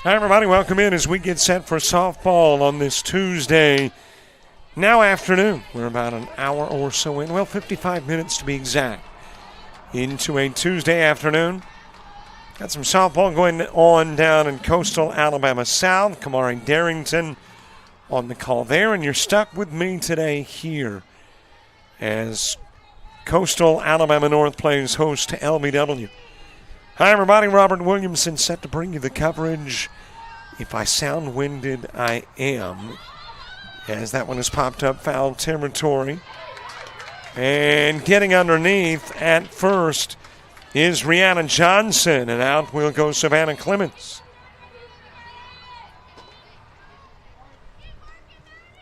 Hi, everybody. Welcome in as we get set for softball on this Tuesday, now afternoon. We're about an hour or so in, 55 minutes to be exact, into a Tuesday afternoon. Got some softball going on down in coastal Alabama South. Kamari Darrington on the call there, and you're stuck with me today here as coastal Alabama North plays host to LBW. Hi, everybody. Robert Williamson set to bring you the coverage. If I sound winded, I am, as that one has popped up foul territory. And getting underneath at first is Rihanna Johnson, and out will go Savannah Clemens.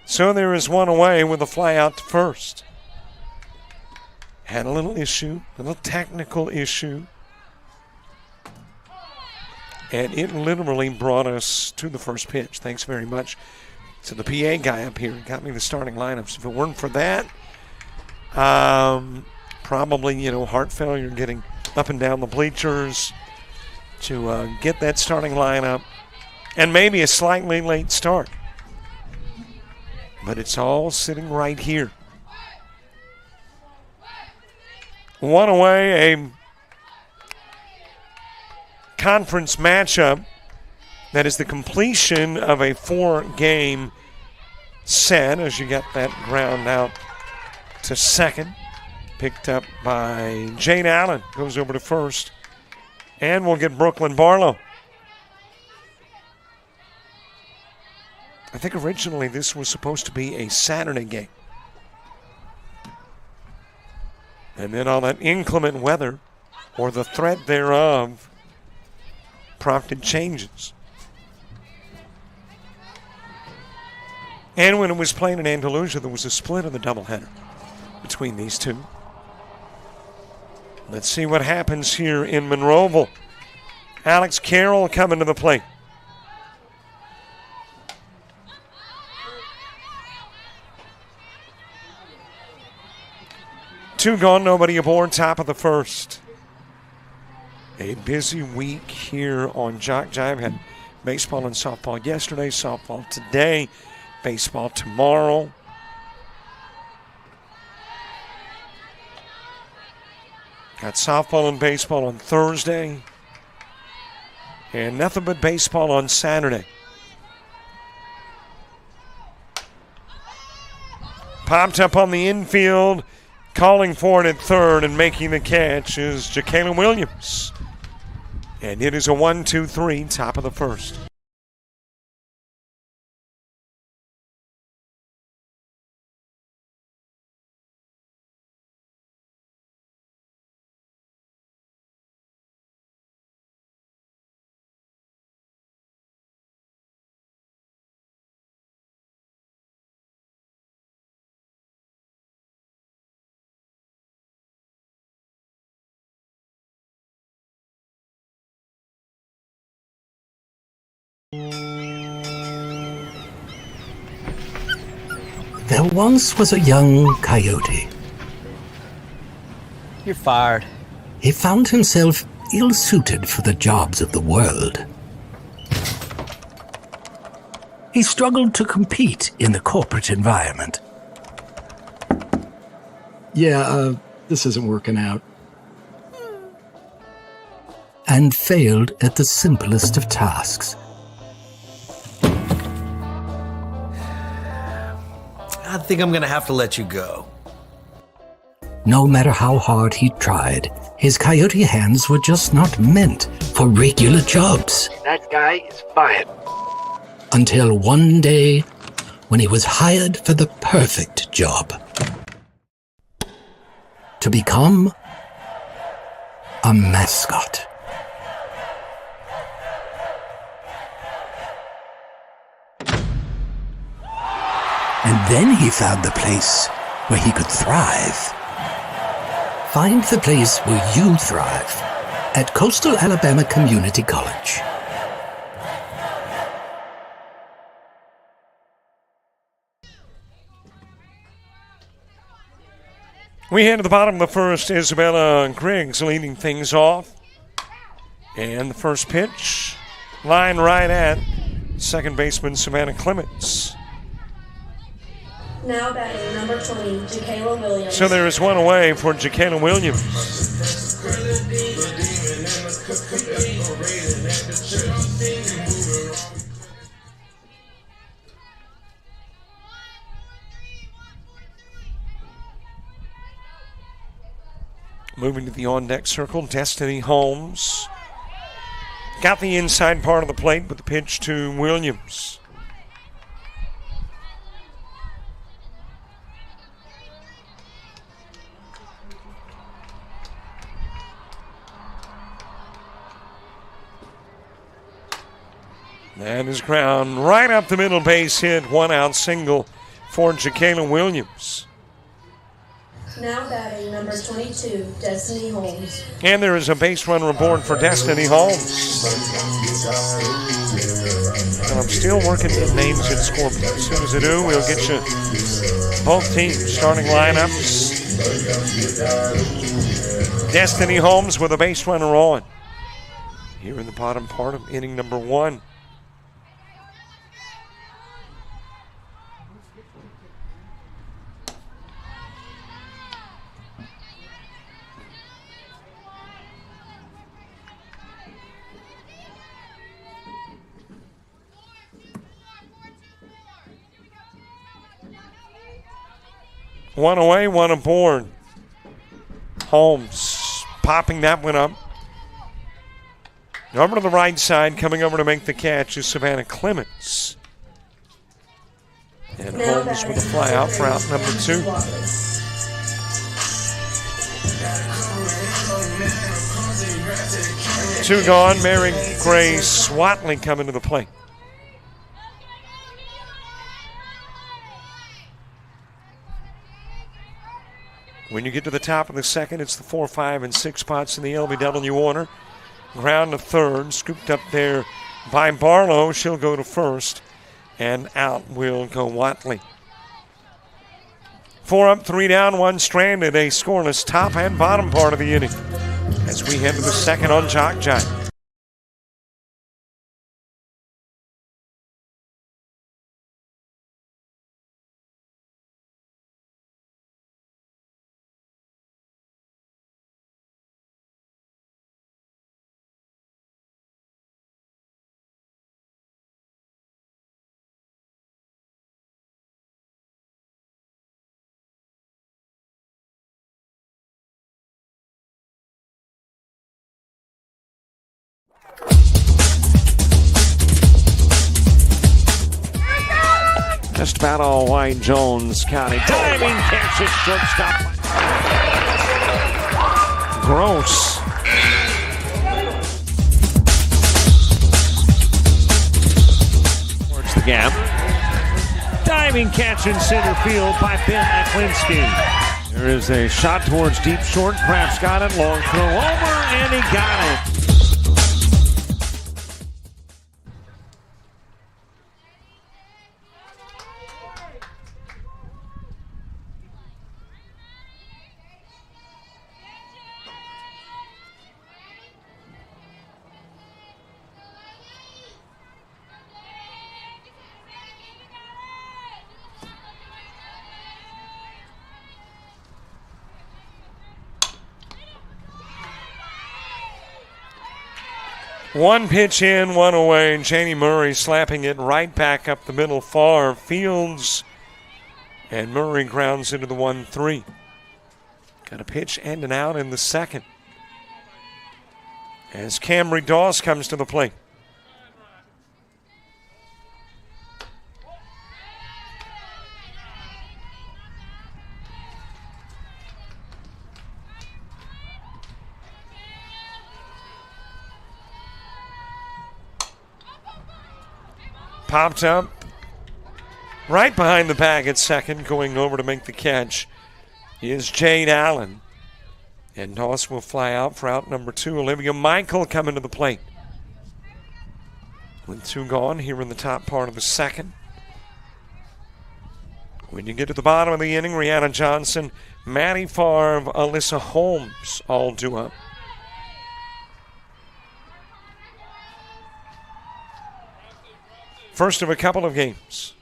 So there is one away with a fly out to first. Had a little issue, a little technical issue. And it literally brought us to the first pitch. Thanks very much to the PA guy up here. He got me the starting lineups. If it weren't for that, probably, heart failure, getting up and down the bleachers to get that starting lineup, and maybe a slightly late start. But it's all sitting right here. One away, a conference matchup that is the completion of a 4-game set as you got that ground out to second. Picked up by Jane Allen. Goes over to first. And we'll get Brooklyn Barlow. I think originally this was supposed to be a Saturday game. And then all that inclement weather, or the threat thereof, prompted changes. And when it was playing in Andalusia, there was a split of the doubleheader between these two. Let's see what happens here in Monroeville. Alex Carroll coming to the plate. Two gone, nobody aboard, top of the first. A busy week here on JockJive. Had baseball and softball yesterday, softball today, baseball tomorrow. Got softball and baseball on Thursday. And nothing but baseball on Saturday. Popped up on the infield, calling for it at third and making the catch is Jacayla Williams. And it is a 1-2-3, top of the first. There once was a young coyote. You're fired. He found himself ill-suited for the jobs of the world. He struggled to compete in the corporate environment. This isn't working out. And failed at the simplest of tasks. I think I'm gonna have to let you go. No matter how hard he tried, his coyote hands were just not meant for regular jobs. That guy is fired. Until one day, when he was hired for the perfect job. To become a mascot. And then he found the place where he could thrive. Find the place where you thrive at Coastal Alabama Community College. We head to the bottom of the first. Isabella Griggs leading things off. And the first pitch line right at second baseman Savannah Clements. Now batting number 20, Jacayla Williams. So there is one away for Jacayla Williams. Moving to the on-deck circle, Destiny Holmes. Got the inside part of the plate with the pitch to Williams. That is ground right up the middle, base hit, 1-out single for Jacayla Williams. Now batting number 22, Destiny Holmes. And there is a base runner aboard for Destiny Holmes. And I'm still working the names and scoreboard. As soon as I do, we'll get you both teams starting lineups. Destiny Holmes with a base runner on. Here in the bottom part of inning number 1. One away, one aboard. Holmes popping that one up. Over to the right side, coming over to make the catch is Savannah Clements. And Holmes with a fly out for out number 2. Two gone, Mary Gray Swatley coming to the plate. When you get to the top of the second, it's the 4, 5, and 6 spots in the LBW order. Ground to third, scooped up there by Barlow. She'll go to first, and out will go Watley. 4 up, 3 down, 1 stranded. A scoreless top and bottom part of the inning as we head to the second on JockJive. Just about all white, Jones County. Diving catch at shortstop. Gross. Towards the gap. Diving catch in center field by Ben Aklinski. There is a shot towards deep short. Kraft's got it. Long throw over, and he got it. One pitch in, one away. Janie Murray slapping it right back up the middle far. Fields and Murray grounds into the 1-3. Got a pitch and an out in the second as Camry Doss comes to the plate. Popped up right behind the bag at second. Going over to make the catch is Jade Allen. And Doss will fly out for out number 2. Olivia Michael coming to the plate. With 2 gone here in the top part of the second. When you get to the bottom of the inning, Rihanna Johnson, Maddie Favre, Alyssa Holmes all due up. First of a couple of games.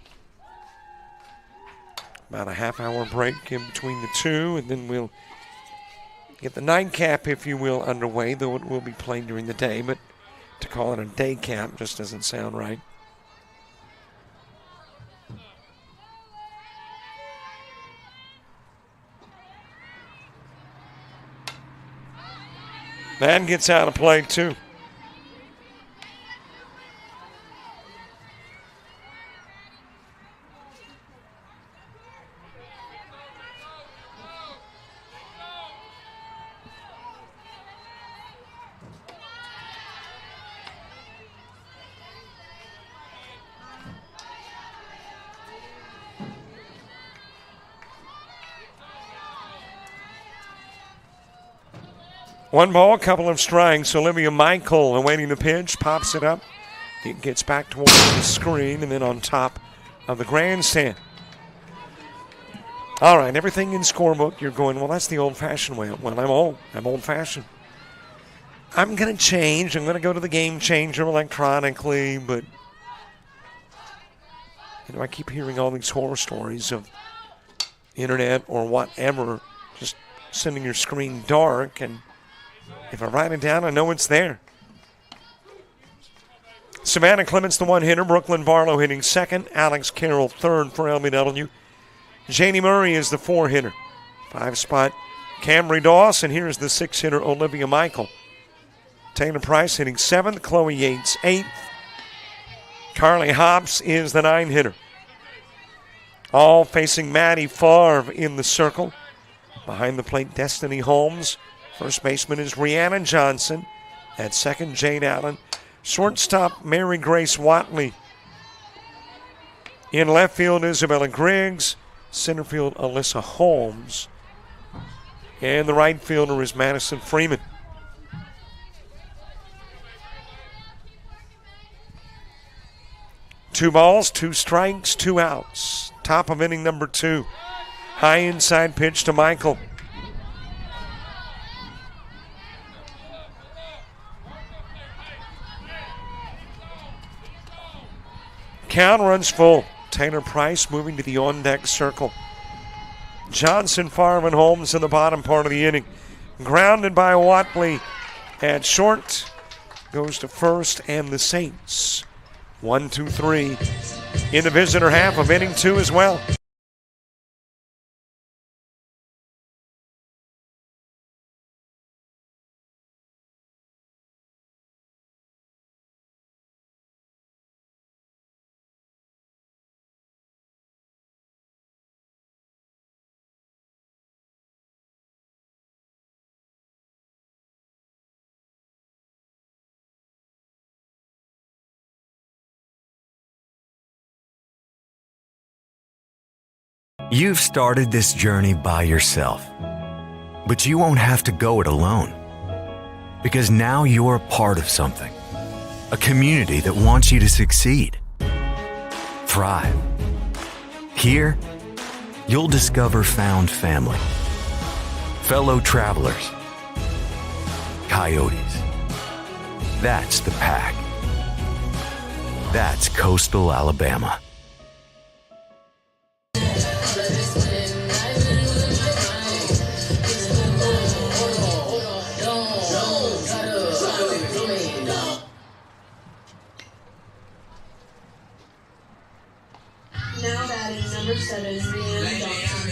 About a half-hour break in between the two, and then we'll get the nightcap, if you will, underway, though it will be played during the day, but to call it a day cap just doesn't sound right. That gets out of play, too. One ball, couple of strikes. Olivia Michael awaiting the pitch, pops it up. It gets back towards the screen and then on top of the grandstand. All right, everything in scorebook, you're going, well, that's the old-fashioned way. Well, I'm old. I'm old-fashioned. I'm going to change. I'm going to go to the game changer electronically, but I keep hearing all these horror stories of internet or whatever, just sending your screen dark, and if I write it down, I know it's there. Savannah Clements, the one-hitter. Brooklyn Barlow hitting second. Alex Carroll, third for LBW. Janie Murray is the four-hitter. Five-spot Camry Dawson. Here's the six-hitter, Olivia Michael. Taylor Price hitting seventh. Chloe Yates, eighth. Carly Hobbs is the nine-hitter. All facing Maddie Favre in the circle. Behind the plate, Destiny Holmes. First baseman is Rhiannon Johnson. At second, Jade Allen. Shortstop, Mary Grace Watley. In left field, Isabella Griggs. Center field, Alyssa Holmes. And the right fielder is Madison Freeman. Two balls, two strikes, two outs. Top of inning number two. High inside pitch to Michael. Count runs full. Taylor Price moving to the on-deck circle. Johnson, Favre, and Holmes in the bottom part of the inning. Grounded by Watley at short. Goes to first and the Saints. 1-2-3 in the visitor half of inning two as well. You've started this journey by yourself, but you won't have to go it alone, because now you're a part of something, a community that wants you to succeed, thrive. Here, you'll discover found family, fellow travelers, coyotes. That's the pack. That's Coastal Alabama. Now batting number 7, Rhiannon Johnson.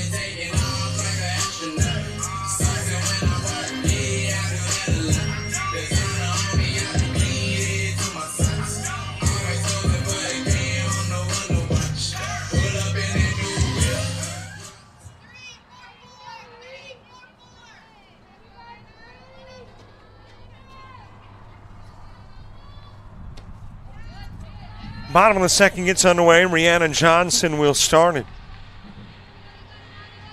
Bottom of the second gets underway. Rhiannon Johnson will start it.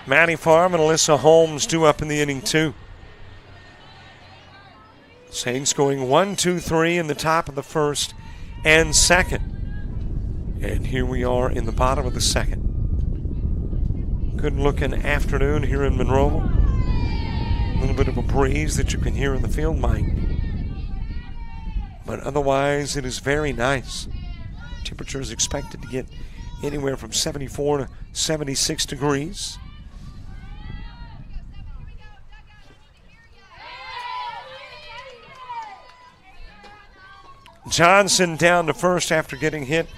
Maddie Favre and Alyssa Holmes due up in the inning too. Saints going 1-2-3 in the top of the first and second. And here we are in the bottom of the second. Good looking afternoon here in Monroe. A little bit of a breeze that you can hear in the field mic. But otherwise it is very nice. Temperature is expected to get anywhere from 74 to 76 degrees. Johnson down to first after getting hit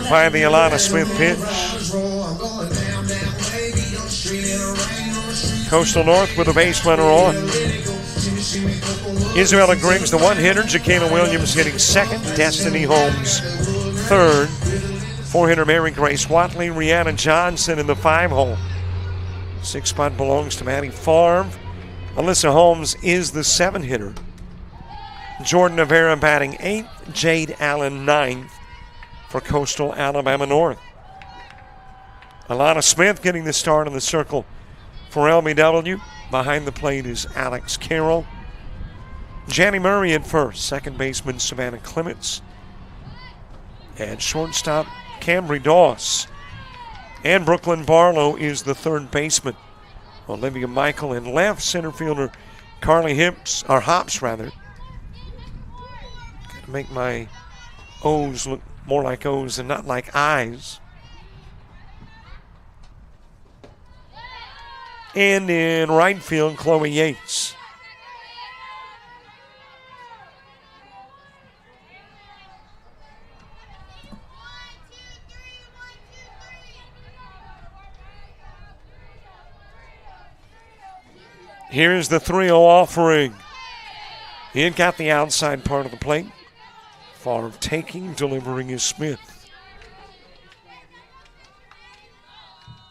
by the Alana Smith pitch. Coastal North with a base runner on. Isabella Griggs, the one-hitter. Jacayla Williams hitting second. Destiny Holmes, third. Four-hitter Mary Grace Watley. Rihanna Johnson in the 5-hole. 6th spot belongs to Maddie Favre. Alyssa Holmes is the 7-hitter. Jordan Rivera batting 8th. Jade Allen 9th for Coastal Alabama North. Alana Smith getting the start in the circle for LBW. Behind the plate is Alex Carroll. Janny Murray at first. Second baseman Savannah Clements. And shortstop Cambry Doss. And Brooklyn Barlow is the third baseman. Olivia Michael in left. Center fielder Carly Hops. Gotta make my O's look more like O's and not like I's. And in right field, Chloe Yates. Here's the 3-0 offering. It got the outside part of the plate. Favre taking, delivering is Smith.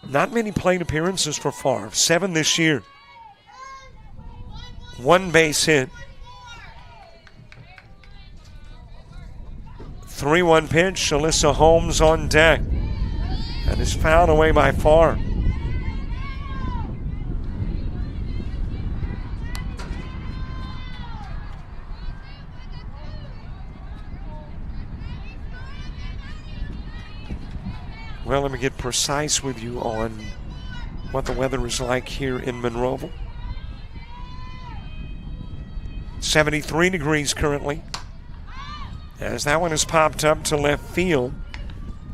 Not many plate appearances for Favre. 7 this year. 1 base hit. 3-1 pitch. Alyssa Holmes on deck. And is fouled away by Favre. Well, let me get precise with you on what the weather is like here in Monroeville. 73 degrees currently. As that one is popped up to left field.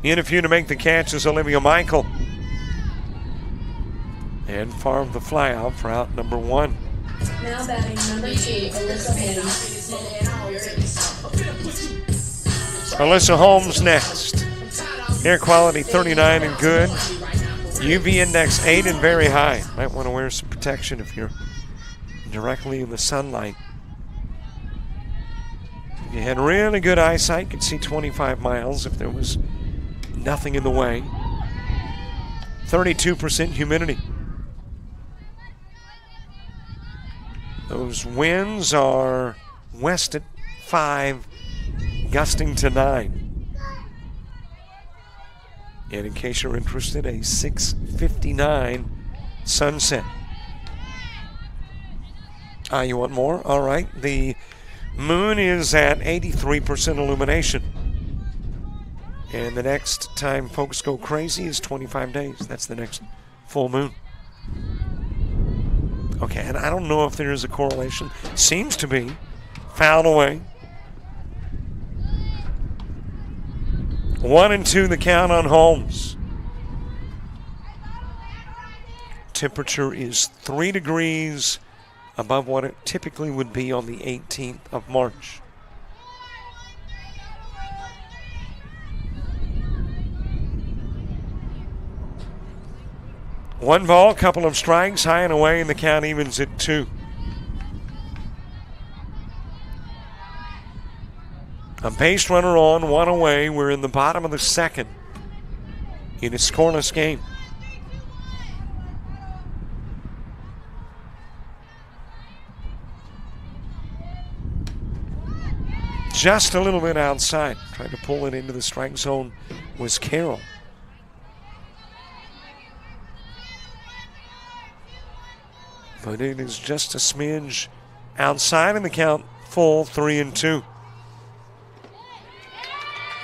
In a few to make the catch is Olivia Michael. And Favre the fly out for out number 1. Now batting number 2, Alyssa Holmes. Alyssa Holmes next. Air quality 39 and good. UV index 8 and very high. Might want to wear some protection if you're directly in the sunlight. If you had really good eyesight, could see 25 miles if there was nothing in the way. 32% humidity. Those winds are west at 5, gusting to 9. And in case you're interested, a 6:59 sunset. You want more? All right. The moon is at 83% illumination. And the next time folks go crazy is 25 days. That's the next full moon. Okay, and I don't know if there is a correlation. Seems to be. Fouled away. 1-2 the count on Holmes. Temperature is 3 degrees above what it typically would be on the 18th of March. One ball, couple of strikes, high and away, and the count evens at 2. A base runner on, 1 away. We're in the bottom of the 2nd in a scoreless game. Just a little bit outside. Trying to pull it into the strike zone was Carroll. But it is just a smidge outside, and the count full 3-2.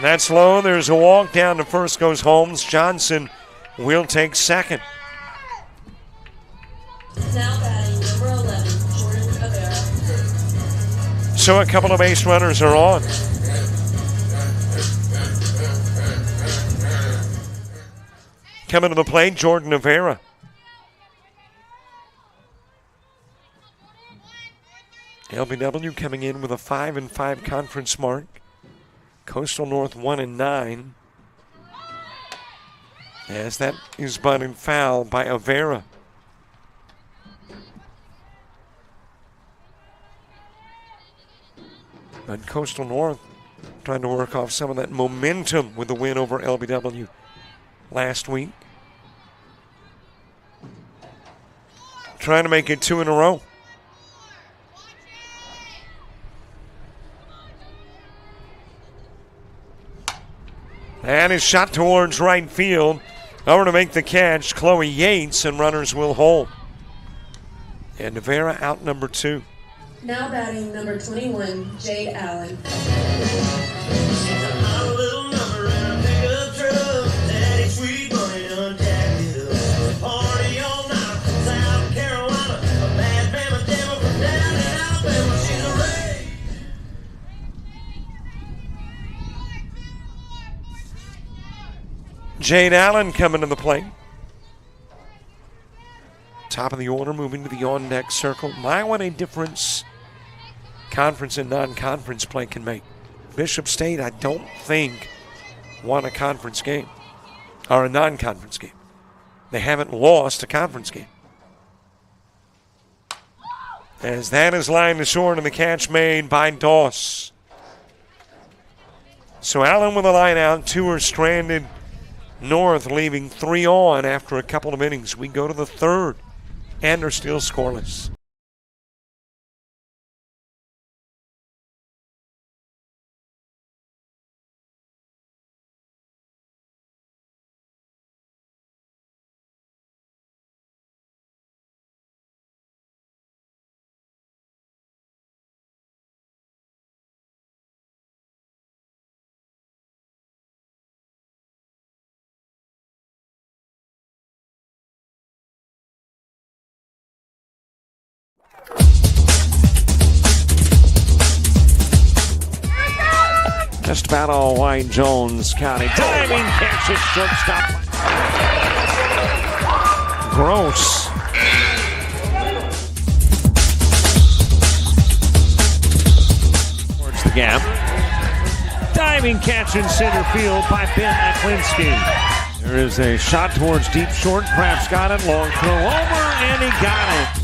That's low. There's a walk. Down to first goes Holmes. Johnson will take second. Now batting number 11, Jordan Rivera. So a couple of base runners are on. Coming to the plate, Jordan Rivera. LBW coming in with a 5-5 conference mark. Coastal North 1-9. As that is bunted foul by Rivera. But Coastal North trying to work off some of that momentum with the win over LBW last week. Trying to make it 2 in a row. And his shot towards right field. Over to make the catch, Chloe Yates, and runners will hold. And Rivera out number 2. Now batting number 21, Jade Allen. Jade Allen coming to the plate. Top of the order, moving to the on-deck circle. My, what a difference conference and non-conference play can make. Bishop State, I don't think, won a conference game or a non-conference game. They haven't lost a conference game. As that is lined to short and the catch made by Doss. So Allen with a line out, 2 are stranded. North leaving 3 on after a couple of innings. We go to the 3rd, and they're still scoreless. Just about all white, Jones County. Diving catch at shortstop. Gross. Towards the gap. Diving catch in center field by Ben Aklinski. There is a shot towards deep short. Kraft's got it. Long throw over, and he got it.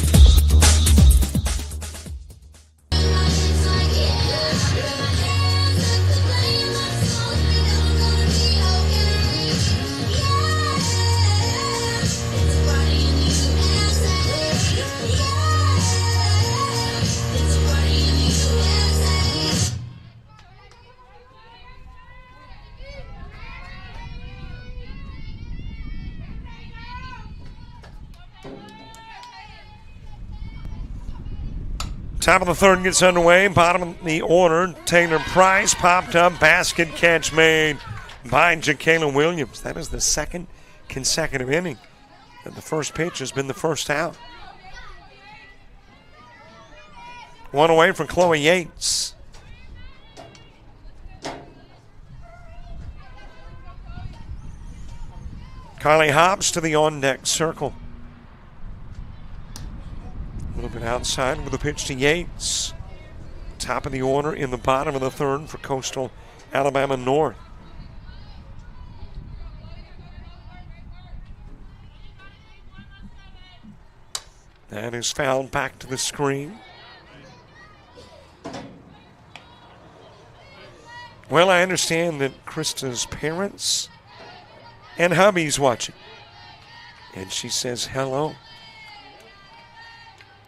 Top of the 3rd gets underway. Bottom of the order, Taylor Price popped up. Basket catch made by Jacayla Williams. That is the 2nd consecutive inning that the first pitch has been the first out. 1 away from Chloe Yates. Carly Hobbs to the on-deck circle. A little bit outside with a pitch to Yates. Top of the order in the bottom of the 3rd for Coastal Alabama North. That is fouled back to the screen. Well, I understand that Krista's parents and hubby's watching. And she says hello.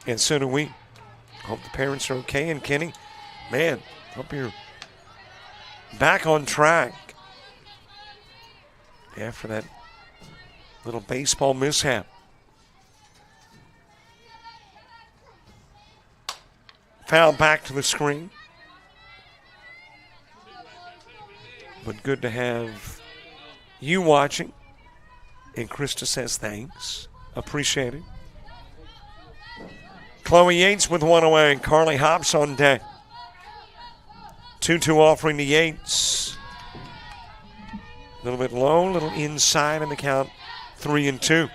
And so do we. Hope the parents are okay. And Kenny, man, hope you're back on track after that little baseball mishap. Foul back to the screen. But good to have you watching. And Krista says thanks. Appreciate it. Chloe Yates with 1 away. Carly Hobbs on deck. 2-2 offering to Yates. A little bit low, a little inside, and the count 3-2.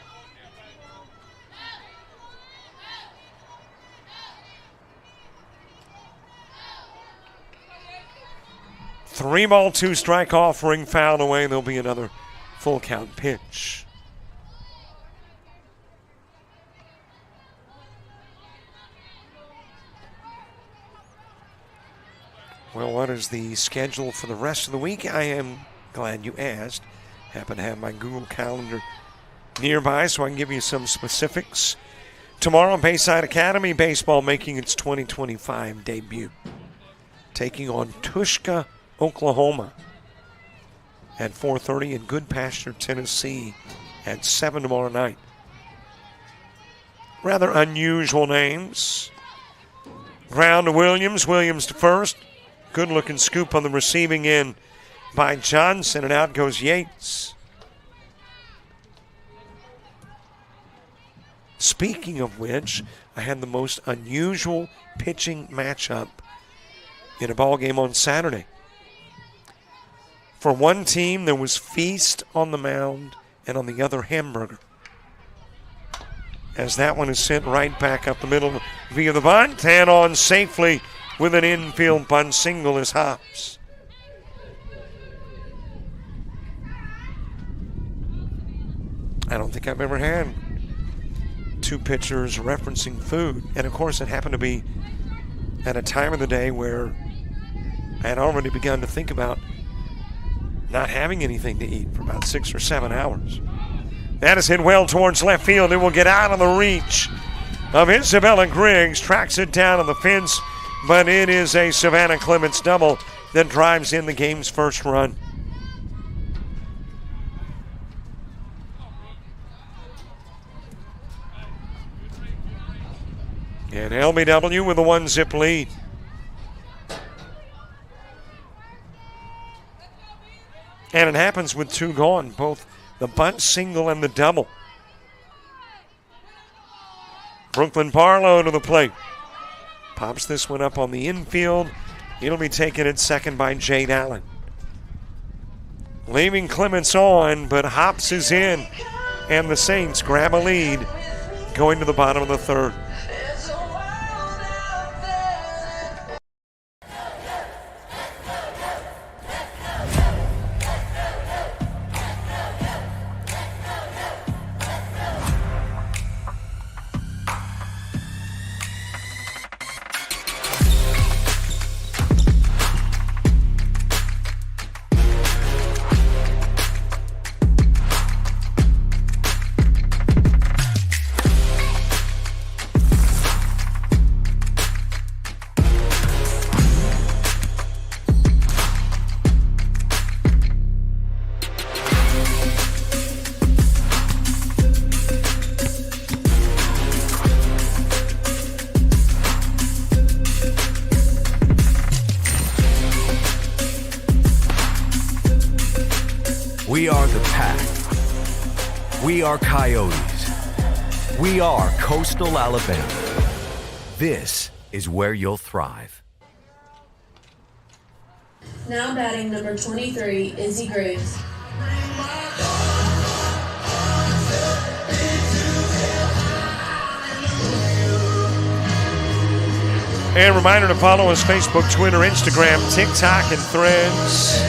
Three ball, two strike offering fouled away. There'll be another full count pitch. Well, what is the schedule for the rest of the week? I am glad you asked. Happen to have my Google Calendar nearby so I can give you some specifics. Tomorrow, Bayside Academy baseball making its 2025 debut, taking on Tushka, Oklahoma at 4:30 and Good Pasture, Tennessee at 7 tomorrow night. Rather unusual names. Ground to Williams, Williams to first. Good looking scoop on the receiving end by Johnson, and out goes Yates. Speaking of which, I had the most unusual pitching matchup in a ball game on Saturday. For one team, there was feast on the mound, and on the other, hamburger. As that one is sent right back up the middle via the bunt, and on safely with an infield bunt single is Hops. I don't think I've ever had two pitchers referencing food. And of course, it happened to be at a time of the day where I had already begun to think about not having anything to eat for about 6 or 7 hours. That is hit well towards left field. It will get out of the reach of Isabella Griggs. Tracks it down on the fence, but it is a Savannah Clements double that drives in the game's first run. And LBW with a 1-zip lead. And it happens with two gone, both the bunt single and the double. Brooklyn Barlow to the plate. Pops this one up on the infield. It'll be taken at second by Jade Allen. Leaving Clements on, but Hops is in. And the Saints grab a lead going to the bottom of the third. We are the Pack. We are Coyotes. We are Coastal Alabama. This is where you'll thrive. Now batting number 23, Izzy Graves. And reminder to follow us Facebook, Twitter, Instagram, TikTok, and Threads.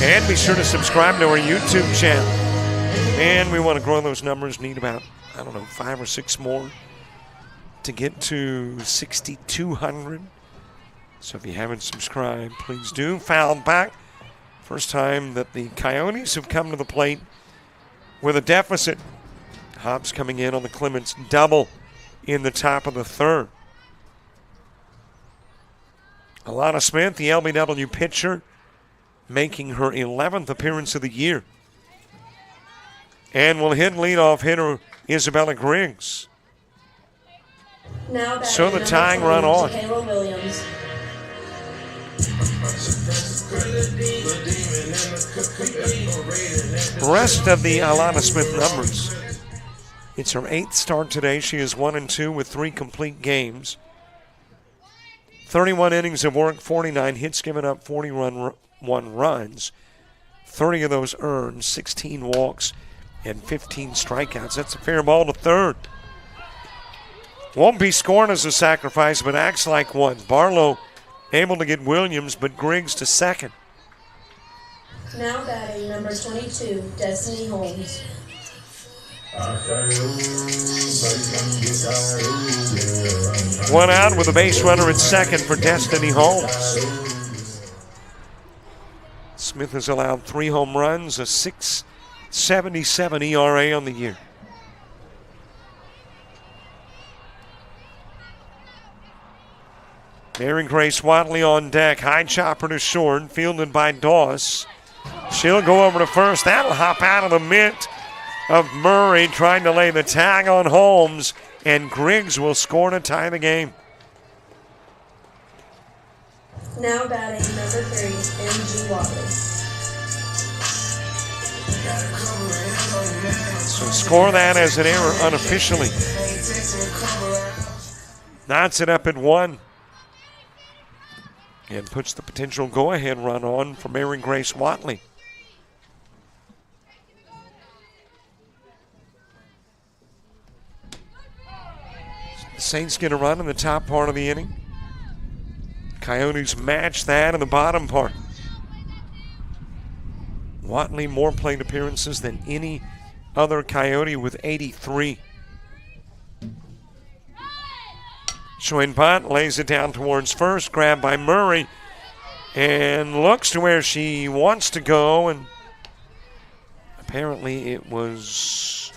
And be sure to subscribe to our YouTube channel. And we want to grow those numbers. Need about, 5 or 6 more to get to 6,200. So if you haven't subscribed, please do. Foul back. First time that the Coyotes have come to the plate with a deficit. Hobbs coming in on the Clements double in the top of the third. Alana Smith, the LBW pitcher, making her 11th appearance of the year. And will hit leadoff hitter Isabella Griggs. Now So the tying run on. Kayla Williams. Rest of the Alana Smith numbers. It's her 8th start today. She is 1-2 with 3 complete games. 31 innings of work, 49 hits given up, 41 runs. 30 of those earned, 16 walks, and 15 strikeouts. That's a fair ball to third. Won't be scored as a sacrifice, but acts like one. Barlow able to get Williams, but Griggs to second. Now batting number 22, Destiny Holmes. One out with a base runner at second for Destiny Holmes. Smith has allowed 3 home runs, a 6.77 ERA on the year. Mary Grace Watley on deck. High chopper to short, fielded by Doss. She'll go over to first. That'll hop out of the mitt of Murray, trying to lay the tag on Holmes, and Griggs will score to tie the game. Now batting number 3, M.G. Watley. So score that as an error unofficially. Knots it up at 1. And puts the potential go-ahead run on for Mary Grace Watley. The Saints get a run in the top part of the inning. Coyotes match that in the bottom part. Watley more plate appearances than any other Coyote with 83. Schwinn punt, lays it down towards first, grabbed by Murray, and looks to where she wants to go, and apparently it was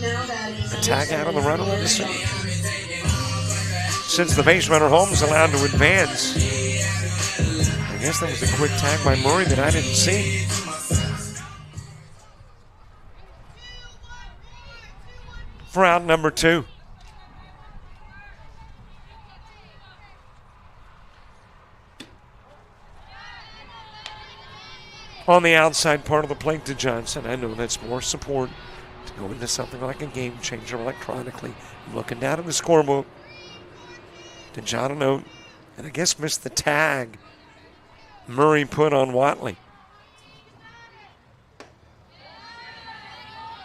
a tag out on the runner. Since the base runner Holmes allowed to advance, I guess that was a quick tag by Murray that I didn't see. For out number 2. On the outside part of the plate to Johnson. I know that's more support to go into something like a game changer electronically. Looking down at the scorebook. To jot a note, and I guess missed the tag Murray put on Watley.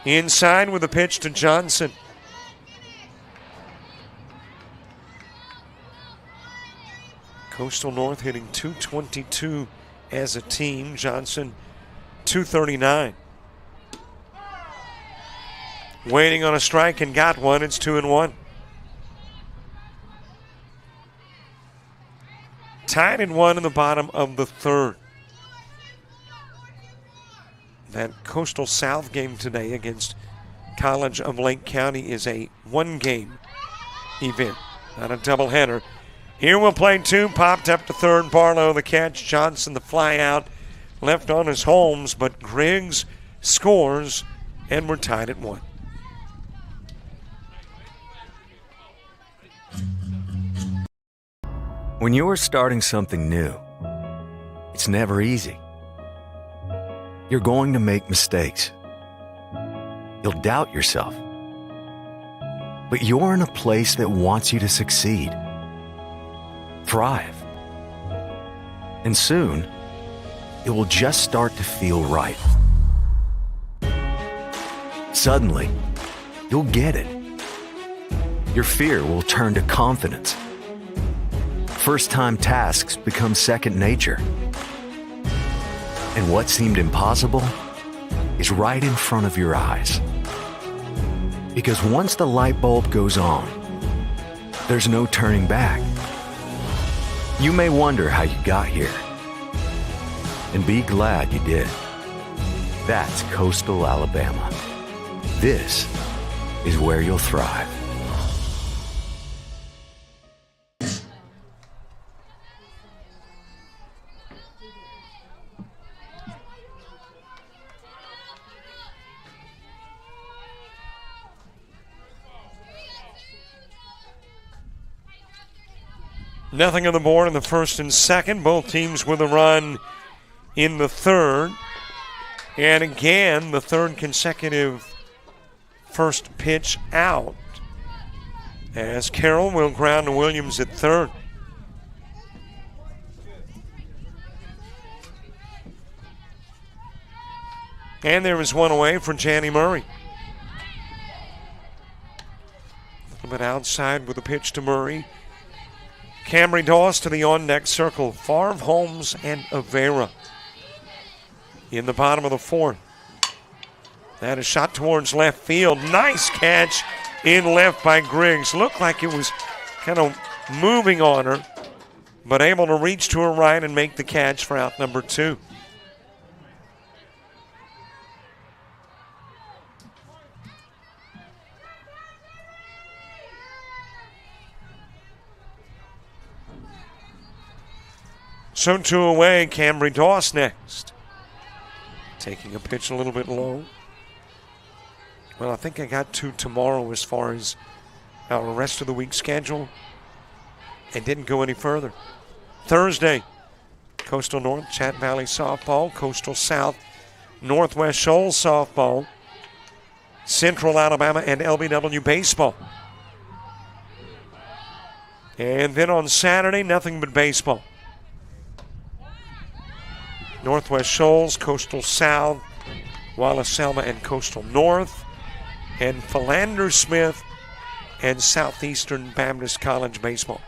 Inside with a pitch to Johnson. Coastal North hitting .222 as a team. Johnson, .239. Waiting on a strike and got one. It's 2-1. Tied at 1 in the bottom of the third. That Coastal South game today against College of Lake County is a 1-game event, not a doubleheader. Here we'll play 2. Popped up to third. Barlow the catch. Johnson the fly out. Left on is Holmes, but Griggs scores, and we're tied at 1. When you're starting something new, it's never easy. You're going to make mistakes. You'll doubt yourself. But you're in a place that wants you to succeed, thrive. And soon, it will just start to feel right. Suddenly, you'll get it. Your fear will turn to confidence. First-time tasks become second nature. And what seemed impossible is right in front of your eyes. Because once the light bulb goes on, there's no turning back. You may wonder how you got here, and be glad you did. That's Coastal Alabama. This is where you'll thrive. Nothing on the board in the first and second. Both teams with a run in the third. And again, the third consecutive first pitch out, as Carroll will ground to Williams at third. And there is one away for Janny Murray. A little bit outside with a pitch to Murray. Camry Doss to the on-deck circle. Favre, Holmes, and Avera in the bottom of the fourth. That is shot towards left field. Nice catch in left by Griggs. Looked like it was kind of moving on her, but able to reach to her right and make the catch for out number 2. So 2 away, Camry Doss next. Taking a pitch a little bit low. Well, I think I got 2 tomorrow as far as our rest of the week schedule, and didn't go any further. Thursday, Coastal North, Chat Valley Softball, Coastal South, Northwest Shoals Softball, Central Alabama, and LBW Baseball. And then on Saturday, nothing but baseball. Northwest Shoals, Coastal South, Wallace Selma, and Coastal North, and Philander Smith and Southeastern Baptist College Baseball.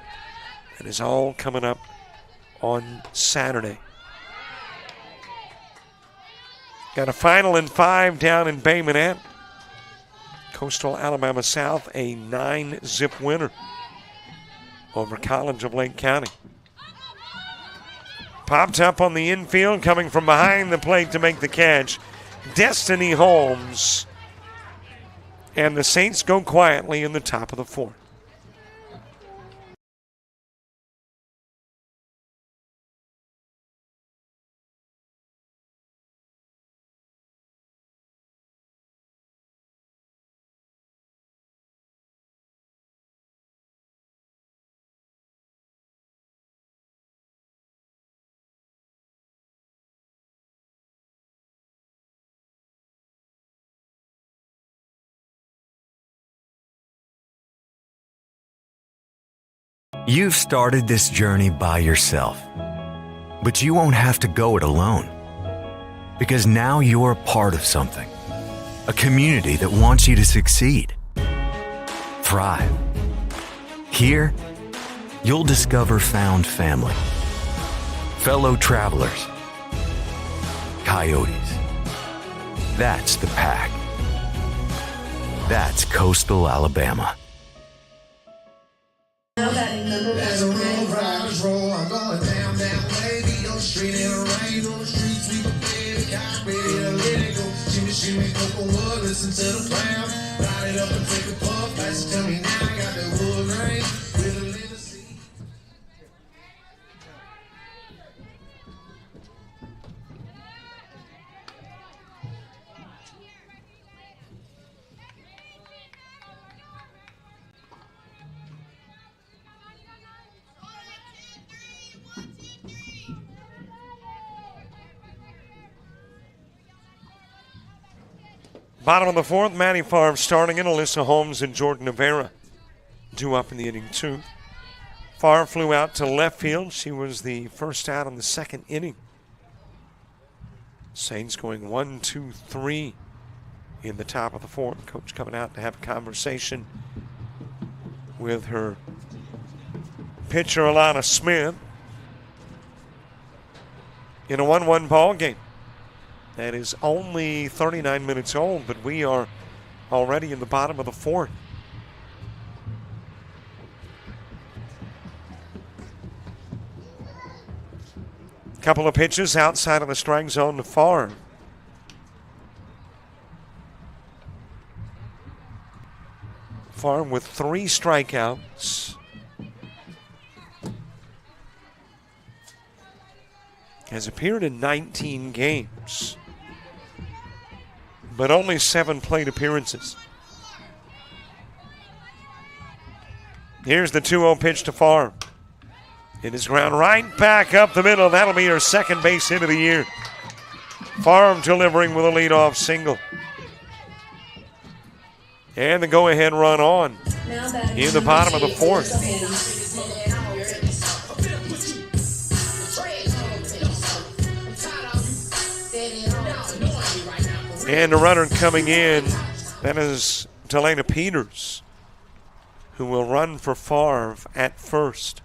That is all coming up on Saturday. Got a final in 5 down in Bay Minette. Coastal Alabama South, a 9-zip winner over College of Lake County. Popped up on the infield, coming from behind the plate to make the catch, Destiny Holmes. And the Saints go quietly in the top of the 4th. You've started this journey by yourself, but you won't have to go it alone, because now you're a part of something, a community that wants you to succeed, thrive. Here, you'll discover found family, fellow travelers, coyotes. That's the pack. That's Coastal Alabama. Now batting number 1, I'm going down, baby, on the street in the rain, on the street, sweep a baby, cock, ready to let it go. Shimmy, go for wood, listen to the clown, light it up and take a puff, nice tell me now, I got that wood rain, with a little seed. Bottom of the 4th, Maddie Favre starting in. Alyssa Holmes and Jordan Avera due up in the inning 2. Favre flew out to left field. She was the first out in the 2nd inning. Saints going 1, 2, 3 in the top of the 4th. Coach coming out to have a conversation with her pitcher, Alana Smith, in a 1-1 ball game. That is only 39 minutes old, but we are already in the bottom of the 4th. Couple of pitches outside of the strike zone to Favre. Favre with 3 strikeouts. Has appeared in 19 games, but only 7 plate appearances. Here's the 2-0 pitch to Favre. It is ground right back up the middle. That'll be her second base hit of the year. Favre delivering with a leadoff single. And the go-ahead run on in the bottom of the 4th. And the runner coming in, that is Delana Peters, who will run for Favre at first.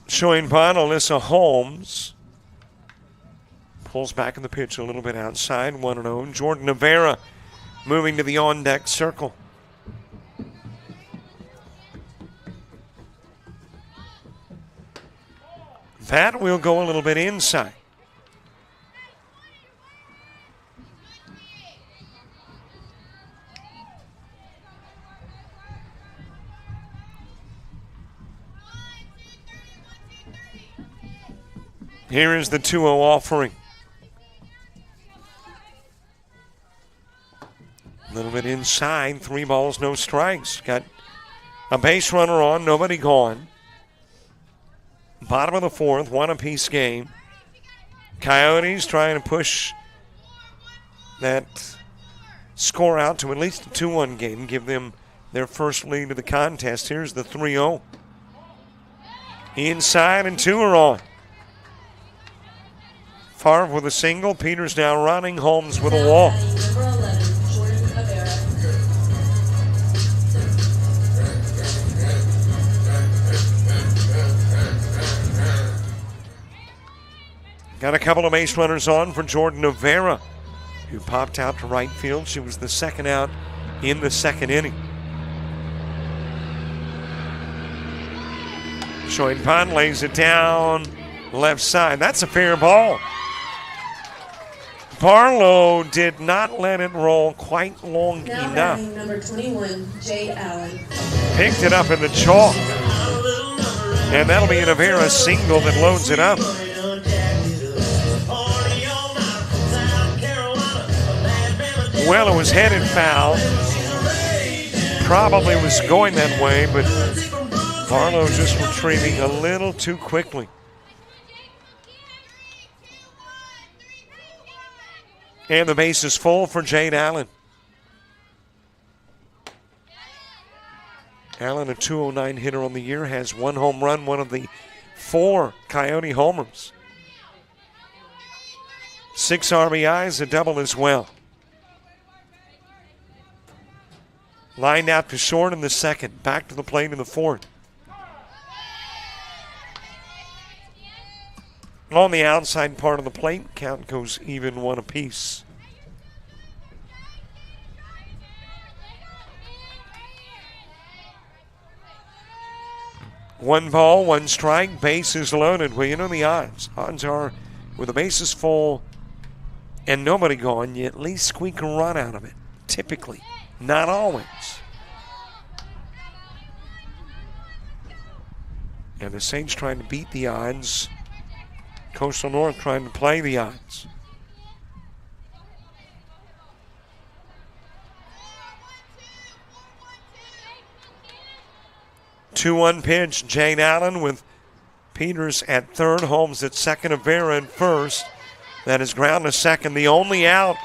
Showing punt, Alyssa Holmes. Pulls back in the pitch a little bit outside, 1-0. Jordan Rivera moving to the on-deck circle. That will go a little bit inside. Here is the 2-0 offering. A little bit inside, 3 balls, no strikes. Got a base runner on, nobody gone. Bottom of the 4th, 1 apiece game. Coyotes trying to push that score out to at least a 2-1 game, give them their first lead of the contest. Here's the 3-0. Inside and 2 are on. Favre with a single. Peters now running. Holmes with a walk. Number 11, Jordan Rivera. Got a couple of base runners on for Jordan Rivera, who popped out to right field. She was the second out in the second inning. Showing punt, lays it down left side. That's a fair ball. Barlow did not let it roll quite long Now enough. batting number 21, Jade Allen. Picked it up in the chalk. And that'll be an Rivera single that loads it up. Well, it was headed foul. Probably was going that way, but Barlow just retrieving a little too quickly. And the base is full for Jade Allen. Allen, a .209 hitter on the year, has 1 home run, one of the 4 Coyote homers. 6 RBIs, a double as well. Lined out to short in the second, back to the plate in the 4th. On the outside part of the plate, count goes even 1 apiece. One ball, 1 strike, base is loaded. Well, you know the odds. Odds are, with the bases full and nobody gone, you at least squeak a run out of it. Typically, not always. And the Saints trying to beat the odds. Coastal North trying to play the odds. Two-one pitch. Jade Allen with Peters at third. Holmes at second. Rivera at first. That is ground to second. The only out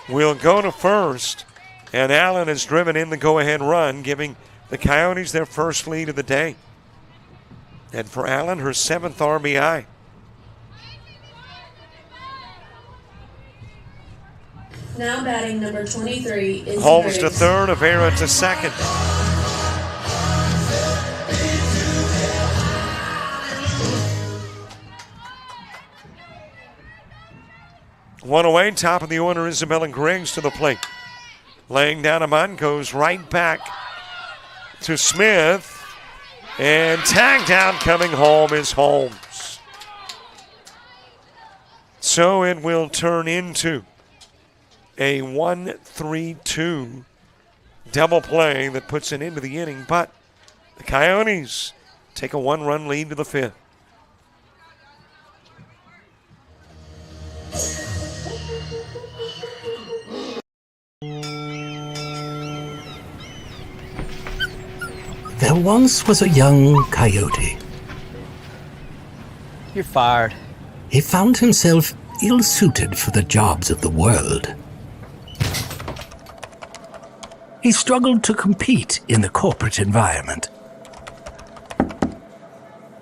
will go to first. And Allen has driven in the go-ahead run, giving the Coyotes their first lead of the day. And for Allen, her 7th RBI. Now batting number 23 is Holmes to Briggs. third, Rivera to second. One away, top of the order, Isabella Griggs to the plate. Laying down a bunt, goes right back to Smith. And tagged out, coming home is Holmes. So it will turn into a 1-3-2 double play that puts an end to the inning, but the Coyotes take a 1-run lead to the 5th. There once was a young coyote. You're fired. He found himself ill-suited for the jobs of the world. He struggled to compete in the corporate environment.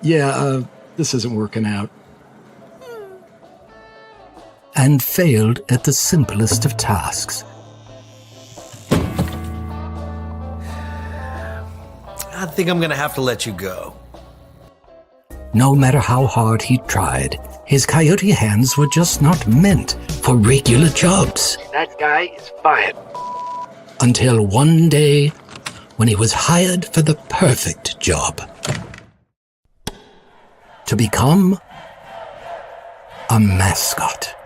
Yeah, this isn't working out. And failed at the simplest of tasks. I think I'm gonna have to let you go. No matter how hard he tried, his coyote hands were just not meant for regular jobs. That guy is fired. Until one day, when he was hired for the perfect job. To become a mascot.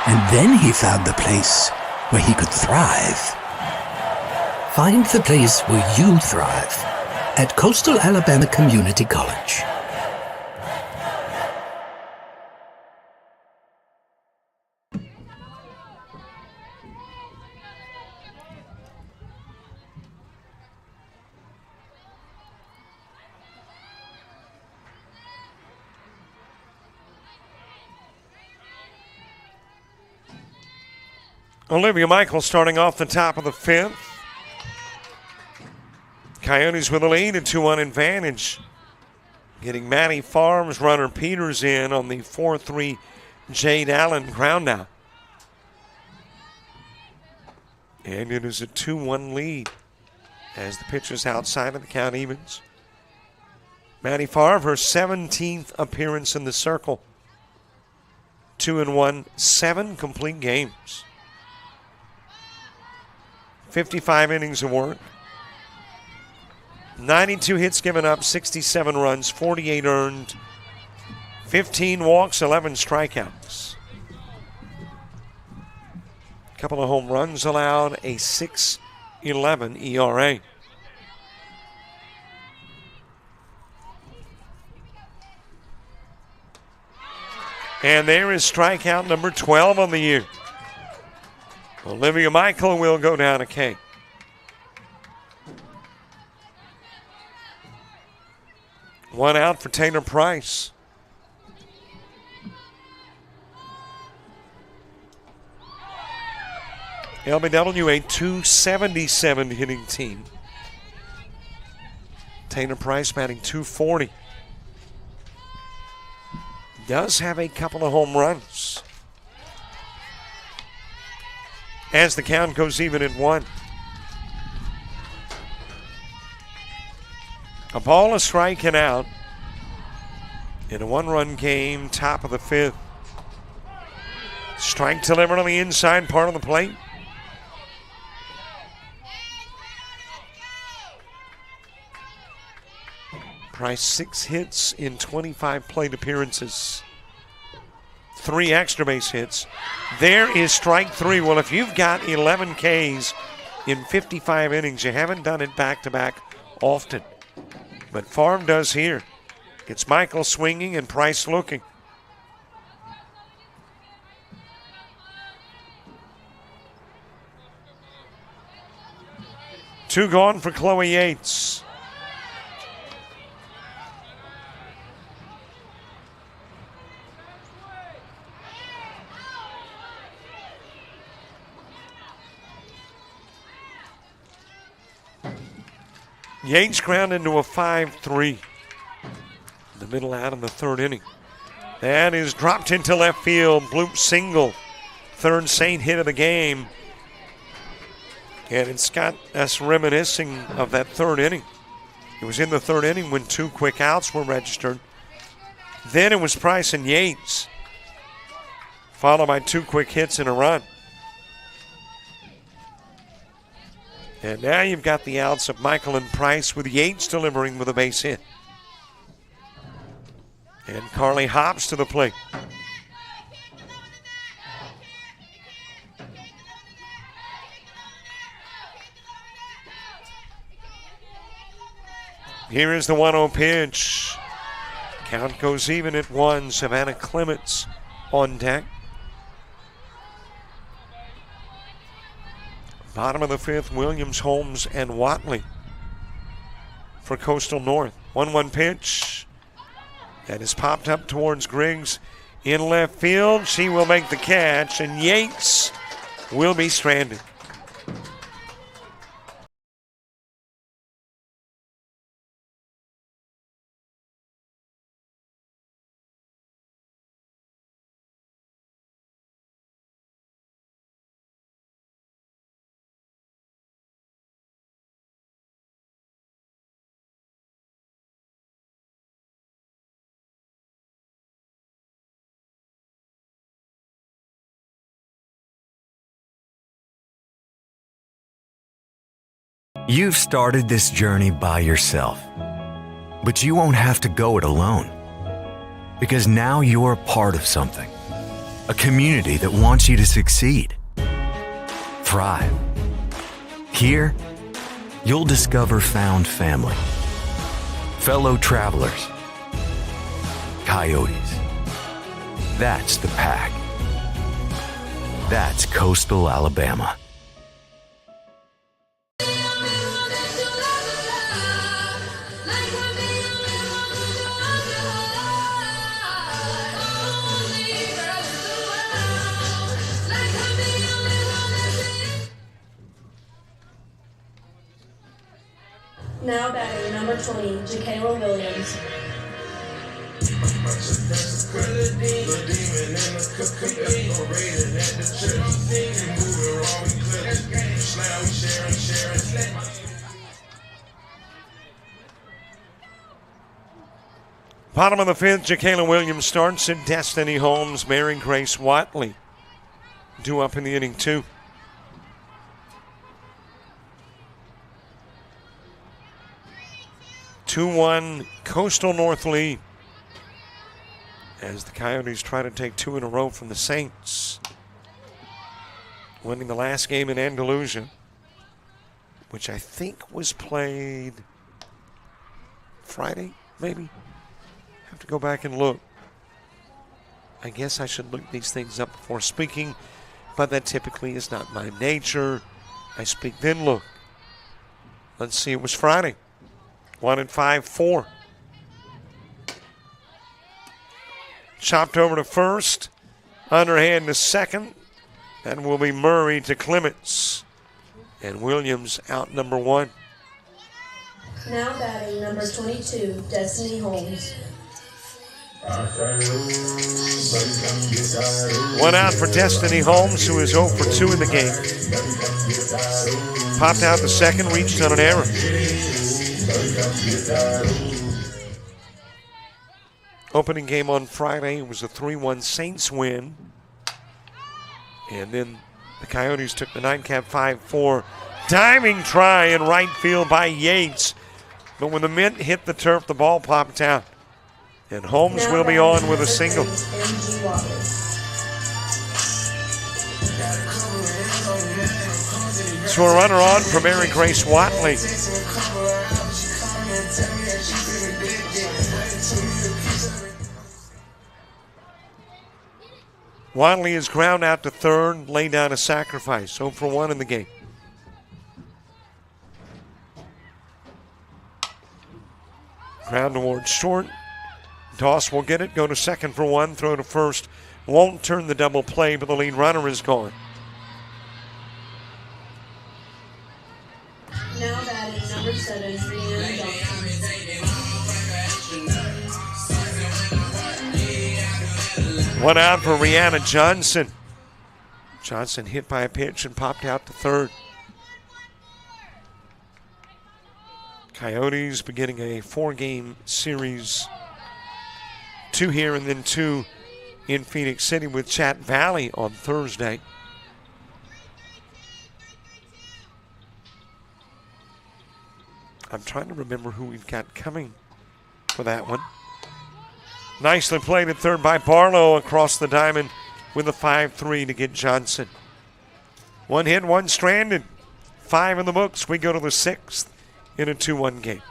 And then he found the place where he could thrive. Find the place where you thrive at Coastal Alabama Community College. Olivia Michael starting off the top of the fifth. Coyotes with a lead, a 2-1 advantage. Getting Matty Farms runner Peters in on the 4-3 Jade Allen ground out. And it is a 2-1 lead as the pitcher's outside of the count evens. Matty Farm, her 17th appearance in the circle. 2-1, 7 complete games. 55 innings of work. 92 hits given up, 67 runs, 48 earned, 15 walks, 11 strikeouts. A couple of home runs allowed, a 6.11 ERA. And there is strikeout number 12 on the year. Olivia Michael will go down a K. One out for Taylor Price. LBW, a 277 hitting team. Taylor Price batting 240. Does have a couple of home runs. As the count goes even at 1. A ball, a strike, and out in a 1-run game, top of the 5th. Strike delivered on the inside part of the plate. Price 6 hits in 25 plate appearances. 3 extra base hits. There is strike 3. Well, if you've got 11 Ks in 55 innings, you haven't done it back-to-back often. But Farm does here. It's Michael swinging and Price looking. Two gone for Chloe Yates. Yates ground into a 5-3. The middle out in the 3rd inning. That is dropped into left field. Bloop single. 3rd Saint hit of the game. And it's got us reminiscing of that 3rd inning. It was in the 3rd inning when 2 quick outs were registered. Then it was Price and Yates, followed by 2 quick hits and a run. And now you've got the outs of Michael and Price, with Yates delivering with a base hit. And Carly hops to the plate. Here is the 1-0 pitch. Count goes even at 1. Savannah Clements on deck. Bottom of the fifth, Williams, Holmes, and Watley for Coastal North. 1-1 pitch. That is popped up towards Griggs in left field. She will make the catch, and Yates will be stranded. You've started this journey by yourself, but you won't have to go it alone. Because now you're a part of something, a community that wants you to succeed, thrive. Here, you'll discover found family, fellow travelers, coyotes. That's the pack. That's Coastal Alabama. Now batting number 20, Jacayla Williams. Bottom of the fifth, Jacayla Williams starts, and Destiny Holmes, Mary Grace Watley due up in the inning two. 2-1 Coastal North lead as the Coyotes try to take two in a row from the Saints. Winning the last game in Andalusia, which I think was played Friday, maybe? Have to go back and look. I guess I should look these things up before speaking, but that typically is not my nature. I speak then look. Let's see, it was Friday. 1-5-4. Chopped over to first. Underhand to second. That will be Murray to Clements. And Williams out number one. Now batting number 22, Destiny Holmes. One out for Destiny Holmes, who is 0 for 2 in the game. Popped out the second, reached on an error. Opening game on Friday was a 3-1 Saints win. And then the Coyotes took the nightcap 5-4. Diving try in right field by Yates. But when the mitt hit the turf, the ball popped out. And Holmes will be on with a single. So a runner on for Mary Grace Watley. Watley is ground out to third, laid down a sacrifice. 0 for 1 in the game. Ground towards short. Doss will get it, go to second for 1, throw to first. Won't turn the double play, but the lead runner is gone. Now batting number 7, Brianna Johnson. One out for Rihanna Johnson. Johnson hit by a pitch and popped out to third. Coyotes beginning a 4-game series. 2 here and then 2 in Phoenix City with Chat Valley on Thursday. I'm trying to remember who we've got coming for that one. Nicely played at third by Barlow across the diamond with a 5-3 to get Johnson. 1 hit, 1 stranded. 5 in the books. We go to the 6th in a 2-1 game.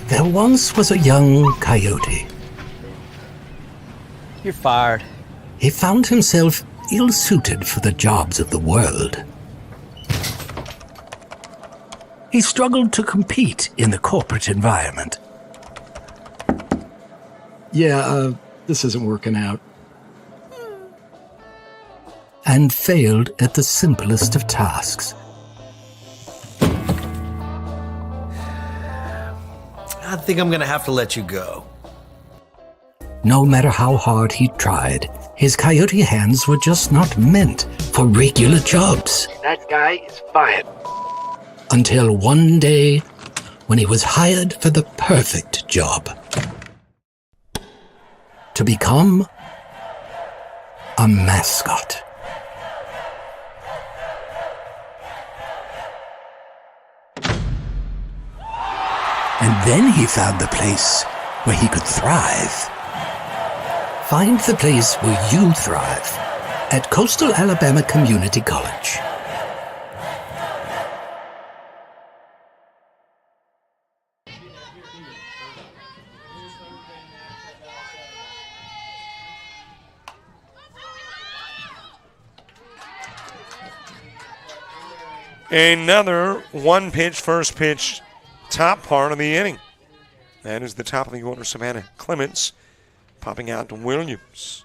There once was a young coyote You're fired. He found himself ill-suited for the jobs of the world. He struggled to compete in the corporate environment. Yeah, this isn't working out. And failed at the simplest of tasks. I think I'm gonna have to let you go. No matter how hard he tried, his coyote hands were just not meant for regular jobs. That guy is fired. Until one day, when he was hired for the perfect job. To become a mascot. And then he found the place where he could thrive. Find the place where you thrive at Coastal Alabama Community College. Another one pitch, first pitch, top part of the inning. That is the top of the order, Savannah Clements, popping out to Williams.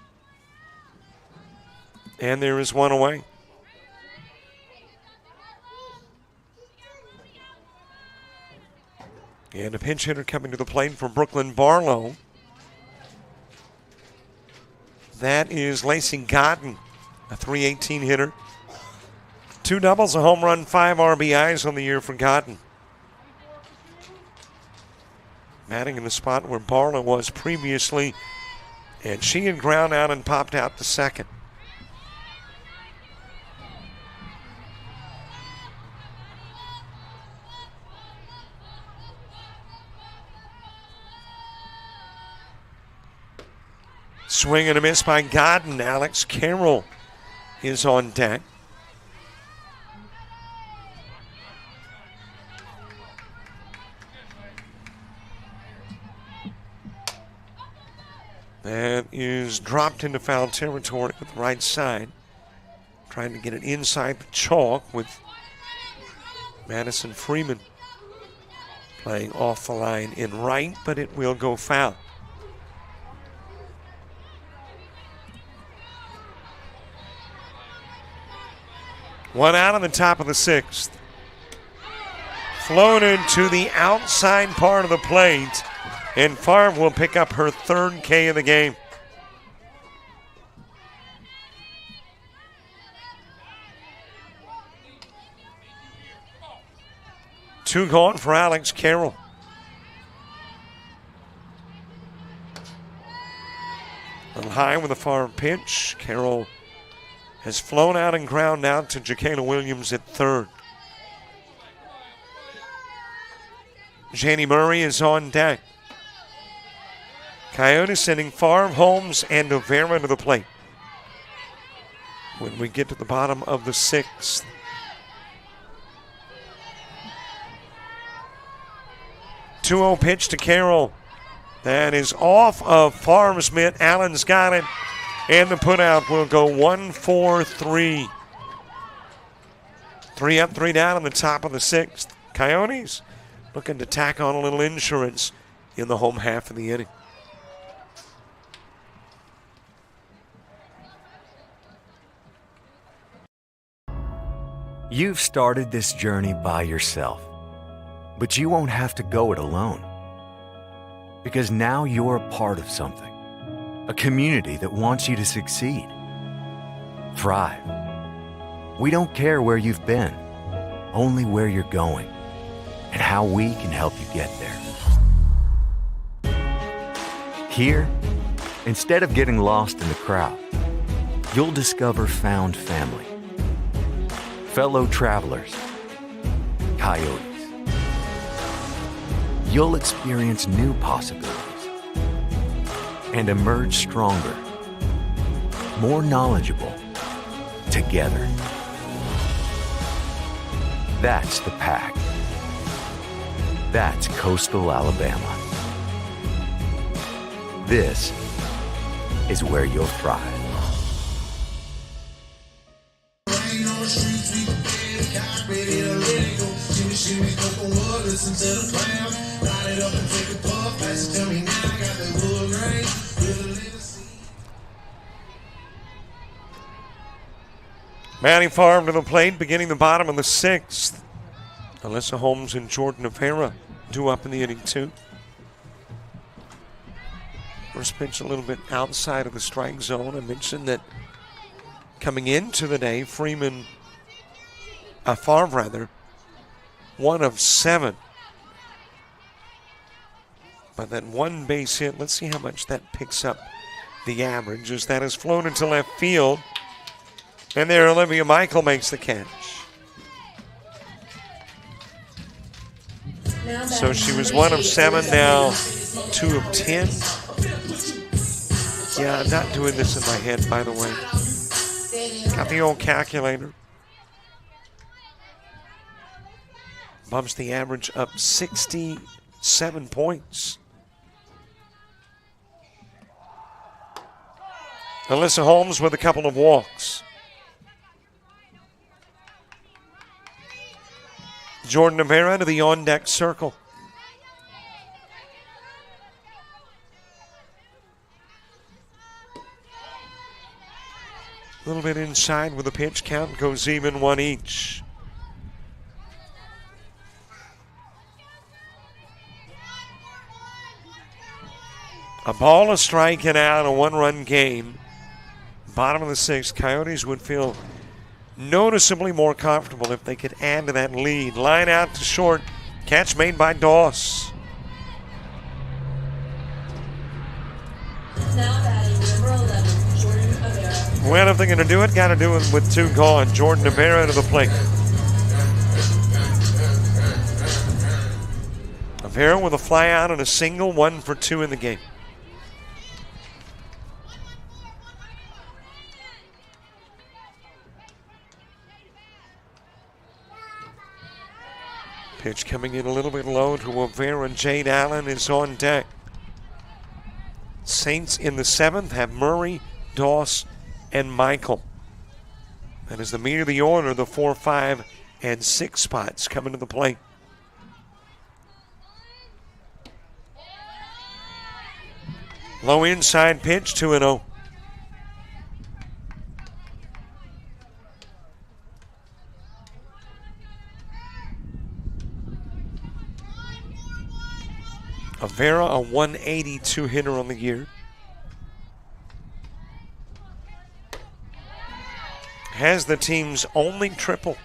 And there is one away. And a pinch hitter coming to the plate for Brooklyn Barlow. That is Lacey Godden, a .318 hitter. 2 doubles, a home run, 5 RBIs on the year for Godden. Batting in the spot where Barlow was previously, and she had ground out and popped out to second. Swing and a miss by Godden. Alex Carroll is on deck. That is dropped into foul territory with the right side. Trying to get it inside the chalk with Madison Freeman playing off the line in right, but it will go foul. One out on the top of the 6th. Floated to the outside part of the plate. And Favre will pick up her 3rd K of the game. Two gone for Alex Carroll. A little high with a Favre pitch. Carroll has flown out and ground out to Jacayla Williams at 3rd. Janie Murray is on deck. Coyotes sending Favre, Holmes, and O'Vera to the plate. When we get to the bottom of the 6th. Two-0 pitch to Carroll. That is off of Favre's mitt. Allen's got it. And the putout will go 1-4-3. 3 up, 3 down on the top of the 6th. Coyotes looking to tack on a little insurance in the home half of the inning. You've started this journey by yourself, but you won't have to go it alone. Because now you're a part of something, a community that wants you to succeed, thrive. We don't care where you've been, only where you're going and how we can help you get there. Here, instead of getting lost in the crowd, you'll discover found family, fellow travelers, coyotes. You'll experience new possibilities and emerge stronger, more knowledgeable, together. That's the pack. That's Coastal Alabama. This is where you'll thrive. Rain on the streets, we prepare the cock, ready to let it go. Shimmy, shimmy, cocoa wood, listen to the clown. Light it up and take a puff, pass it to me now. Got the wood grain with a little seed. Manning Farm to the plate, beginning the bottom of the 6th. Alyssa Holmes and Jordan Avera due up in the inning, too. First pitch a little bit outside of the strike zone. I mentioned that coming into the day, Favre, 1 of 7. But that one base hit, let's see how much that picks up the average as that is flown into left field. And there, Olivia Michael makes the catch. So she was 1 of 7, now 2 of 10. Yeah, I'm not doing this in my head, by the way. Got the old calculator. Bumps the average up 67 points. Alyssa Holmes with a couple of walks. Jordan Avera to the on-deck circle. A little bit inside with the pitch. Count goes even, 1 each. A ball, a strike, and out, a 1-run game. Bottom of the 6th, Coyotes would feel noticeably more comfortable if they could add to that lead. Line out to short. Catch made by Doss. Now batting number 11, Jordan Avera. Well, if they're going to do it, got to do it with 2 gone. Jordan Avera to the plate. Avera with a fly out and a single, 1 for 2 in the game. Pitch coming in a little bit low to Avera. Jade Allen is on deck. Saints in the 7th have Murray, Doss, and Michael. That is the meat of the order, the 4, 5, and 6 spots coming to the plate. Low inside pitch, 2-0. Avera, a 182 hitter on the year. Has the team's only triple.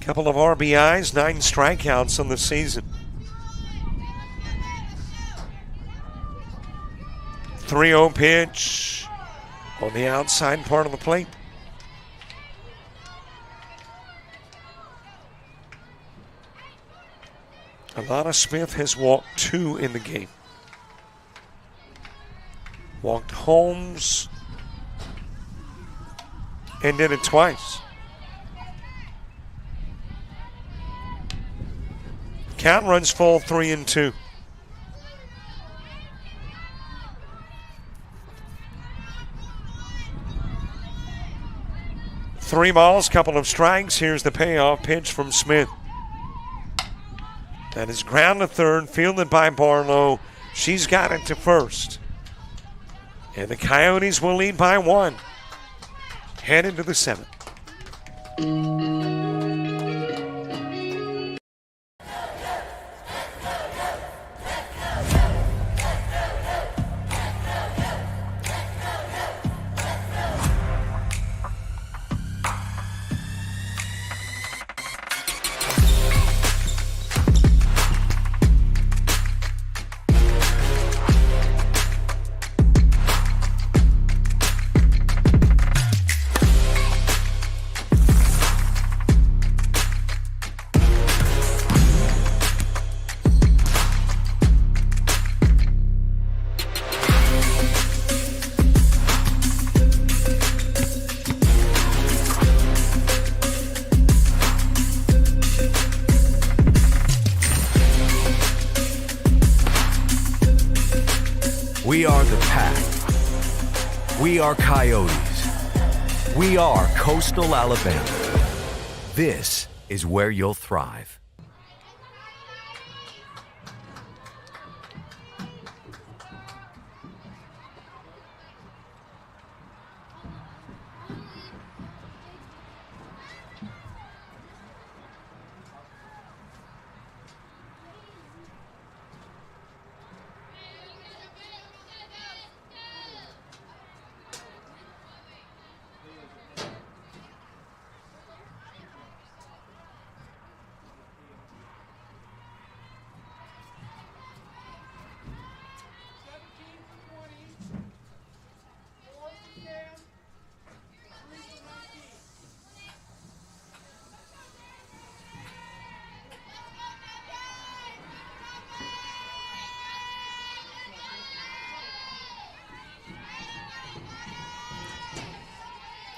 Couple of RBIs, 9 strikeouts on the season. 3-0 pitch on the outside part of the plate. Alana Smith has walked 2 in the game. Walked Holmes and did it twice. Count runs full, 3-2. Three balls, couple of strikes. Here's the payoff pitch from Smith. That is ground to third, fielded by Barlow. She's got it to first. And the Coyotes will lead by 1. Head into the 7th. We are Coyotes. We are Coastal Alabama. This is where you'll thrive.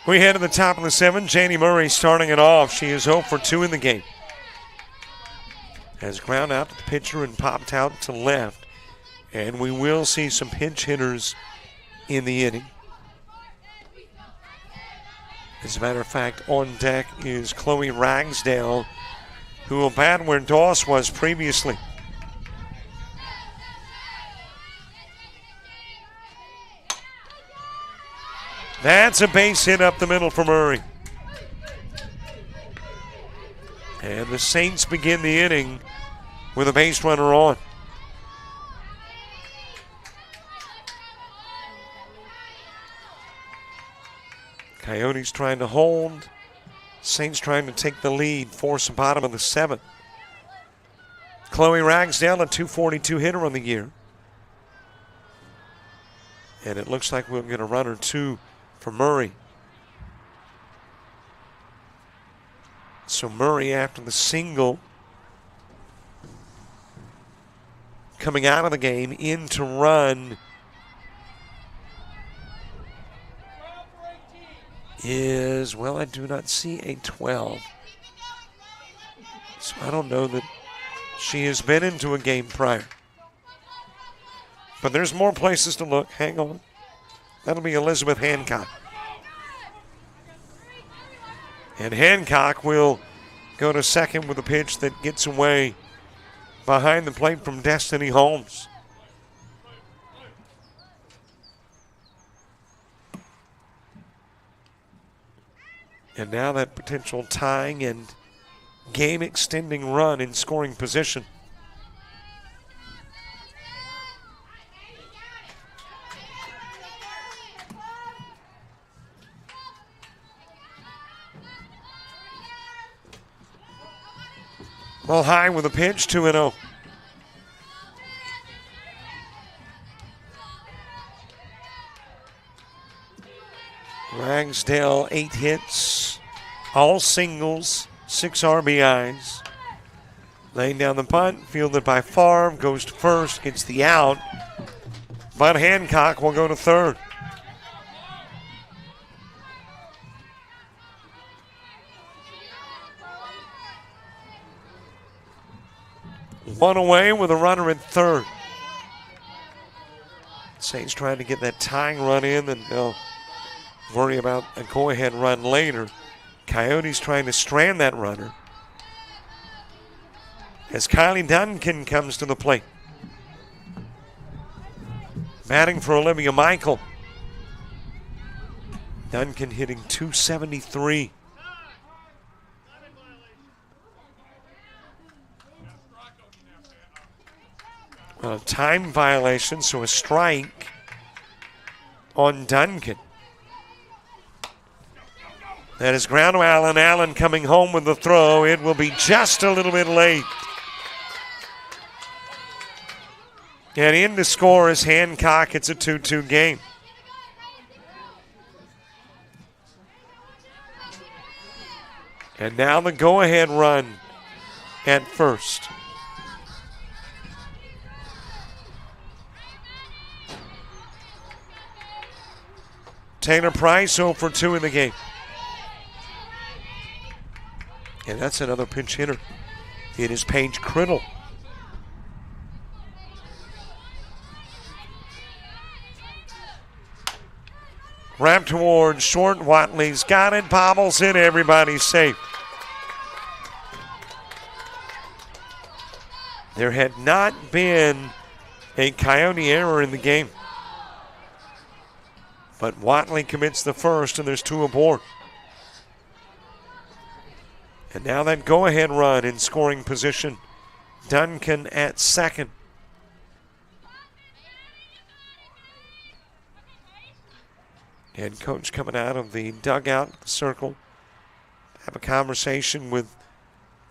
We head to the top of the 7th. Janie Murray starting it off. She is 0 for 2 in the game. Has ground out to the pitcher and popped out to left. And we will see some pinch hitters in the inning. As a matter of fact, on deck is Chloe Ragsdale, who will bat where Doss was previously. That's a base hit up the middle for Murray. And the Saints begin the inning with a base runner on. Coyotes trying to hold. Saints trying to take the lead, force the bottom of the 7th. Chloe Ragsdale, a .242 hitter on the year. And it looks like we'll get a run or two for Murray. So Murray, after the single, coming out of the game, in to run is, well, I do not see a 12. So I don't know that she has been into a game prior. But there's more places to look. Hang on. That'll be Elizabeth Hancock. And Hancock will go to second with a pitch that gets away behind the plate from Destiny Holmes. And now that potential tying and game-extending run in scoring position. Well, high with a pitch, 2-0. Ragsdale, 8 hits, all singles, 6 RBIs. Laying down the punt, fielded by Favre, goes to first, gets the out. But Hancock will go to third. One away with a runner at third. Saints trying to get that tying run in, and they'll worry about a go-ahead run later. Coyotes trying to strand that runner as Kylie Duncan comes to the plate. Batting for Olivia Michael. Duncan hitting .273. A time violation, so a strike on Duncan. That is ground to Allen. Allen coming home with the throw. It will be just a little bit late. And in to score is Hancock. It's a 2-2 game. And now the go-ahead run at first. Taylor Price 0 for 2 in the game. And that's another pinch hitter. It is Paige Criddle. Wrap towards short. Watley's got it. Bobbles it. Everybody's safe. There had not been a Coyote error in the game. But Watley commits the first, and there's 2 aboard. And now that go-ahead run in scoring position. Duncan at second. Head coach coming out of the dugout circle. Have a conversation with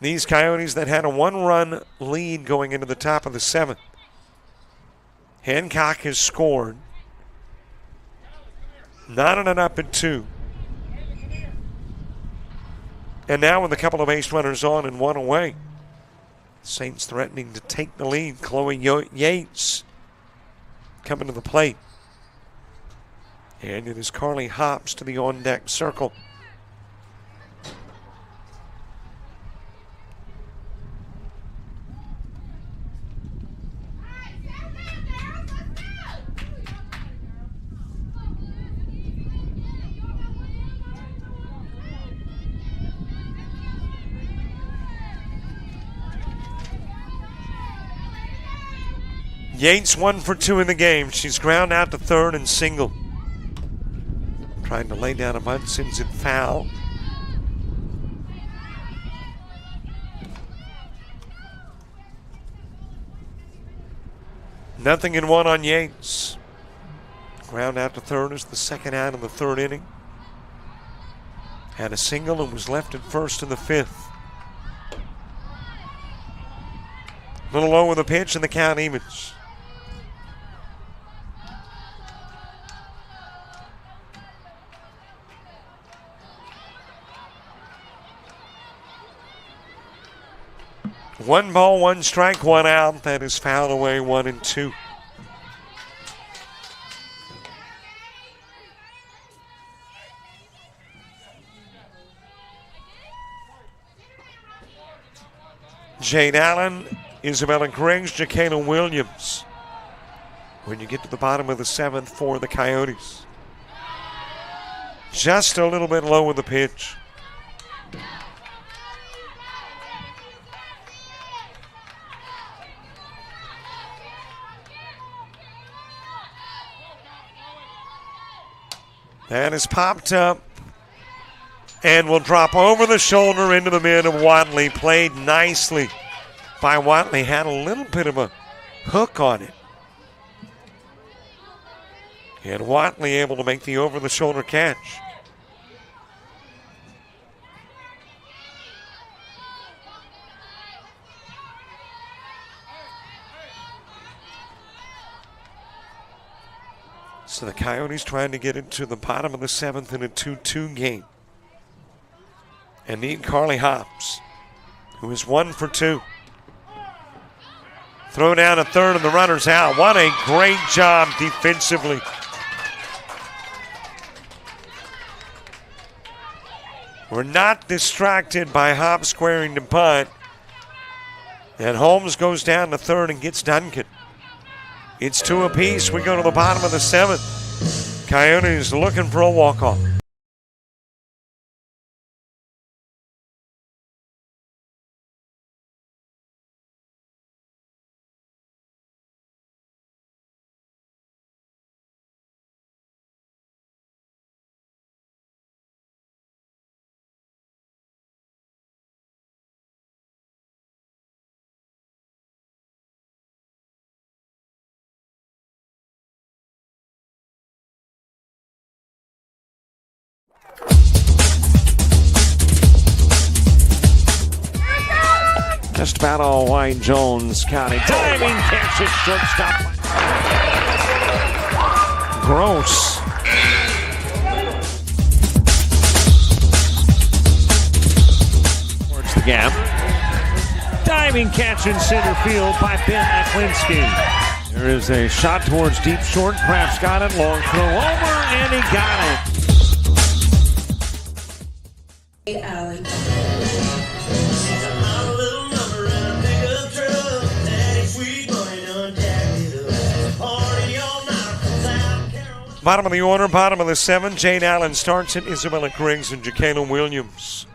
these Coyotes that had a 1-run lead going into the top of the 7th. Hancock has scored. Not on an up at 2. And now with a couple of base runners on and 1 away, Saints threatening to take the lead. Chloe Yates coming to the plate. And it is Carly Hops to the on-deck circle. Yates 1 for 2 in the game. She's ground out to third and single. Trying to lay down a bunt, sends it foul. Nothing in 1 on Yates. Ground out to third is the second out of the 3rd inning. Had a single and was left at first in the 5th. A little low with a pitch and the count evens. One ball, 1 strike, 1 out. That is fouled away, 1 and 2. Jade Allen, Isabella Griggs, Jacayla Williams. When you get to the bottom of the 7th for the Coyotes. Just a little bit low with the pitch. That is popped up and will drop over the shoulder into the mid of Watley. Played nicely by Watley. Had a little bit of a hook on it. And Watley able to make the over-the-shoulder catch. So the Coyotes trying to get into the bottom of the 7th in a 2-2 game. And need Carly Hops, who is 1 for 2. Throw down a third and the runner's out. What a great job defensively. We're not distracted by Hops squaring to bunt. And Holmes goes down to third and gets Duncan. It's 2 apiece. We go to the bottom of the 7th. Coyotes looking for a walk-off. Just about all Wayne Jones County. Diving catch at shortstop. Gross. Towards the gap. Diving catch in center field by Ben Aklinski. There is a shot towards deep short. Kraft's got it. Long throw over, and he got it. Allen. Bottom of the order, bottom of the 7. Jade Allen starts it. Isabella Griggs and Jacayla Williams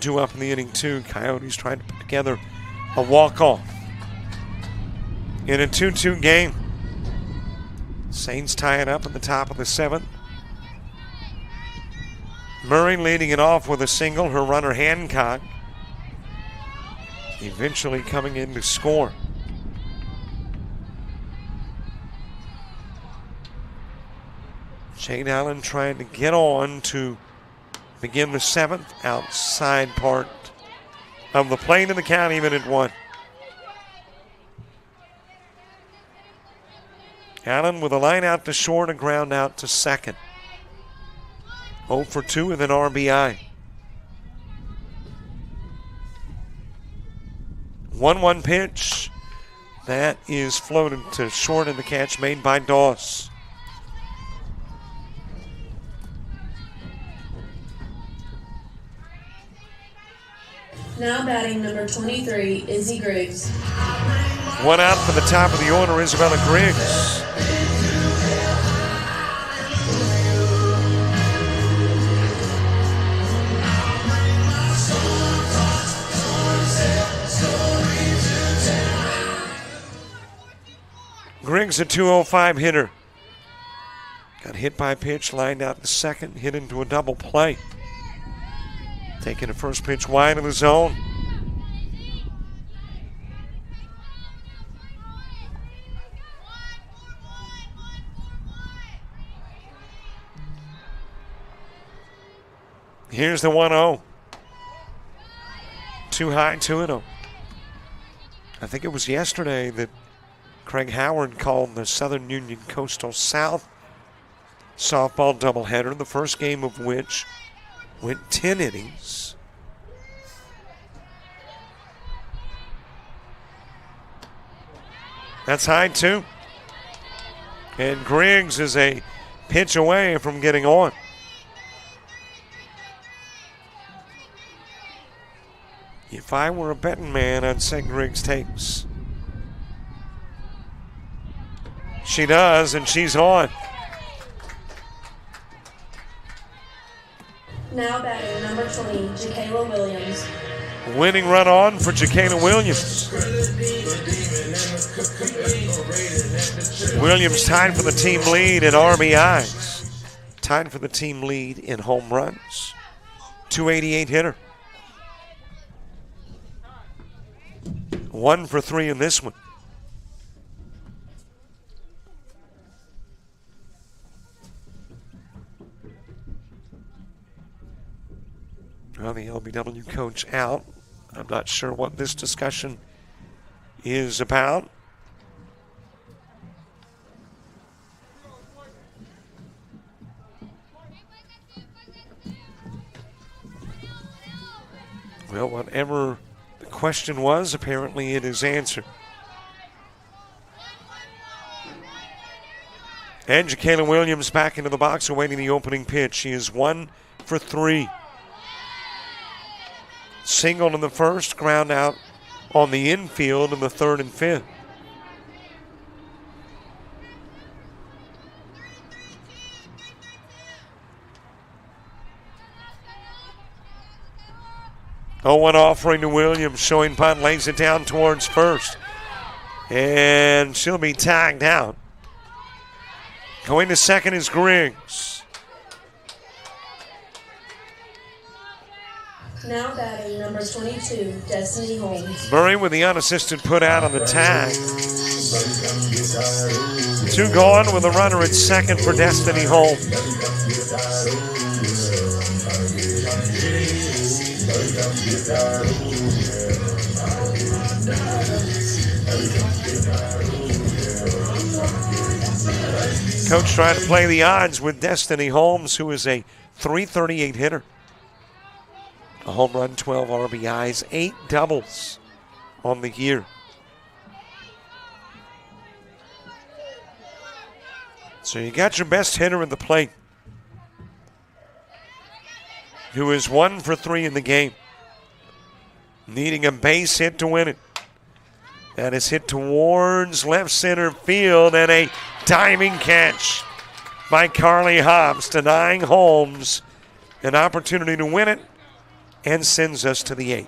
due up in the inning 2. Coyotes trying to put together a walk-off in a 2-2 game. Saints tie it up in the top of the 7th. Murray leading it off with a single. Her runner Hancock eventually coming in to score. Jade Allen trying to get on to begin the 7th, outside part of the plate, in the count even at 1. Allen with a line out to short, a ground out to second. 0 for 2 with an RBI. 1-1 pitch. That is floated to short, in the catch made by Doss. Now batting number 23, Izzy Griggs. One out for the top of the order, Isabella Griggs. Griggs, a 205 hitter. Got hit by a pitch, lined out to second, hit into a double play. Taking a first pitch wide of the zone. Here's the 1-0. Too high, 2-0. I think it was yesterday that Craig Howard called the Southern Union Coastal South softball doubleheader, the first game of which went 10 innings. That's high, too. And Griggs is a pitch away from getting on. If I were a betting man, I'd say Griggs takes. She does, and she's on. Now batting number 20, Jacayla Williams. Winning run on for Jacayla Williams. Williams tied for the team lead in RBIs. Tied for the team lead in home runs. 288 hitter. 1 for 3 in this one. Well, the LBW coach out. I'm not sure what this discussion is about. Well, whatever the question was, apparently it is answered. And Jacayla Williams back into the box awaiting the opening pitch. She is 1 for 3. Single in the first, ground out on the infield in the 3rd and 5th. One offering to Williams, showing punt, lays it down towards first. And she'll be tagged out. Going to second is Griggs. Now batting number 22, Destiny Holmes. Murray with the unassisted put out on the tag. 2 gone with a runner at second for Destiny Holmes. Coach trying to play the odds with Destiny Holmes, who is a .338 hitter. A home run, 12 RBIs, 8 doubles on the year. So you got your best hitter in the plate, who is 1 for 3 in the game, needing a base hit to win it. That is hit towards left center field, and a diving catch by Carly Hobbs, denying Holmes an opportunity to win it, and sends us to the 8th.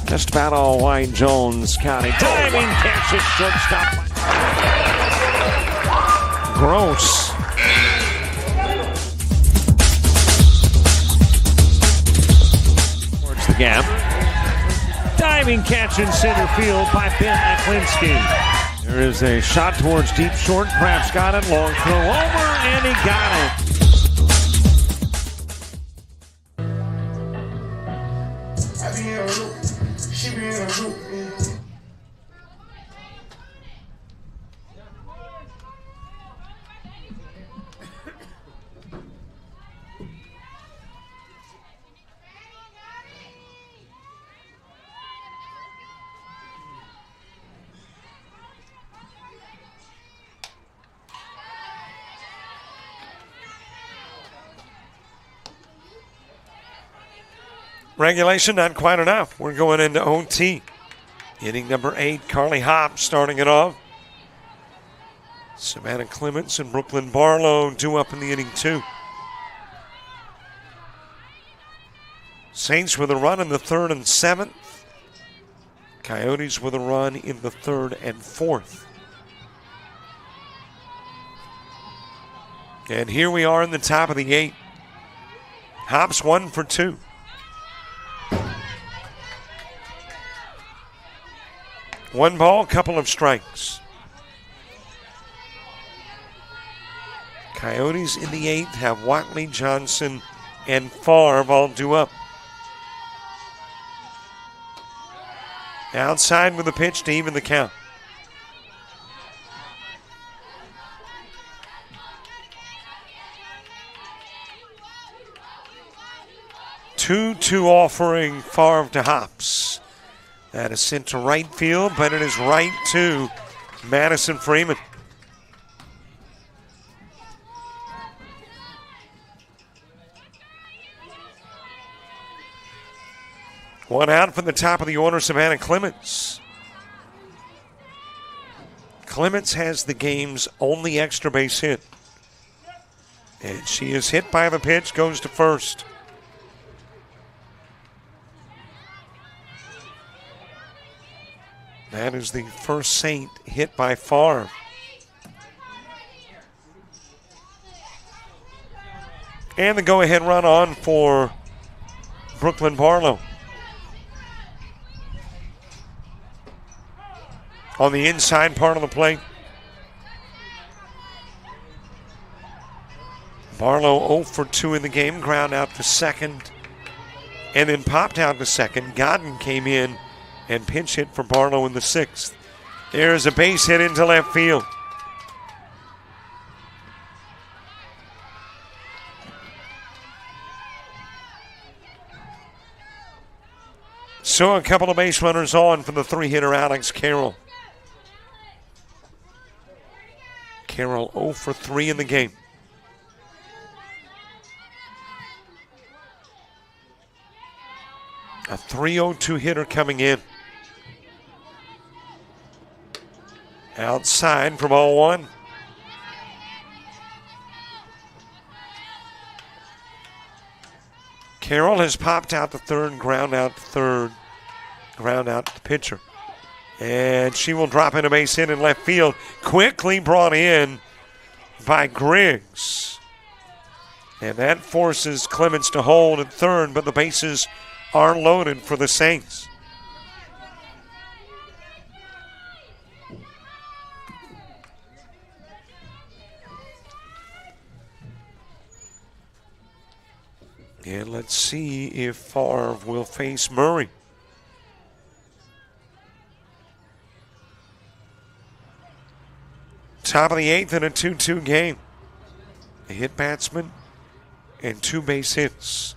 Just about all white. Jones County diving catch it, shortstop. Gross. Towards the gap. Diving catch in center field by Ben Aklinski. There is a shot towards deep short. Craps got it. Long throw over, and he got it. Regulation, not quite enough. We're going into OT. Inning number 8, Carly Hobbs starting it off. Savannah Clements and Brooklyn Barlow due up in the inning 2. Saints with a run in the 3rd and 7th. Coyotes with a run in the 3rd and 4th. And here we are in the top of the 8th. Hobbs 1 for 2. One ball, couple of strikes. Coyotes in the 8th have Watley, Johnson, and Favre all due up. Outside with a pitch to even the count. Two offering Favre to Hobbs. That is sent to right field, but it is right to Madison Freeman. One out from the top of the order, Savannah Clements. Clements has the game's only extra base hit. And she is hit by the pitch, goes to first. That is the first Saint hit by Favre. And the go-ahead run on for Brooklyn Barlow. On the inside part of the plate. Barlow 0 for 2 in the game, ground out to second, and then popped out to second. Godden came in and pinch hit for Barlow in the 6th. There's a base hit into left field. So a couple of base runners on for the 3-hitter Alex Carroll. Carroll 0 for 3 in the game. A 3-0-2 hitter coming in. Outside for ball 1. Carroll has popped out to third, ground out to third, ground out to the pitcher. And she will drop in a base hit in left field. Quickly brought in by Griggs. And that forces Clements to hold at third, but the bases are loaded for the Saints. And let's see if Favre will face Murray. Top of the 8th in a 2-2 game. A hit batsman and 2 base hits.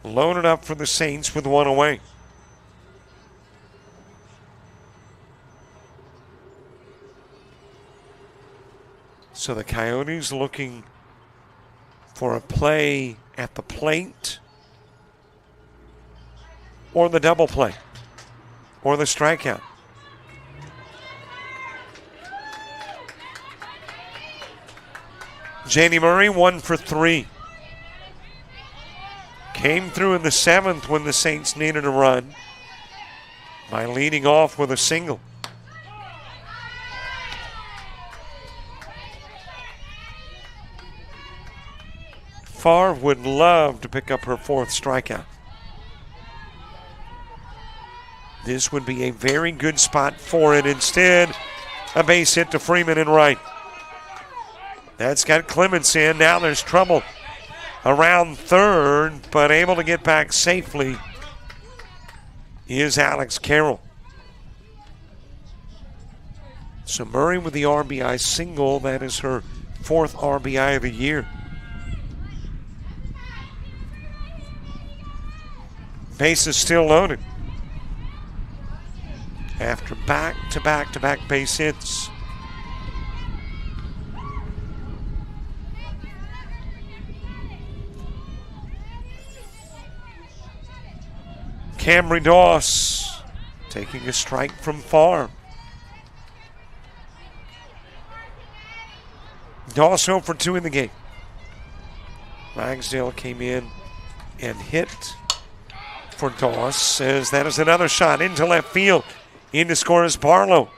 Loaded up for the Saints with 1 away. So the Coyotes looking for a play at the plate or the double play or the strikeout. J.D. Murray 1 for 3. Came through in the 7th when the Saints needed a run by leading off with a single. Favre would love to pick up her 4th strikeout. This would be a very good spot for it. Instead, a base hit to Freeman and right. That's got Clements in. Now there's trouble around third, but able to get back safely is Alex Carroll. So Murray with the RBI single. That is her 4th RBI of the year. Base is still loaded after back-to-back base hits. Camry Doss taking a strike from Favre. Doss 0 for 2 in the game. Ragsdale came in and hit for Doss, as that is another shot into left field. In to score is Barlow.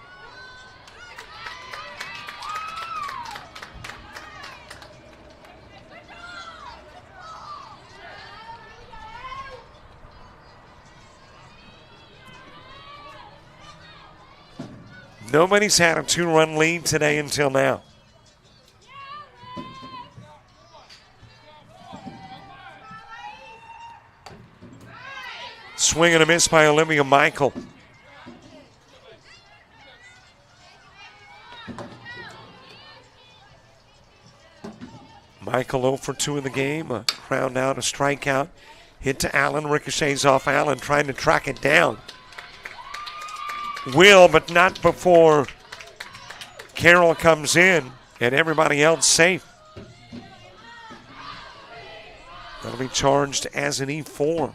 Nobody's had a 2-run lead today until now. Swing and a miss by Olivia Michael. Michael 0 for 2 in the game. A ground out, a strikeout. Hit to Allen, ricochets off Allen, trying to track it down. Will, but not before Carroll comes in and everybody else safe. That'll be charged as an E4.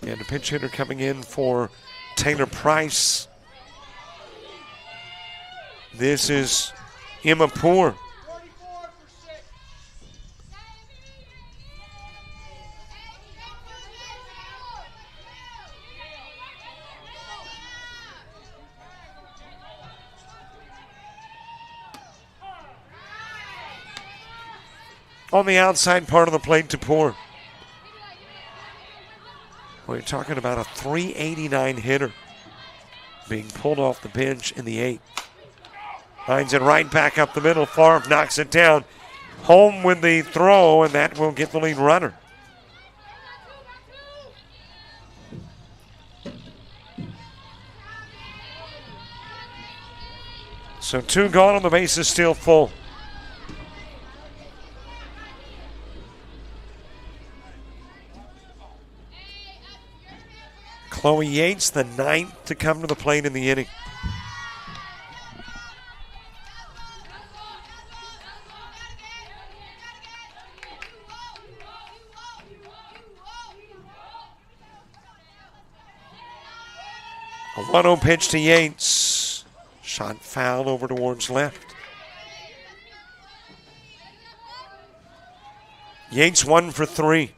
And a pinch hitter coming in for Taylor Price. This is Emma Poor. On the outside part of the plate to Poor. We're talking about a .389 hitter being pulled off the bench in the 8th. Lines it right back up the middle. Favre knocks it down. Home with the throw, and that will get the lead runner. So 2 gone on the base is still full. Chloe Yates, the 9th to come to the plate in the inning. A 1-0 pitch to Yates. Shot fouled over towards left. Yates 1 for 3.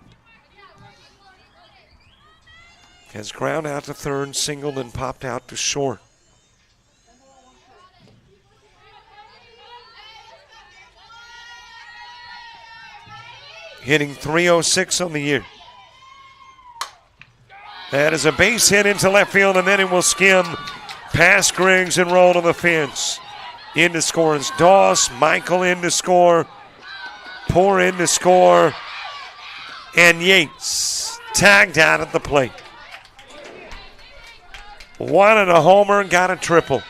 Has ground out to third, singled and popped out to short. Hitting .306 on the year. That is a base hit into left field, and then it will skim past Griggs and roll to the fence. In to score is Doss. Michael in to score. Poor in to score. And Yates tagged out at the plate. Wanted a homer, got a triple.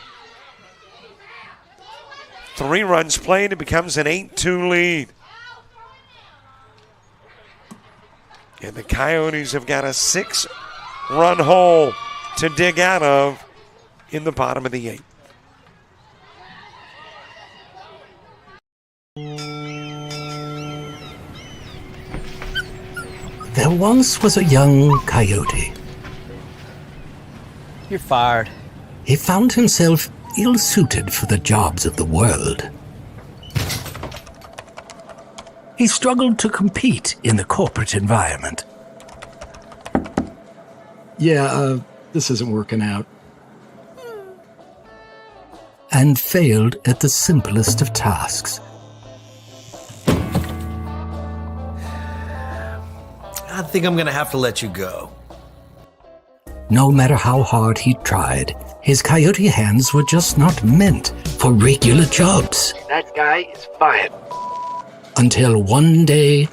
3 runs played, it becomes an 8-2 lead. And the Coyotes have got a 6-run hole to dig out of in the bottom of the 8th. There once was a young coyote. You're fired. He found himself ill-suited for the jobs of the world. He struggled to compete in the corporate environment. Yeah, this isn't working out. And failed at the simplest of tasks. I think I'm gonna have to let you go. No matter how hard he tried, his coyote hands were just not meant for regular jobs. That guy is fired. Until one day,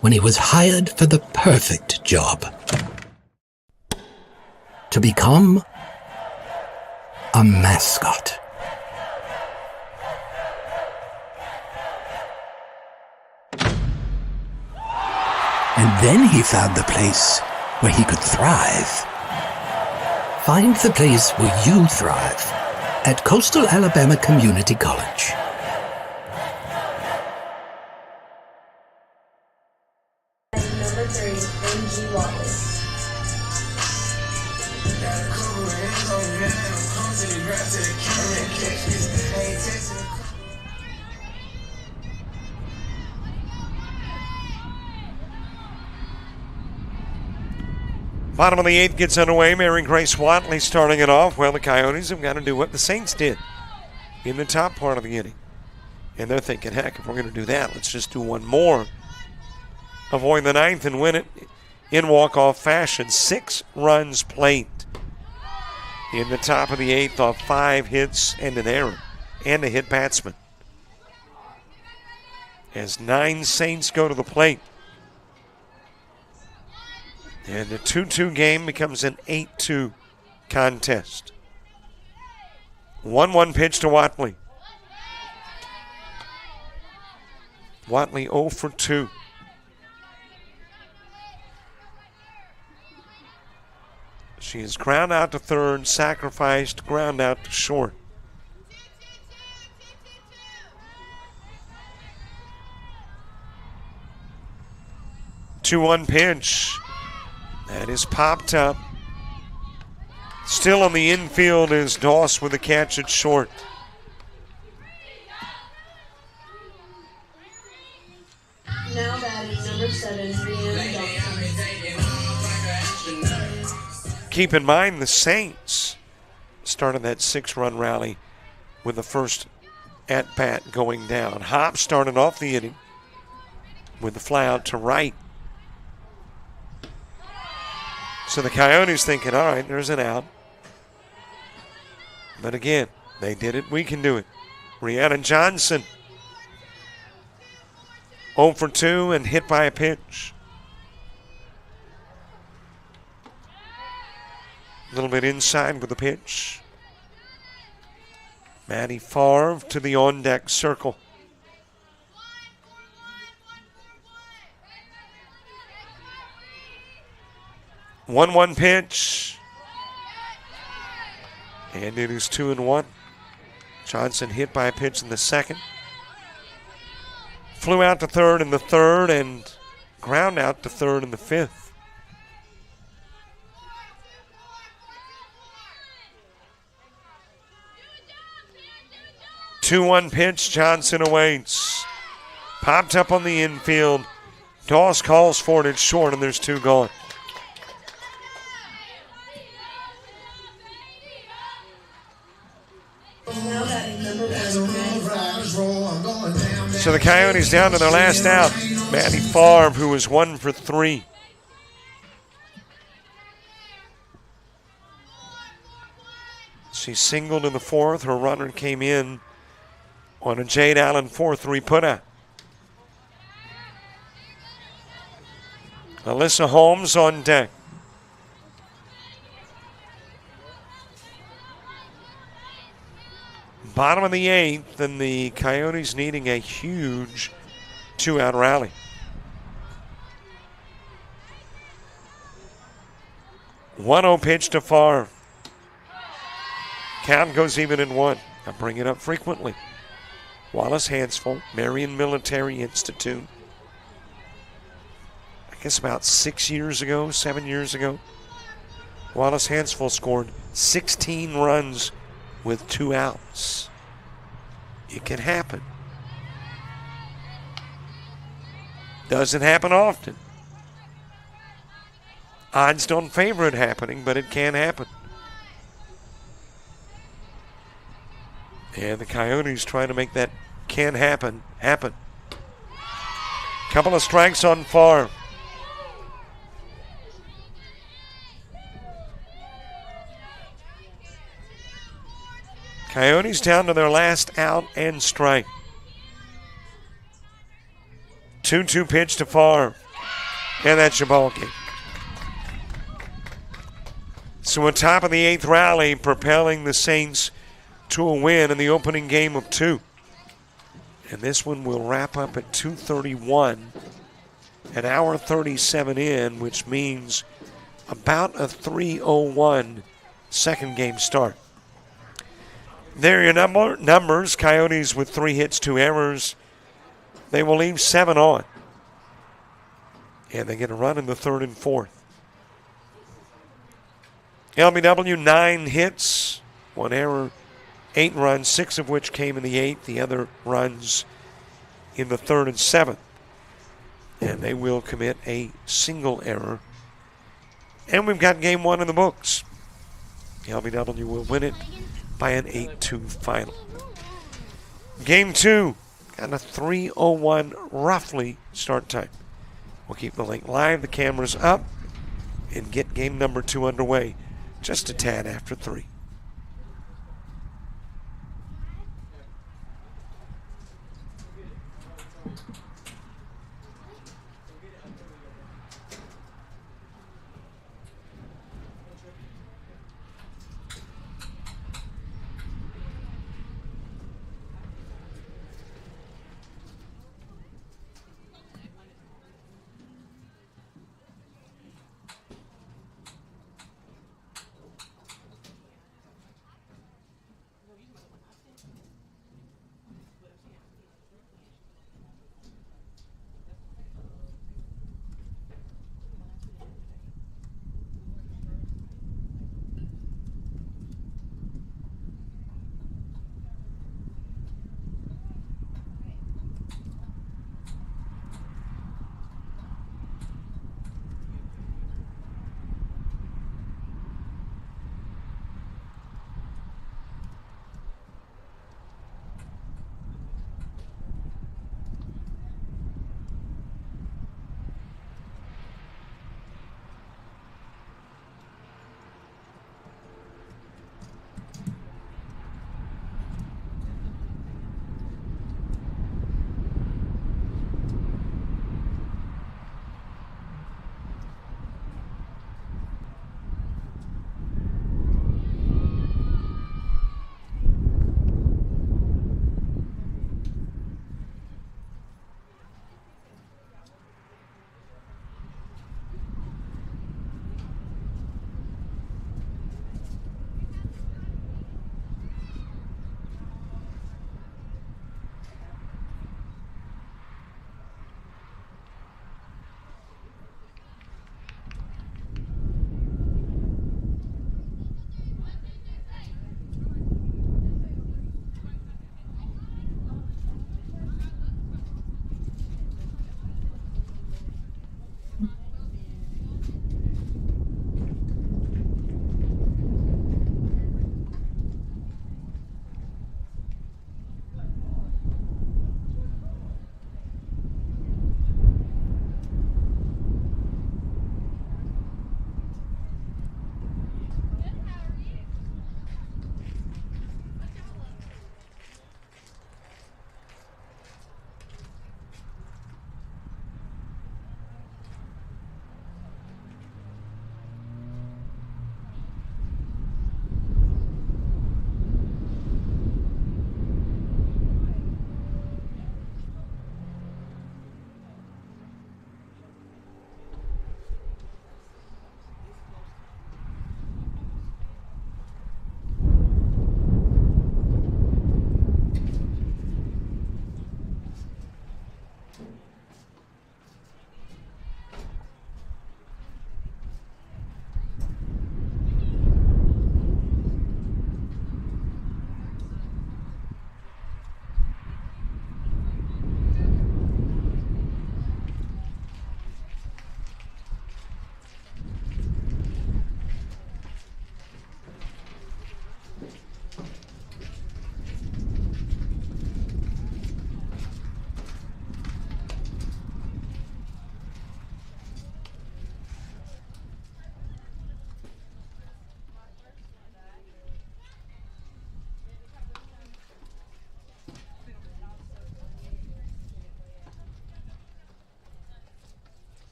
when he was hired for the perfect job. To become a mascot. And then he found the place where he could thrive. Find the place where you thrive at Coastal Alabama Community College. Number 3, MG Watley. Bottom of the 8th gets underway. Mary Grace Watley starting it off. Well, the Coyotes have got to do what the Saints did in the top part of the inning. And they're thinking, heck, if we're going to do that, let's just do one more. Avoid the 9th and win it in walk-off fashion. 6 runs played in the top of the 8th off 5 hits and an error and a hit batsman. As 9 Saints go to the plate. And the 2-2 game becomes an 8-2 contest. 1-1 pitch to Watley. Watley 0 for 2. She is ground out to third, sacrificed, ground out to short. Two-one pitch. That is popped up. Still on the infield is Doss with a catch at short. Now batting number 7, Brianna Johnson. Keep in mind the Saints started that 6-run rally with the first at-bat going down. Hop started off the inning with the fly out to right. So the Coyotes thinking, all right, there's an out. But again, they did it. We can do it. Brianna Johnson 0 for 2 and hit by a pitch. A little bit inside with the pitch. Maddie Favre to the on-deck circle. 1-1 pitch. And it is 2-1. Johnson hit by a pitch in the second. Flew out to third in the third and ground out to third in the fifth. Two-one pitch, Johnson awaits. Popped up on the infield. Doss calls for it, it's short, and there's 2 gone. Now batting number 1, Maddie. So the Coyotes down to their last out. Maddie Favre, who was 1 for 3. She singled in the fourth. Her runner came in on a Jade Allen 4-3 putout. Alyssa Holmes on deck. Bottom of the 8th, and the Coyotes needing a huge 2-out rally. 1-0 pitch to Favre. Count goes even in 1. I bring it up frequently. Wallace Hansful, Marion Military Institute. I guess about 7 years ago, Wallace Hansful scored 16 runs with 2 outs. It can happen. Doesn't happen often. Odds don't favor it happening, but it can happen. And the Coyotes trying to make that can happen. Couple of strikes on Favre. Coyotes down to their last out and strike. 2-2 pitch to Favre. And that's your ball game. So on top of the 8th rally, propelling the Saints to a win in the opening game of 2. And this one will wrap up at 2:31, an hour 37 in, which means about a 3:01 second game start. There are your numbers. Coyotes with 3 hits, 2 errors. They will leave 7 on. And they get a run in the 3rd and 4th. LBW, 9 hits, 1 error, 8 runs, 6 of which came in the 8th. The other runs in the 3rd and 7th. And they will commit a single error. And we've got game 1 in the books. LBW will win it by an 8-2 final. Game 2, got a 3:01 roughly start time. We'll keep the link live, the cameras up, and get game number 2 underway just a tad after 3.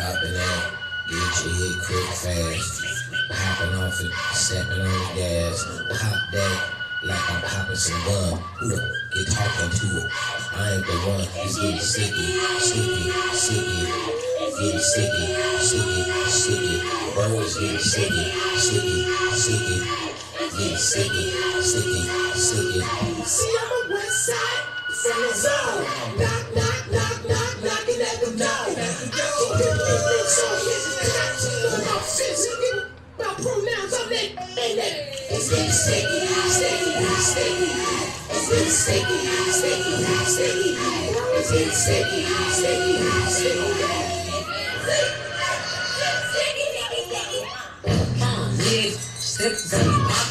popping out, get your hit quick fast. Hopping off it, stepping on the gas. Pop that like I'm popping some gum. Get talking to it. I ain't the one. It's getting sticky, sticky, sticky. Getting sticky, sticky, sticky. Bro, it's getting sticky, sticky, sticky. Getting sticky, sticky, sticky. See, I'm a west side from the zone. Knock, knock, knock, knock, knocking at the door. I can do this so hit the cops on my fist. My pronouns on that, and that. It's getting sticky, sticky, sticky. It's getting sticky, sticky, sticky. It's getting sticky, sticky, sticky. Step to me, pop,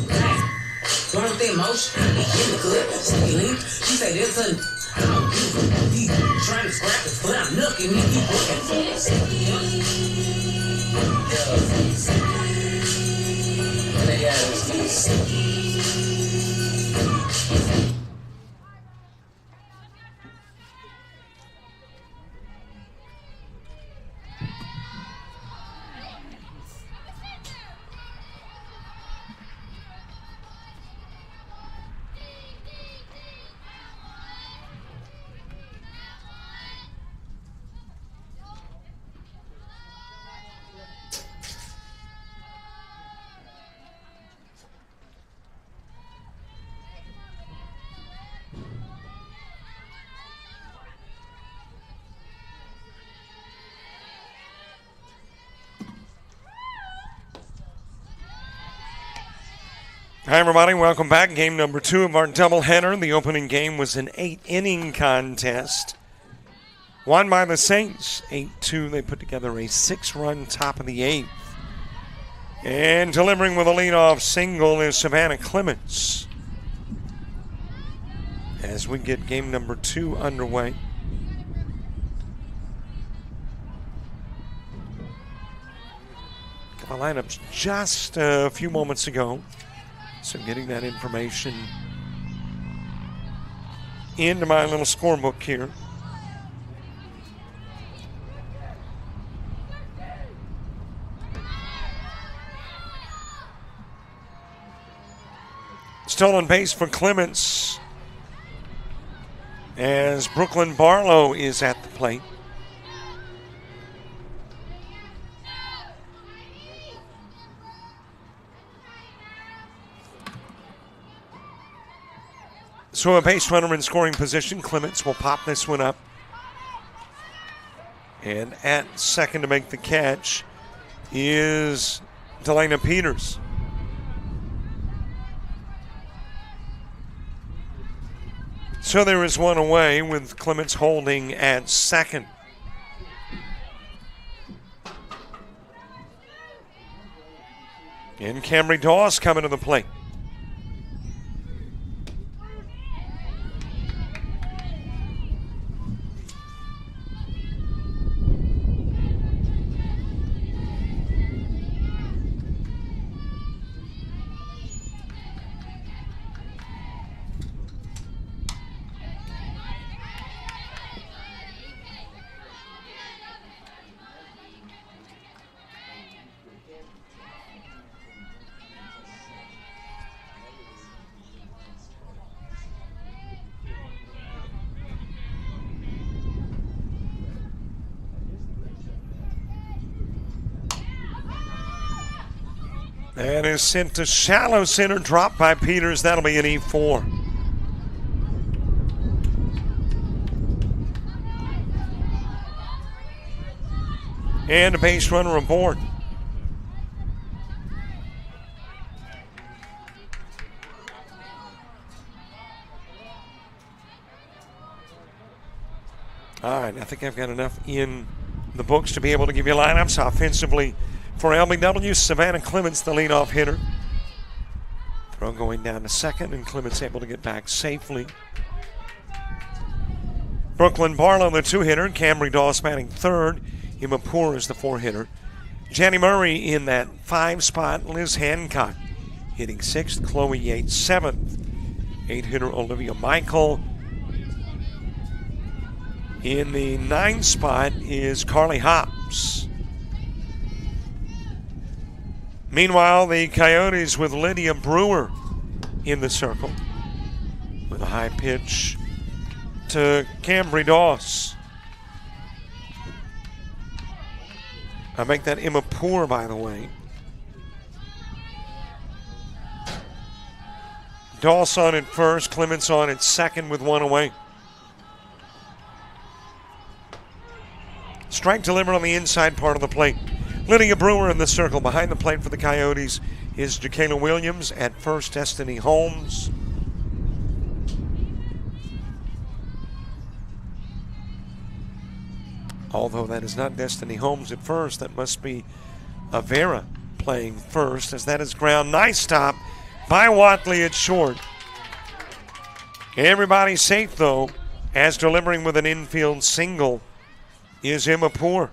crack. Run the emotion, in the clip, stealing. She say there's a he trying to scrap his foot. I'm looking, he keep Hi, everybody. Welcome back. Game number 2 of our doubleheader. The opening game was an 8-inning contest. Won by the Saints, 8-2. They put together a 6-run top of the 8th. And delivering with a leadoff single is Savannah Clements. As we get game number 2 underway. Got the lineups just a few moments ago. So getting that information into my little scorebook here. Still on base for Clements as Brooklyn Barlow is at the plate. So a base runner in scoring position. Clements will pop this one up. And at second to make the catch is Delana Peters. So there is one away with Clements holding at second. And Camry Dawes coming to the plate. That is sent to shallow center, dropped by Peters. That'll be an E4. And a base runner aboard. All right, I think I've got enough in the books to be able to give you lineups offensively. For LBW, Savannah Clements, the leadoff hitter. Throw going down to second, and Clements able to get back safely. Brooklyn Barlow, the 2-hitter. Camry Dawes batting third. Imapur is the 4-hitter. Jenny Murray in that 5 spot. Liz Hancock hitting 6th. Chloe Yates 7th. 8-hitter Olivia Michael. In the 9 spot is Carly Hopp. Williams. Meanwhile, the Coyotes with Lydia Brewer in the circle with a high pitch to Cambry Doss. I make that Emma Poor, by the way. Doss on at first, Clements on at second with one away. Strike delivered on the inside part of the plate. Lydia Brewer in the circle. Behind the plate for the Coyotes is Jacayla Williams. At first, Destiny Holmes. Although that is not Destiny Holmes at first, that must be Avera playing first, as that is ground. Nice stop by Watley at short. Everybody safe, though, as delivering with an infield single is Emma Poor.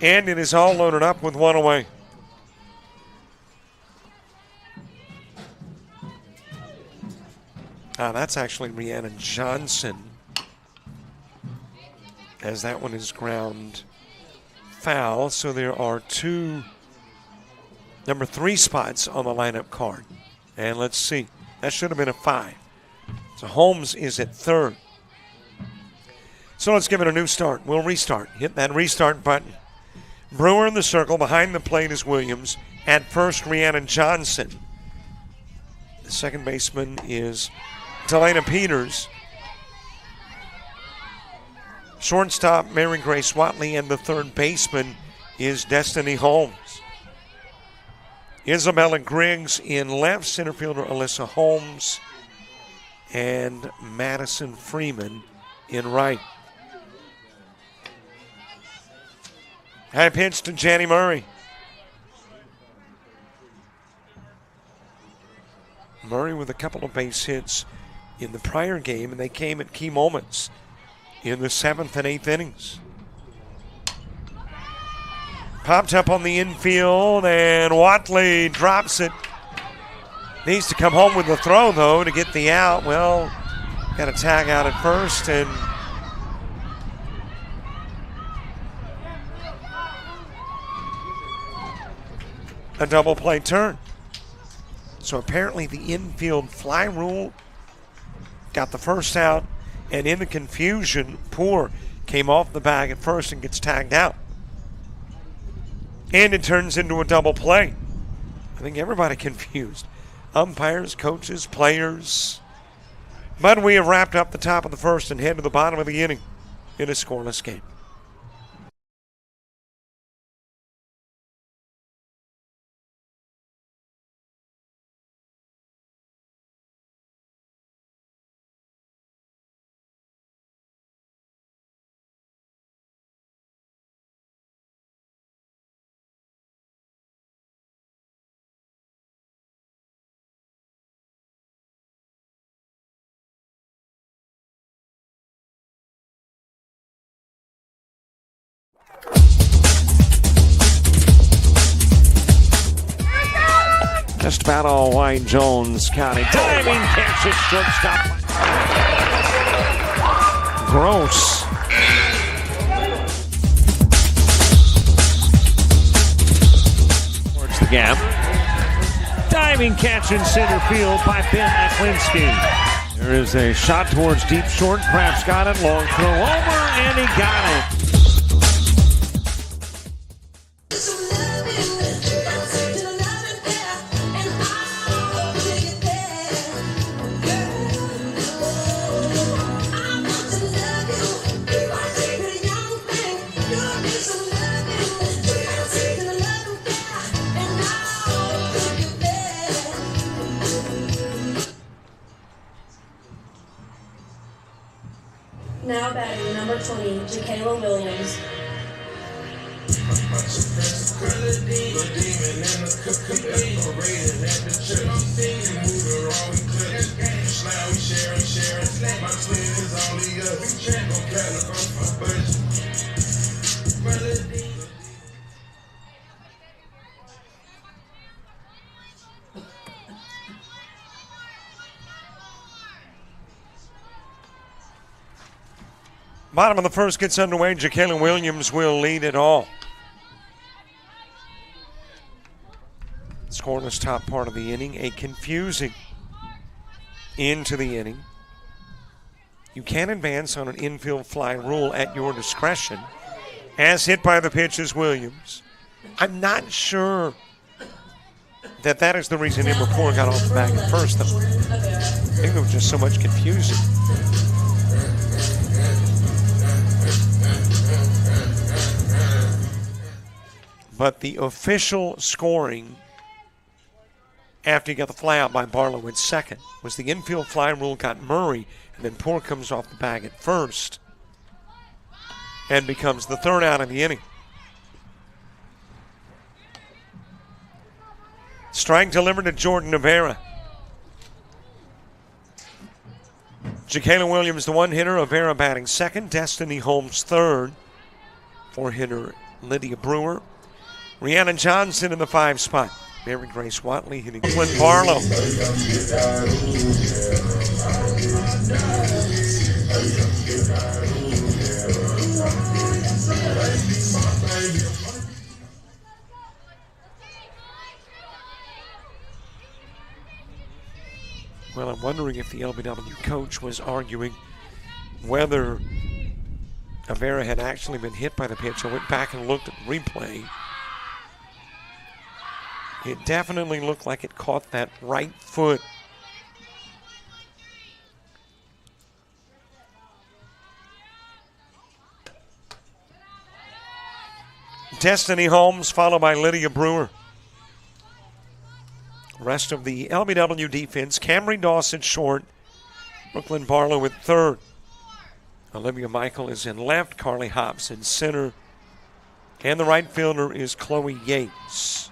And it is all loaded up with one away. That's actually Rhiannon Johnson, as that one is ground foul. So there are two number 3 spots on the lineup card. And let's see, that should have been a 5. So Holmes is at third. So let's give it a new start. We'll restart. Hit that restart button. Brewer in the circle. Behind the plate is Williams. At first, Rhiannon Johnson. The second baseman is Delana Peters. Shortstop, Mary Grace Watley, and the third baseman is Destiny Holmes. Isabella Griggs in left, center fielder Alyssa Holmes, and Madison Freeman in right. High pitch to Janny Murray. Murray with a couple of base hits in the prior game, and they came at key moments in the 7th and 8th innings. Popped up on the infield, and Watley drops it. Needs to come home with the throw, though, to get the out. Well, got a tag out at first, and a double play turn. So apparently the infield fly rule got the first out, and in the confusion, Poor came off the bag at first and gets tagged out. And it turns into a double play. I think everybody confused. Umpires, coaches, players. But we have wrapped up the top of the first and head to the bottom of the inning in a scoreless game. Just about all white, Jones County. Diving catch at shortstop. Gross. Towards the gap. Diving catch in center field by Ben Aklinski. There is a shot towards deep short. Kraft's got it. Long throw over, and he got it. Now batting number 20, Jacayla Williams. Bottom of the first gets underway. Jacayla Williams will lead it all. Scoreless top part of the inning. A confusing into the inning. You can advance on an infield fly rule at your discretion. As hit by the pitch is Williams. I'm not sure that is the reason Imrapur got off the bag at first, though. I think there was just so much confusion. But the official scoring after he got the fly out by Barlow at second was the infield fly rule got Murray, and then Poor comes off the bag at first and becomes the third out of the inning. Strike delivered to Jordan Rivera. Jacayla Williams, the one hitter. Rivera batting second. Destiny Holmes third. Four hitter Lydia Brewer. Rhiannon Johnson in the 5 spot. Mary Grace Watley hitting Glenn Barlow. Well, I'm wondering if the LBW coach was arguing whether Rivera had actually been hit by the pitch. I went back and looked at the replay. It definitely looked like it caught that right foot. Destiny Holmes followed by Lydia Brewer. Rest of the LBW defense, Camry Dawson short, Brooklyn Barlow at third. Olivia Michael is in left, Carly Hobbs in center, and the right fielder is Chloe Yates.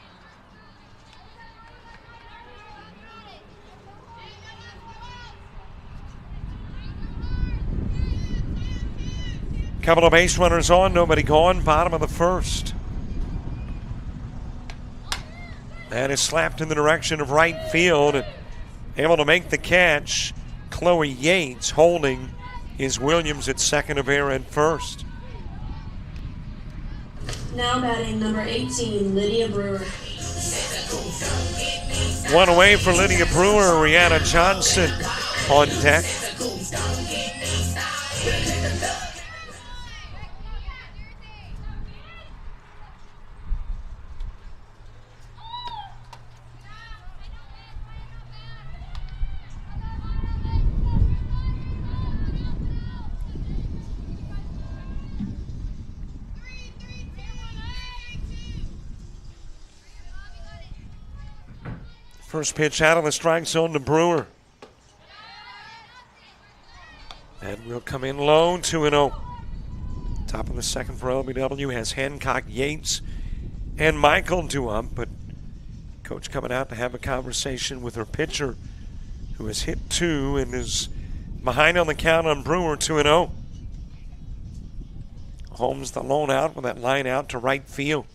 Couple of base runners on, nobody gone, bottom of the first. That is slapped in the direction of right field. And able to make the catch, Chloe Yates. Holding is Williams at second, Rivera at first. Now batting number 18, Lydia Brewer. One away for Lydia Brewer. Rhiannon Johnson on deck. First pitch out of the strike zone to Brewer. And will come in low, 2-0. Top of the second for LBW has Hancock, Yates, and Michael due up, but coach coming out to have a conversation with her pitcher, who has hit 2 and is behind on the count on Brewer, 2-0. Holmes the lone out with that line out to right field.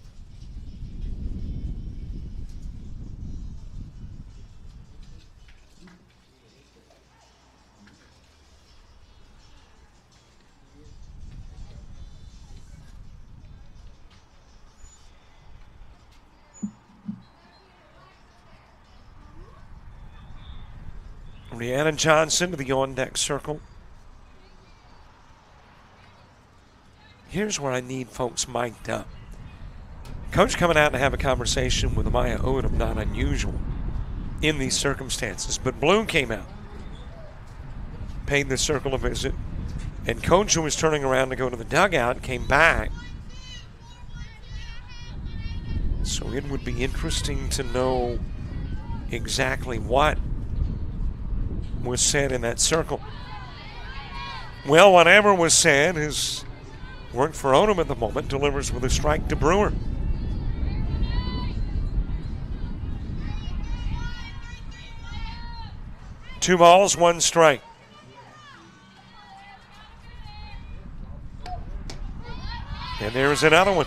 Rhiannon Johnson to the on-deck circle. Here's where I need folks mic'd up. Coach coming out to have a conversation with Amaya Odom, not unusual in these circumstances. But Bloom came out, paid the circle a visit, and Coach, who was turning around to go to the dugout, came back. So it would be interesting to know exactly what was said in that circle. Well, whatever was said has worked for Odom at the moment. Delivers with a strike to Brewer. Two balls, one strike. And there's another one.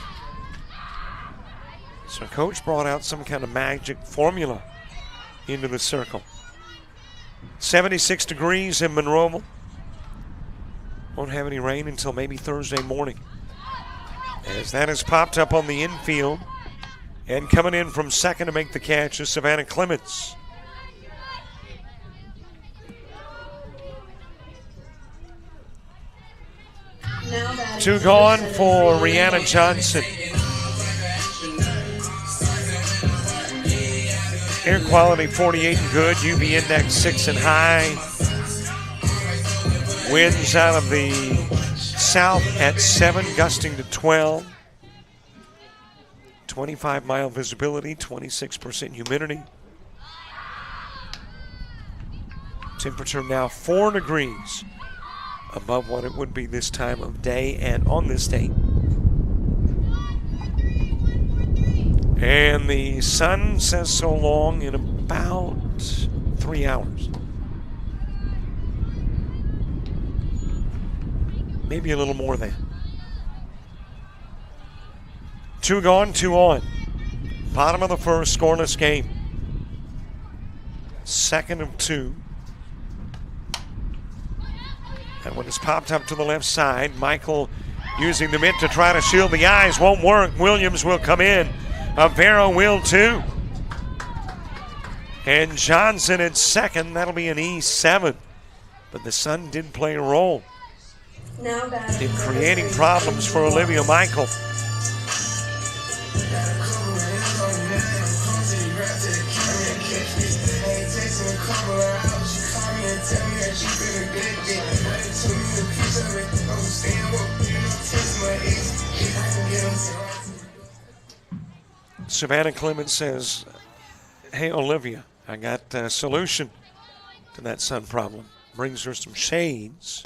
So coach brought out some kind of magic formula into the circle. 76 degrees in Monroeville. Won't have any rain until maybe Thursday morning. As that is popped up on the infield. And coming in from second to make the catch is Savannah Clements. Two gone for Rihanna Johnson. Air quality 48 and good. UV index 6 and high. Winds out of the south at 7, gusting to 12. 25-mile visibility, 26% humidity. Temperature now 4 degrees above what it would be this time of day and on this date. And the sun says so long in about 3 hours. Maybe a little more than. 2 gone, 2 on. Bottom of the first, scoreless game. Second of 2. That one is popped up to the left side. Michael using the mitt to try to shield the eyes. Won't work. Williams will come in. Avera will too. And Johnson at second. That'll be an E7. But the sun did play a role in creating problems for Olivia Michael. Savannah Clements says, hey, Olivia, I got a solution to that sun problem. Brings her some shades.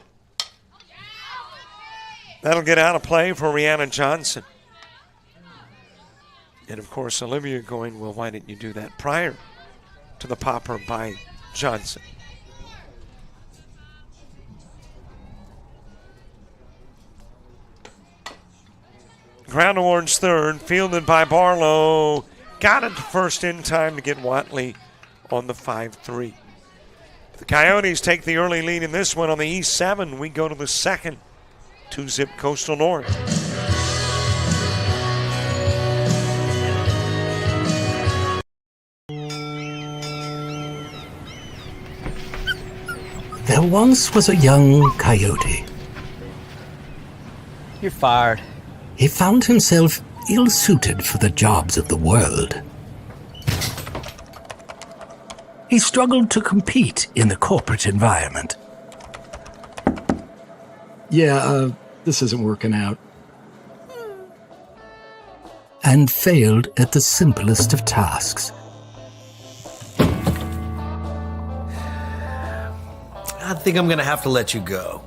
That'll get out of play for Rihanna Johnson. And, of course, Olivia going, well, why didn't you do that prior to the popper by Johnson? Ground awards third, fielded by Barlow. Got it to first in time to get Watley on the 5-3. The Coyotes take the early lead in this one on the E7. We go to the second. 2-zip Coastal North. There once was a young coyote. You're fired. He found himself ill-suited for the jobs of the world. He struggled to compete in the corporate environment. Yeah, this isn't working out. And failed at the simplest of tasks. I think I'm gonna have to let you go.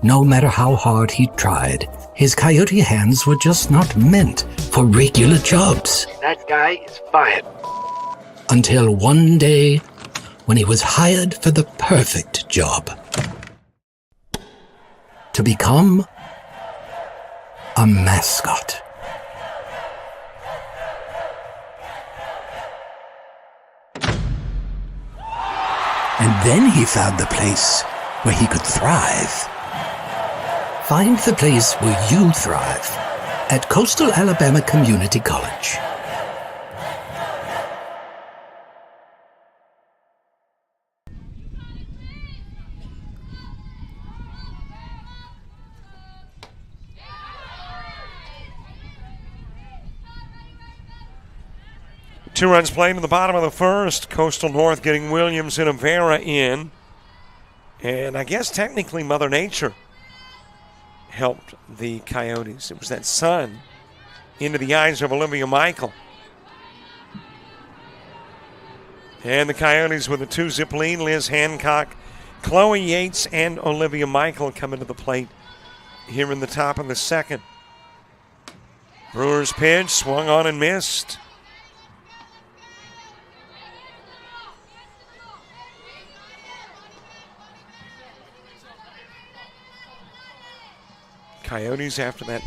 No matter how hard he tried, his coyote hands were just not meant for regular jobs. That guy is fired. Until one day, when he was hired for the perfect job. To become a mascot. And then he found the place where he could thrive. Find the place where you thrive at Coastal Alabama Community College. Two runs played in the bottom of the first. Coastal North getting Williams and Avera in. And I guess technically Mother Nature helped the Coyotes. It was that sun into the eyes of Olivia Michael. And the Coyotes with a 2-zip lead. Liz Hancock, Chloe Yates, and Olivia Michael coming to the plate here in the top of the second. Brewers pitch, swung on and missed. Coyotes, after that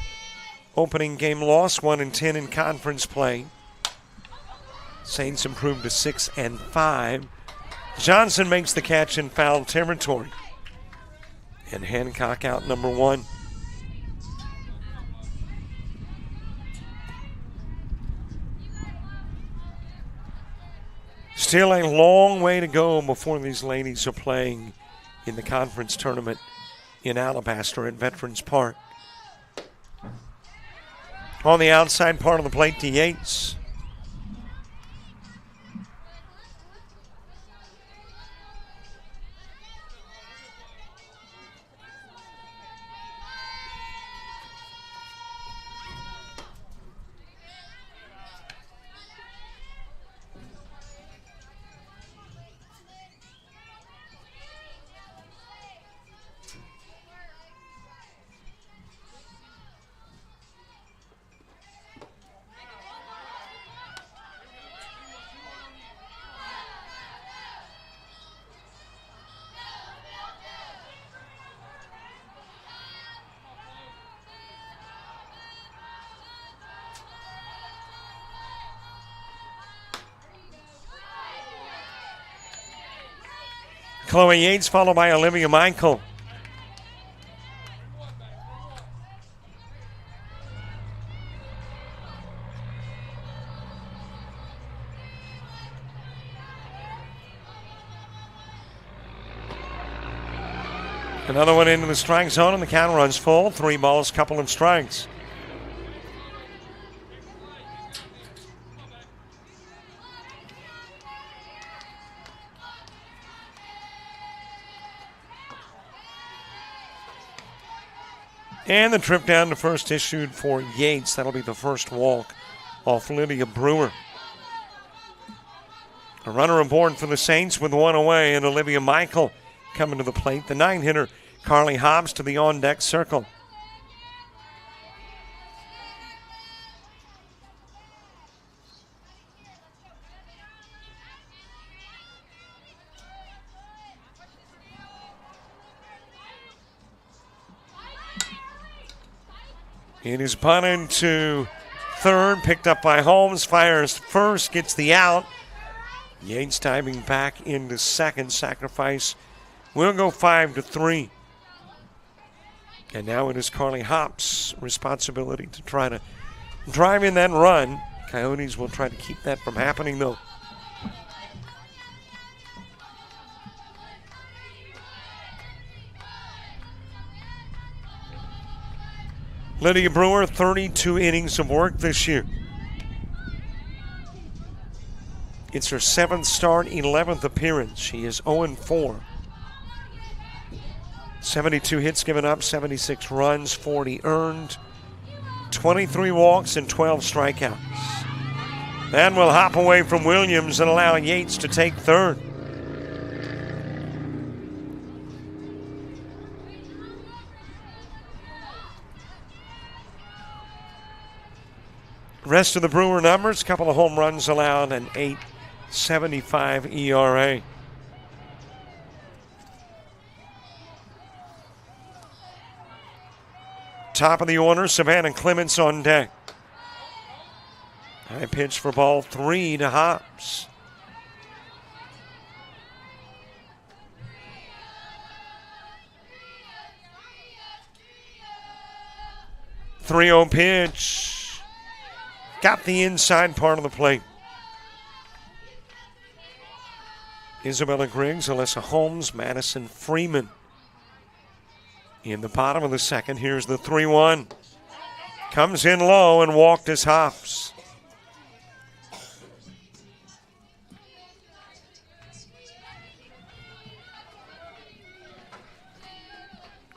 opening game loss, 1-10 in conference play. Saints improved to 6-5. Johnson makes the catch in foul territory. And Hancock out number 1. Still a long way to go before these ladies are playing in the conference tournament in Alabaster at Veterans Park. On the outside part of the plate to Yates. Chloe Yates followed by Olivia Michael. Another one into the strike zone and the count runs full. 3 balls, couple of strikes. And the trip down to first issued for Yates. That'll be the first walk off Lydia Brewer. A runner aboard for the Saints with 1 away, and Olivia Michael coming to the plate. The 9-hitter, Carly Hobbs, to the on-deck circle. It is punted to third, picked up by Holmes, fires first, gets the out. Yates diving back into second. Sacrifice will go 5-3. And now it is Carly Hopp's responsibility to try to drive in that run. Coyotes will try to keep that from happening, though. Lydia Brewer, 32 innings of work this year. It's her 7th start, 11th appearance. She is 0-4. 72 hits given up, 76 runs, 40 earned, 23 walks, and 12 strikeouts. That will hop away from Williams and allow Yates to take third. Rest of the Brewer numbers, couple of home runs allowed, and 8.75 ERA. Top of the order, Savannah Clements on deck. High pitch for ball 3 to Hobbs. .30 pitch. Got the inside part of the plate. Isabella Griggs, Alyssa Holmes, Madison Freeman. In the bottom of the second, here's the 3-1. Comes in low and walked as Hobbs.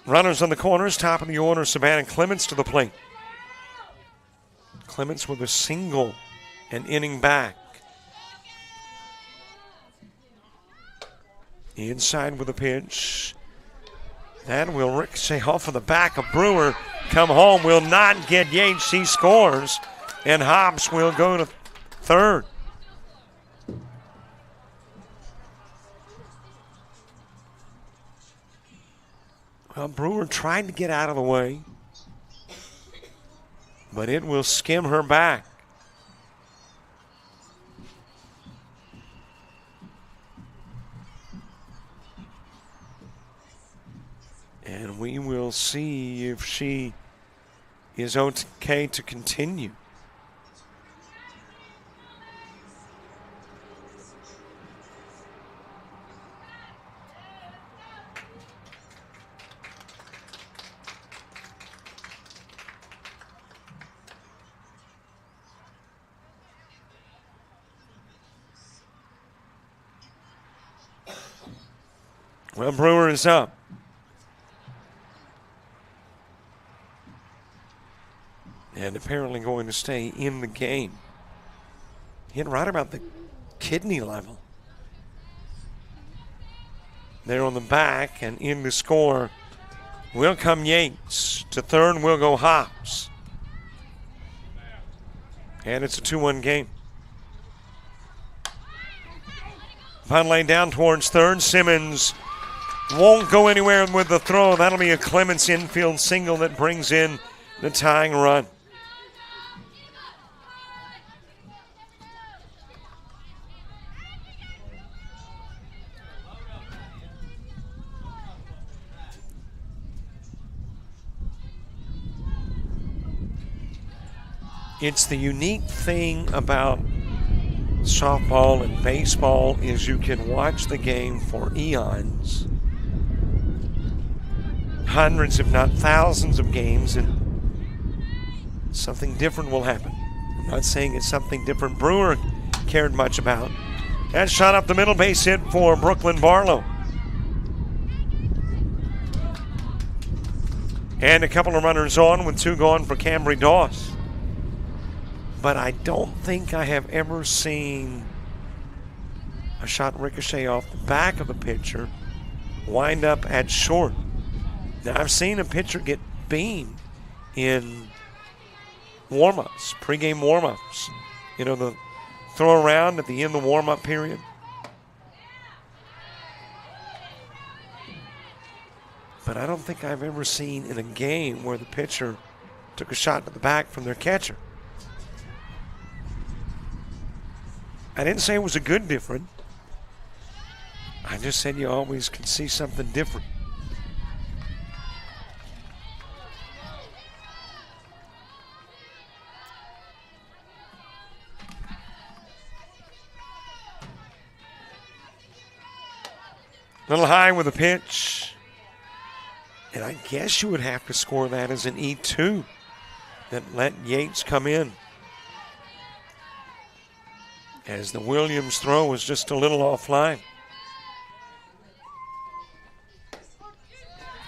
Runners on the corners, top of the order, Savannah Clements to the plate. Clements with a single, an inning back. Inside with a pitch. That will ricochet off of the back of Brewer. Come home, will not get Yates. He scores, and Hobbs will go to third. Well, Brewer tried to get out of the way, but it will skim her back. And we will see if she is okay to continue. Well, Brewer is up. And apparently going to stay in the game. Hit right about the kidney level. There on the back and in to score will come Yates. To third will go Hops. And it's a 2-1 game. Punt laid down towards third. Simmons won't go anywhere with the throw. That'll be a Clements infield single that brings in the tying run. It's the unique thing about softball and baseball is you can watch the game for eons. Hundreds, if not thousands of games, and something different will happen. I'm not saying it's something different Brewer cared much about. That shot up the middle, base hit for Brooklyn Barlow. And a couple of runners on with 2 gone for Cambry Doss. But I don't think I have ever seen a shot ricochet off the back of a pitcher wind up at short. Now, I've seen a pitcher get beamed in warm-ups, pregame warm-ups. You know, the throw around at the end of the warm-up period. But I don't think I've ever seen in a game where the pitcher took a shot to the back from their catcher. I didn't say it was a good different. I just said you always can see something different. Little high with a pitch. And I guess you would have to score that as an E2 that let Yates come in. As the Williams throw was just a little offline.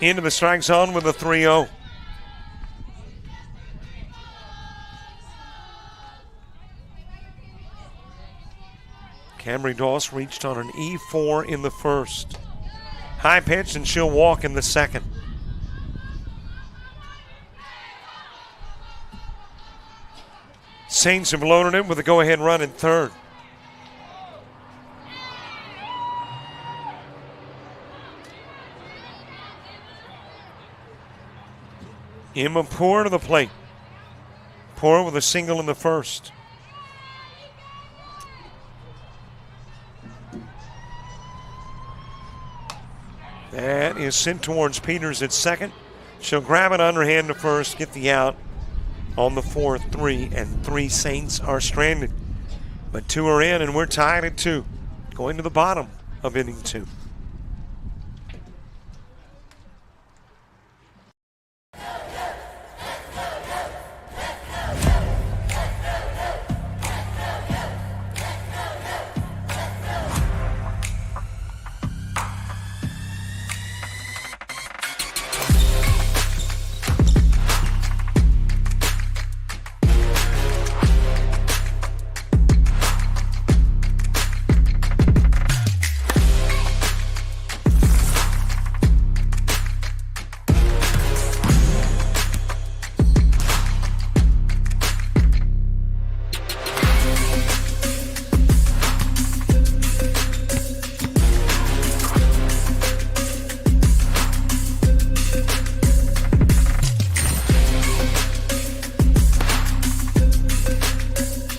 Into the strike zone with a 3-0. Cambry Doss reached on an E4 in the first. High pitch, and she'll walk in the second. Saints have loaded it with a go-ahead run in third. Emma Poor to the plate. Poor with a single in the first. That is sent towards Peters at second. She'll grab it underhand to first, get the out on the 4-3, and 3 Saints are stranded. But 2 are in, and we're tied at 2, going to the bottom of inning 2.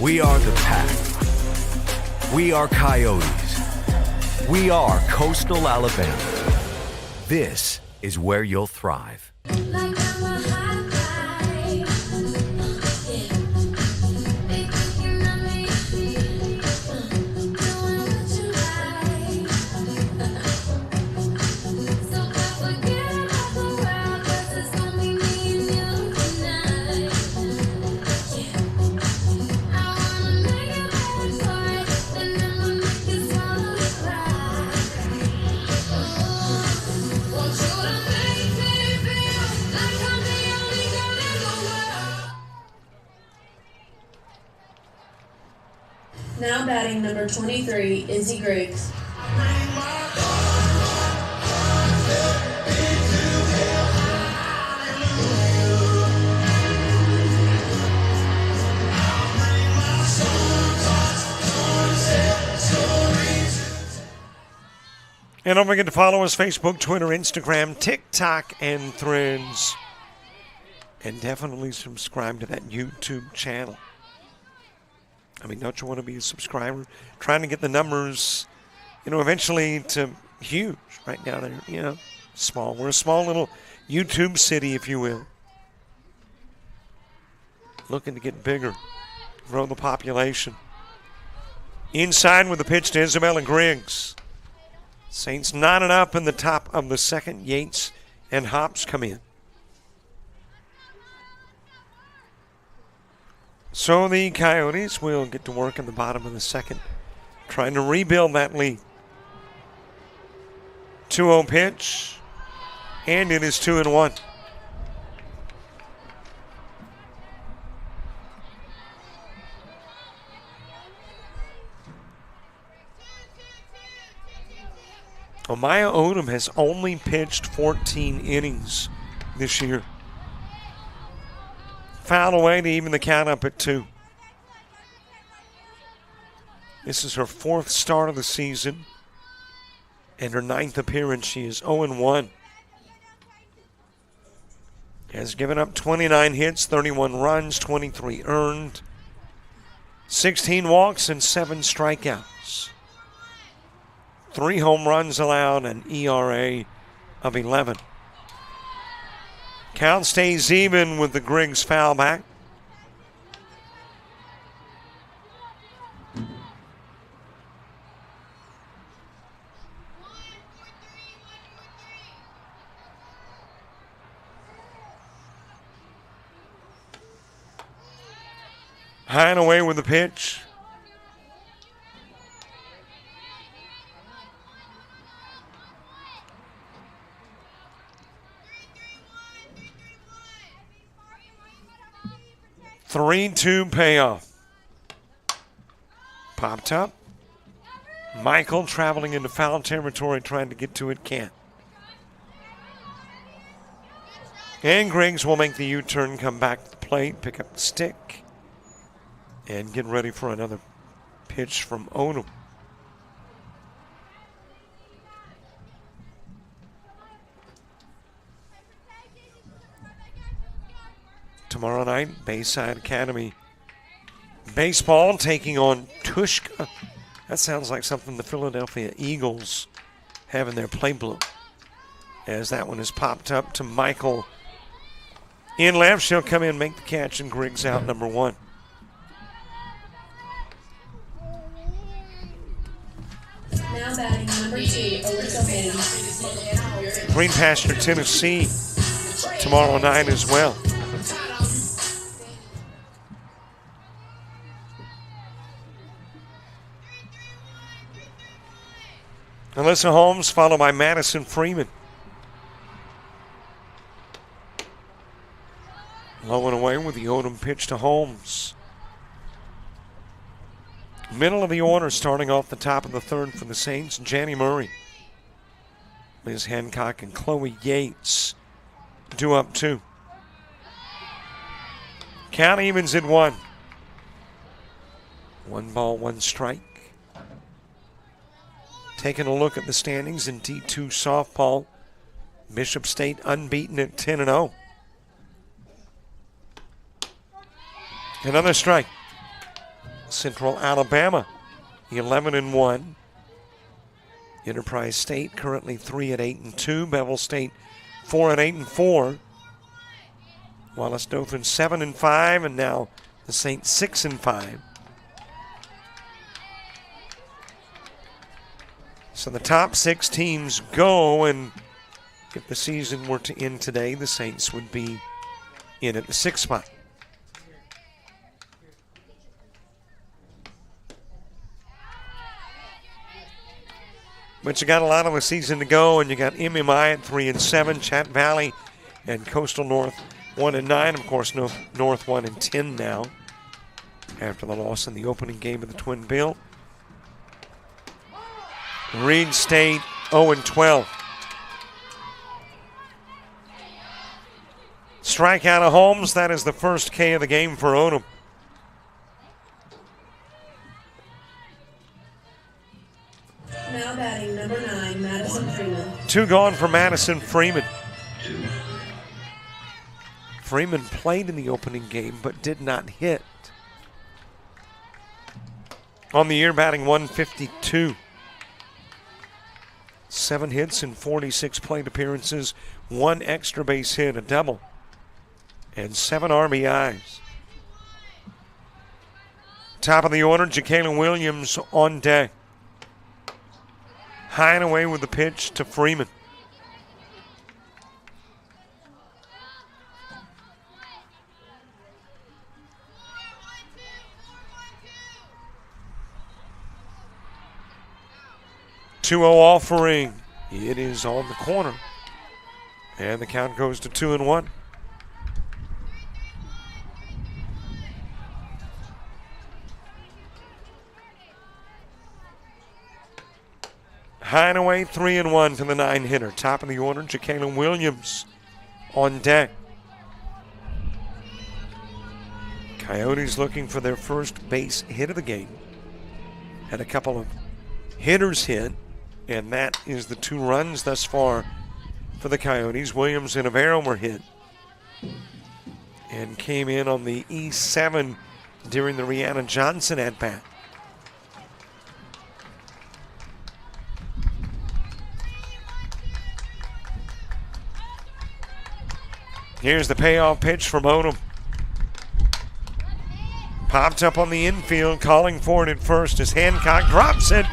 We are the Pack. We are Coyotes. We are Coastal Alabama. This is where you'll thrive. Now batting number 23, Izzy Griggs. And don't forget to follow us Facebook, Twitter, Instagram, TikTok, and Threads. And definitely subscribe to that YouTube channel. I mean, don't you want to be a subscriber? Trying to get the numbers, eventually to huge. Right now they're, small. We're a small little YouTube city, if you will. Looking to get bigger, grow the population. Inside with the pitch to Isabella Griggs. Saints knotted up in the top of the second. Yates and Hops come in. So the Coyotes will get to work in the bottom of the second, trying to rebuild that lead. 2-0 pitch, and it is 2-1. Amaya Odom has only pitched 14 innings this year. Foul away to even the count up at 2. This is her 4th start of the season and her 9th appearance. She is 0-1. Has given up 29 hits, 31 runs, 23 earned, 16 walks, and 7 strikeouts. 3 home runs allowed, an ERA of 11. Count stays even with the Griggs foul back. High and away with the pitch. Three-2 payoff. Popped up. Michael traveling into foul territory, trying to get to it, can't. And Griggs will make the U-turn, come back to the plate, pick up the stick, and get ready for another pitch from Odom. Tomorrow night, Bayside Academy baseball taking on Tushka. That sounds like something the Philadelphia Eagles have in their playbook. As that one is popped up to Michael in left. She'll come in, make the catch, and Griggs out number 1. Now batting number 2, Alyssa Haynes. Green Pasture, Tennessee tomorrow night as well. Alyssa Holmes followed by Madison Freeman. Low and away with the Odom pitch to Holmes. Middle of the order starting off the top of the 3rd for the Saints, Janny Murray. Liz Hancock and Chloe Yates due up 2. Count evens at 1. 1 ball, 1 strike. Taking a look at the standings in D2 softball. Bishop State unbeaten at 10-0. Another strike. Central Alabama, 11-1. Enterprise State currently 3 at 8-2. Bevel State 4 and 8 and 4. Wallace Dothan 7 and 5, and now the Saints 6 and 5. So the top 6 teams go, and if the season were to end today, the Saints would be in at the 6th spot. But you got a lot of the season to go, and you got MMI at 3 and 7, Chat Valley and Coastal North 1 and 9. Of course, North 1 and 10 now after the loss in the opening game of the Twin Bill. Reed State 0 and 12. Strikeout of Holmes. That is the first K of the game for Odom. Now batting number 9, Madison Freeman. 2 gone for Madison Freeman. Freeman played in the opening game but did not hit. On the year, batting 152. 7 hits in 46 plate appearances, 1 extra base hit, a double, and 7 RBIs. Top of the order, Jacayla Williams on deck. High and away with the pitch to Freeman. Two-0 offering. It is on the corner. And the count goes to 2-1. High and away, 3-1 to the 9-hitter. Top of the order, Jacayla Williams on deck. Coyotes looking for their first base hit of the game. Had a couple of hitters hit, and that is the 2 runs thus far for the Coyotes. Williams and Avero were hit and came in on the E7 during the Rihanna Johnson at-bat. Here's the payoff pitch from Odom. Popped up on the infield, calling for it at first as Hancock drops it,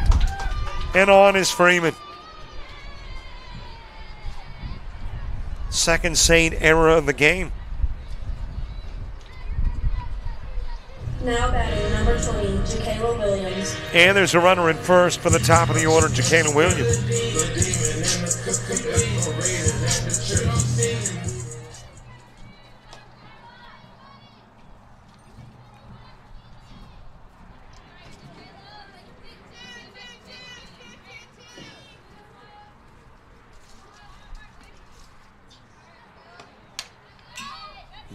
and on is Freeman. Second Saint error of the game. Now batting number 20, Jacayla Williams. And there's a runner at first for the top of the order, Jacayla Williams.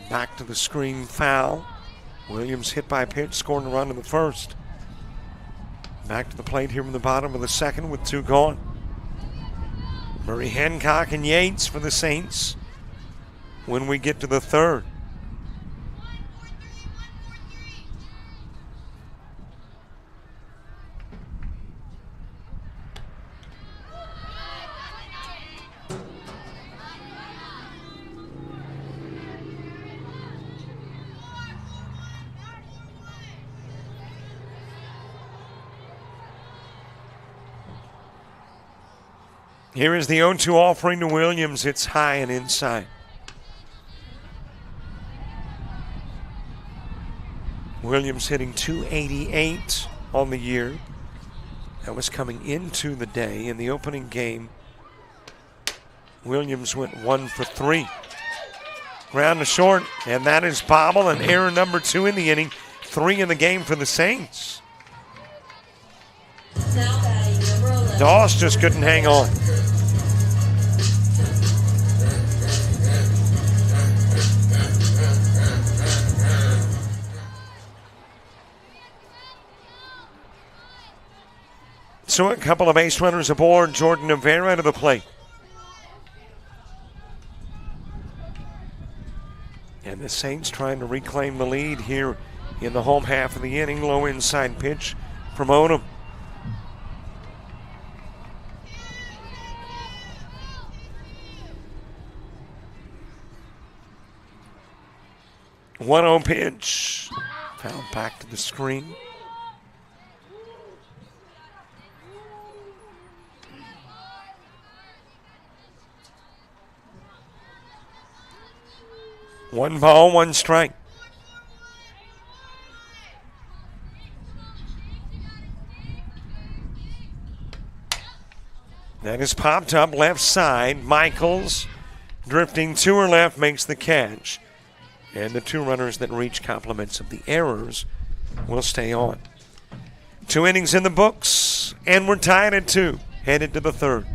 Back to the screen, foul. Williams hit by a pitch, scoring a run in the first. Back to the plate here in the bottom of the second with 2 gone. Murray, Hancock, and Yates for the Saints when we get to the third. Here is the 0-2 offering to Williams. It's high and inside. Williams hitting .288 on the year. That was coming into the day. In the opening game, Williams went 1 for 3. Ground to short, and that is bobble, and error number 2 in the inning. 3 in the game for the Saints. Now batting number 11. Doss just couldn't hang on. So a couple of base runners aboard. Jordan Rivera to the plate. And the Saints trying to reclaim the lead here in the home half of the inning. Low inside pitch from Odom. 1-0 pitch. Foul back to the screen. One ball, one strike. That is popped up left side. Michaels drifting to her left makes the catch. And the two runners that reach compliments of the errors will stay on. 2 innings in the books, and we're tied at 2, headed to the third.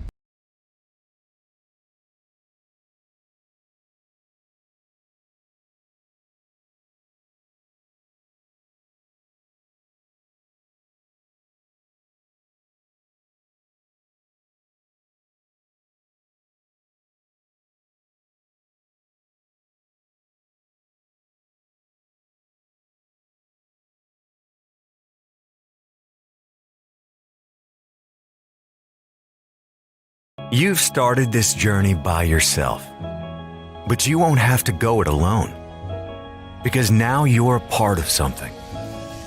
You've started this journey by yourself, but you won't have to go it alone. Because now you're a part of something,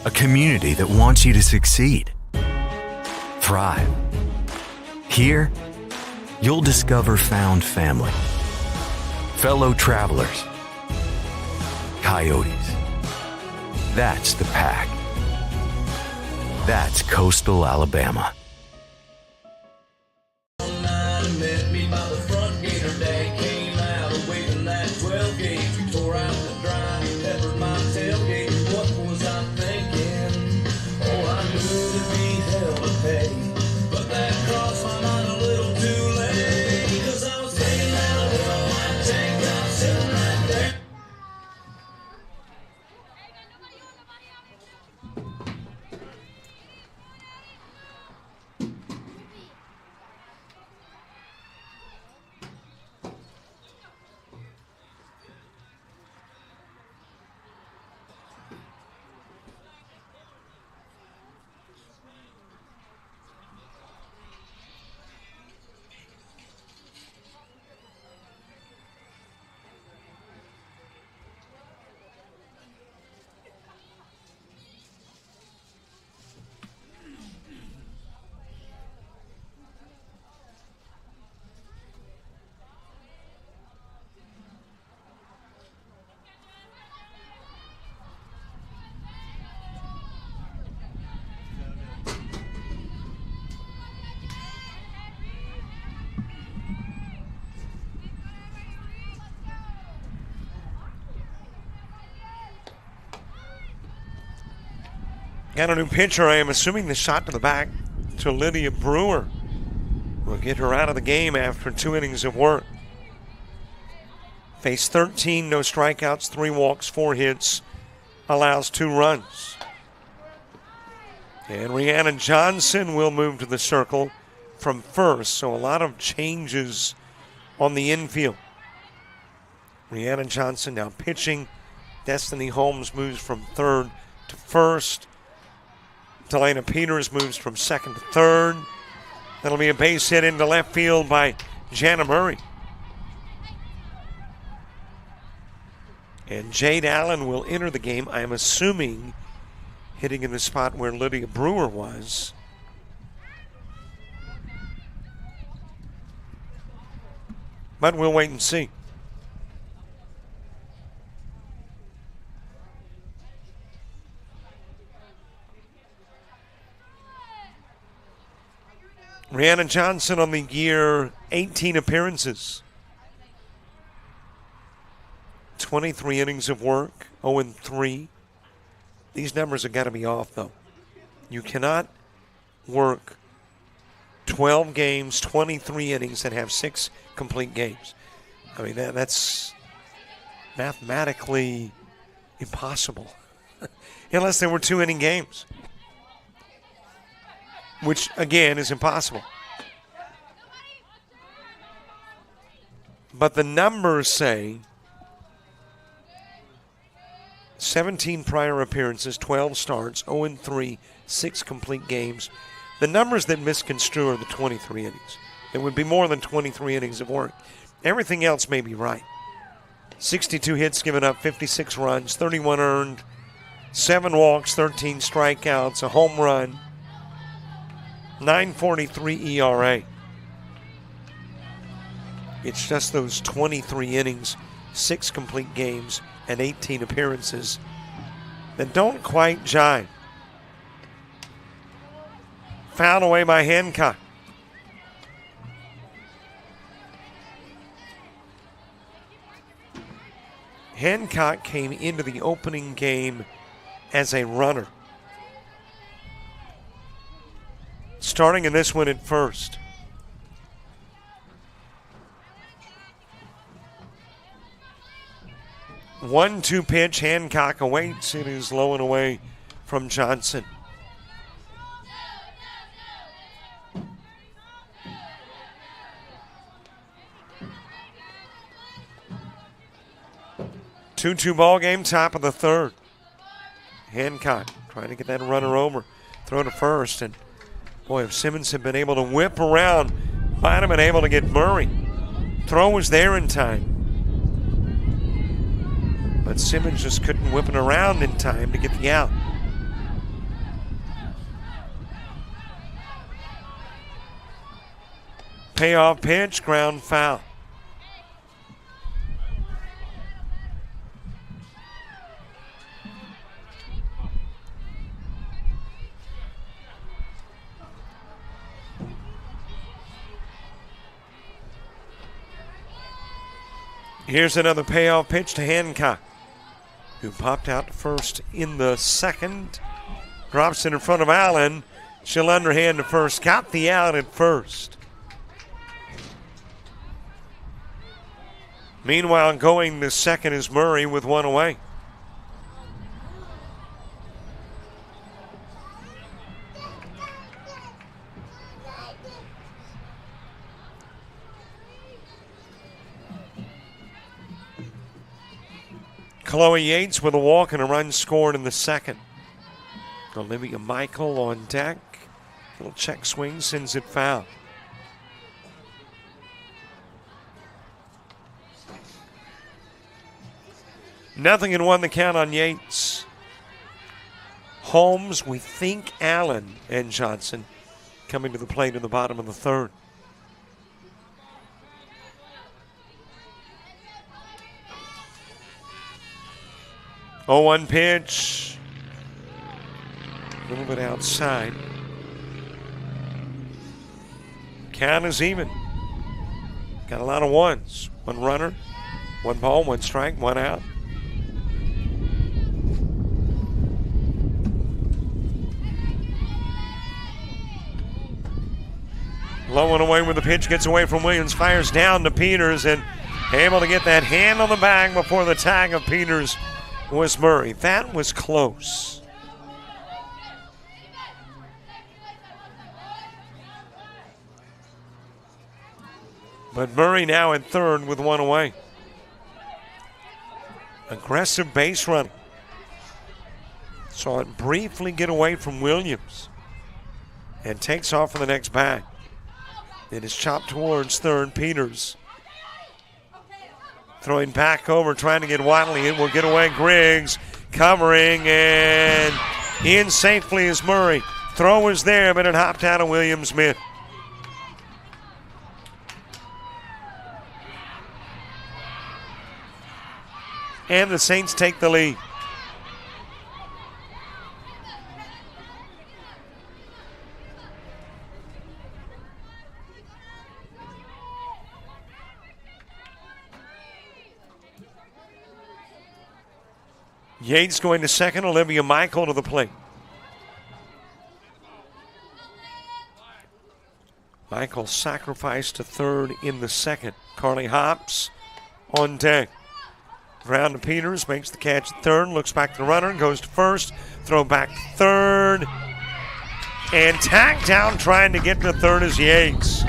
a community that wants you to succeed, thrive. Here, you'll discover found family, fellow travelers, coyotes. That's the pack. That's coastal Alabama. Met me by the front gate, her dad came out waving that 12 gauge. We tore out the drive, peppered my tailgate. What was I thinking? Oh, I knew to be hell to pay, but that crossed my mind a little too late. 'Cause I was taking out a little white tank top sitting right there. Got a new pitcher. I am assuming the shot to the back to Lydia Brewer will get her out of the game after 2 innings of work. Faced 13, no strikeouts, 3 walks, 4 hits, allows 2 runs. And Rhiannon Johnson will move to the circle from first, so a lot of changes on the infield. Rhiannon Johnson now pitching. Destiny Holmes moves from third to first. Delana Peters moves from second to third. That'll be a base hit into left field by Jana Murray. And Jade Allen will enter the game, I'm assuming, hitting in the spot where Lydia Brewer was. But we'll wait and see. Rhiannon Johnson on the year, 18 appearances. 23 innings of work, 0-3. These numbers have got to be off, though. You cannot work 12 games, 23 innings, and have 6 complete games. I mean, that's mathematically impossible. Unless there were 2-inning games, which, again, is impossible. But the numbers say 17 prior appearances, 12 starts, 0-3, 6 complete games. The numbers that misconstrue are the 23 innings. It would be more than 23 innings of work. Everything else may be right. 62 hits given up, 56 runs, 31 earned, 7 walks, 13 strikeouts, a home run, 9.43 ERA. It's just those 23 innings, 6 complete games, and 18 appearances that don't quite jive. Fouled away by Hancock. Hancock came into the opening game as a runner. Starting in this one at first. One-two pitch, Hancock awaits. It is low and away from Johnson. Two-two ball game, top of the third. Hancock trying to get that runner over. Throw to first, and boy, if Simmons had been able to whip around, might have been able to get Murray. Throw was there in time. But Simmons just couldn't whip it around in time to get the out. Payoff pitch, ground foul. Here's another payoff pitch to Hancock, who popped out to first in the second. Drops it in front of Allen. She'll underhand to first. Got the out at first. Meanwhile, going to second is Murray with one away. Chloe Yates with a walk and a run scored in the second. Olivia Michael on deck. Little check swing, sends it foul. Nothing in one, the count on Yates. Holmes, we think Allen and Johnson coming to the plate in the bottom of the third. Oh, 1 pitch. A little bit outside. Count is even. Got a lot of ones. One runner, 1 ball, 1 strike, 1 out. Low and away with the pitch, gets away from Williams, fires down to Peters, and able to get that hand on the bag before the tag of Peters was Murray. That was close. But Murray now at third with 1 away. Aggressive base running. Saw it briefly get away from Williams and takes off for the next bag. It is chopped towards third. Peters throwing back over, trying to get Watley in. Will get away. Griggs covering, and in safely is Murray. Throw was there, but it hopped out of Williams' mitt. And the Saints take the lead. Yates going to second, Olivia Michael to the plate. Michael sacrificed to third in the second. Carly Hops on deck. Ground to Peters, makes the catch at third, looks back to the runner, goes to first, throw back to third, and tagged down trying to get to third is Yates.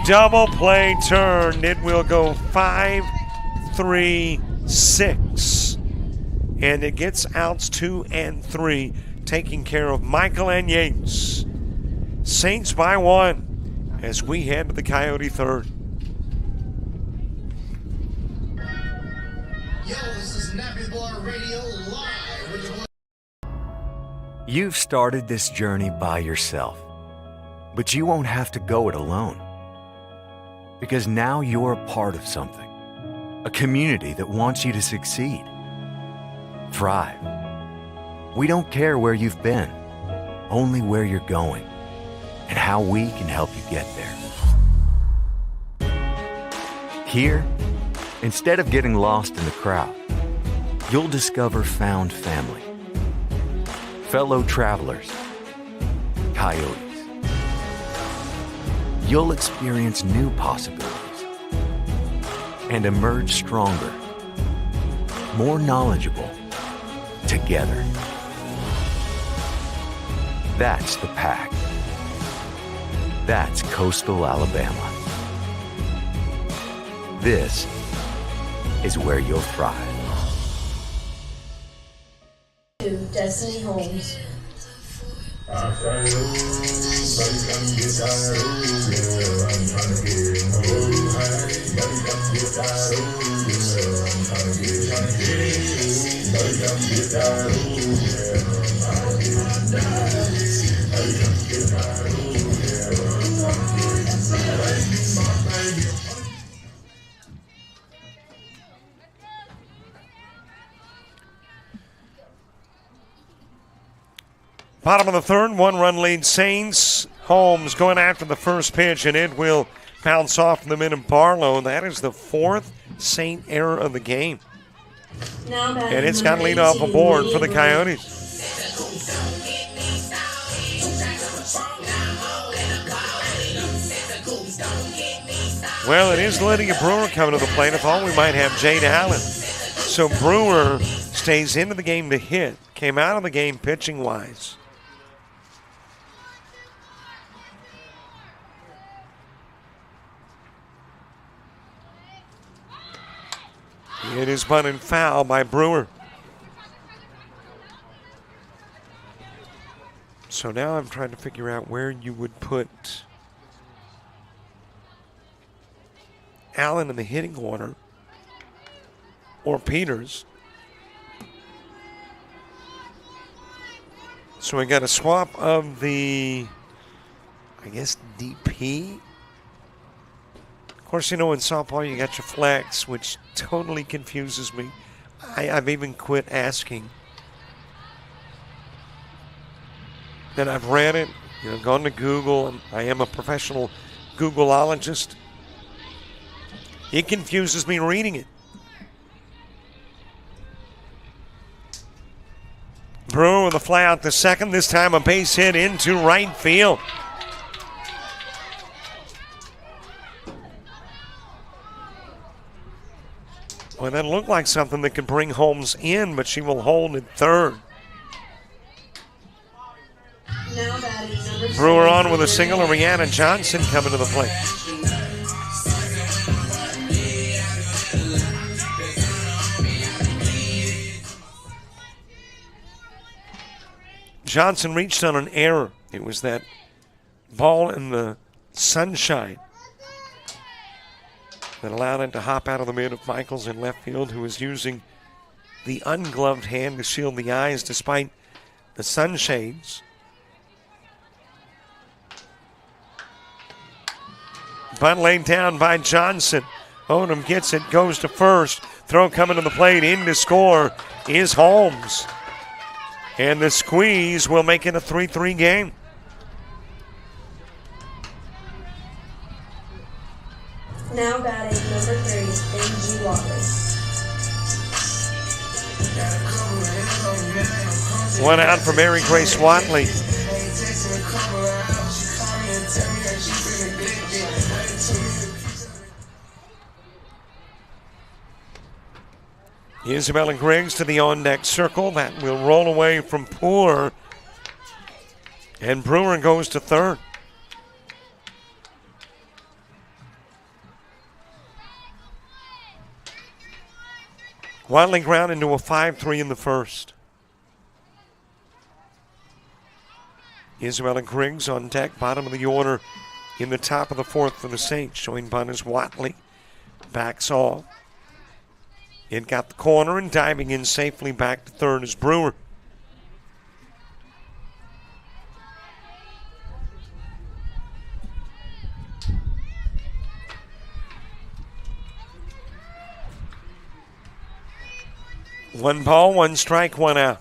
Double play turned. It will go 5-3-6. And it gets outs 2 and 3, taking care of Michael and Yates. Saints by 1 as we head to the Coyote third. Radio live with the You've started this journey by yourself, but you won't have to go it alone. Because now you're a part of something, a community that wants you to succeed, thrive. We don't care where you've been, only where you're going and how we can help you get there. Here, instead of getting lost in the crowd, you'll discover found family, fellow travelers, coyotes. You'll experience new possibilities and emerge stronger, more knowledgeable, together. That's the pack. That's coastal Alabama. This is where you'll thrive. To Destiny Holmes. Bottom of the third, 1-run lead Saints. Holmes going after the first pitch, and it will bounce off the mid of Barlow. That is the fourth Saint error of the game. Now And it's got lead off a board for the Coyotes. Well, it is Lydia Brewer coming to the plate. I thought we might have Jade Allen. So Brewer stays into the game to hit. Came out of the game pitching-wise. It is bunt and foul by Brewer. So now I'm trying to figure out where you would put Allen in the hitting order or Peters. So we got a swap of the, I guess, DP. Of course, you know, in softball you got your flex, which totally confuses me. I've even quit asking. Then I've read it, you know, gone to Google, and I am a professional Googleologist. It confuses me reading it. Brewer with a fly out to second, this time a base hit into right field. Well, that looked like something that could bring Holmes in, but she will hold at third. Now batting number Brewer 7, on with a single, and Rihanna Johnson coming to the plate. Johnson reached on an error. It was that ball in the sunshine that allowed it to hop out of the mid of Michaels in left field, who was using the ungloved hand to shield the eyes despite the sunshades. Bunt laid down by Johnson. Odom gets it, goes to first. Throw coming to the plate, in to score is Holmes. And the squeeze will make it a 3-3 game. Now batting number 3, M.G. Watley. One out for Mary Grace Watley. Isabella Griggs to the on-deck circle. That will roll away from Poor. And Brewer goes to third. Watley ground into a 5-3 in the first. Isabella Griggs on deck, bottom of the order in the top of the fourth for the Saints. Showing bunt is Watley. Backs off. It got the corner, and diving in safely back to third is Brewer. One ball, one strike, one out.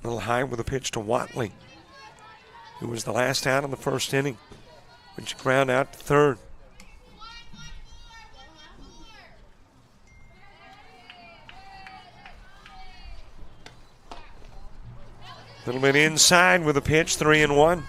A little high with a pitch to Watley, who was the last out in the first inning, which ground out to third. A little bit inside with a pitch, 3-1.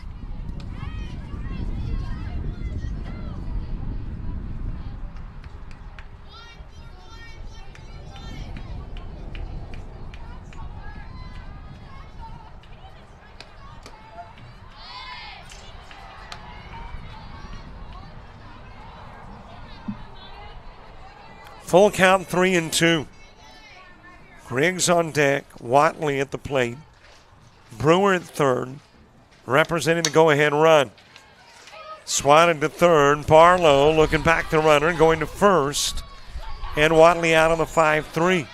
Full count, 3-2. Griggs on deck, Watley at the plate. Brewer at third, representing the go-ahead run. Swatted to third, Barlow looking back the runner, going to first, and Watley out on the 5-3.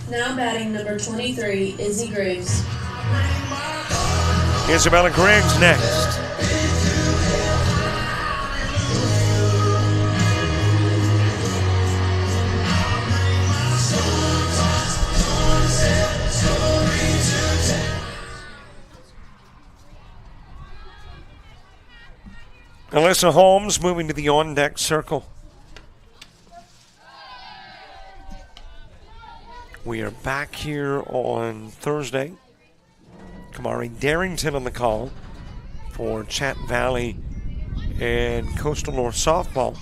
Now batting number 23, Izzy Griggs. Isabella Griggs next. Alyssa Holmes moving to the on-deck circle. We are back here on Thursday. Kamari Darrington on the call for Chat Valley and Coastal North Softball.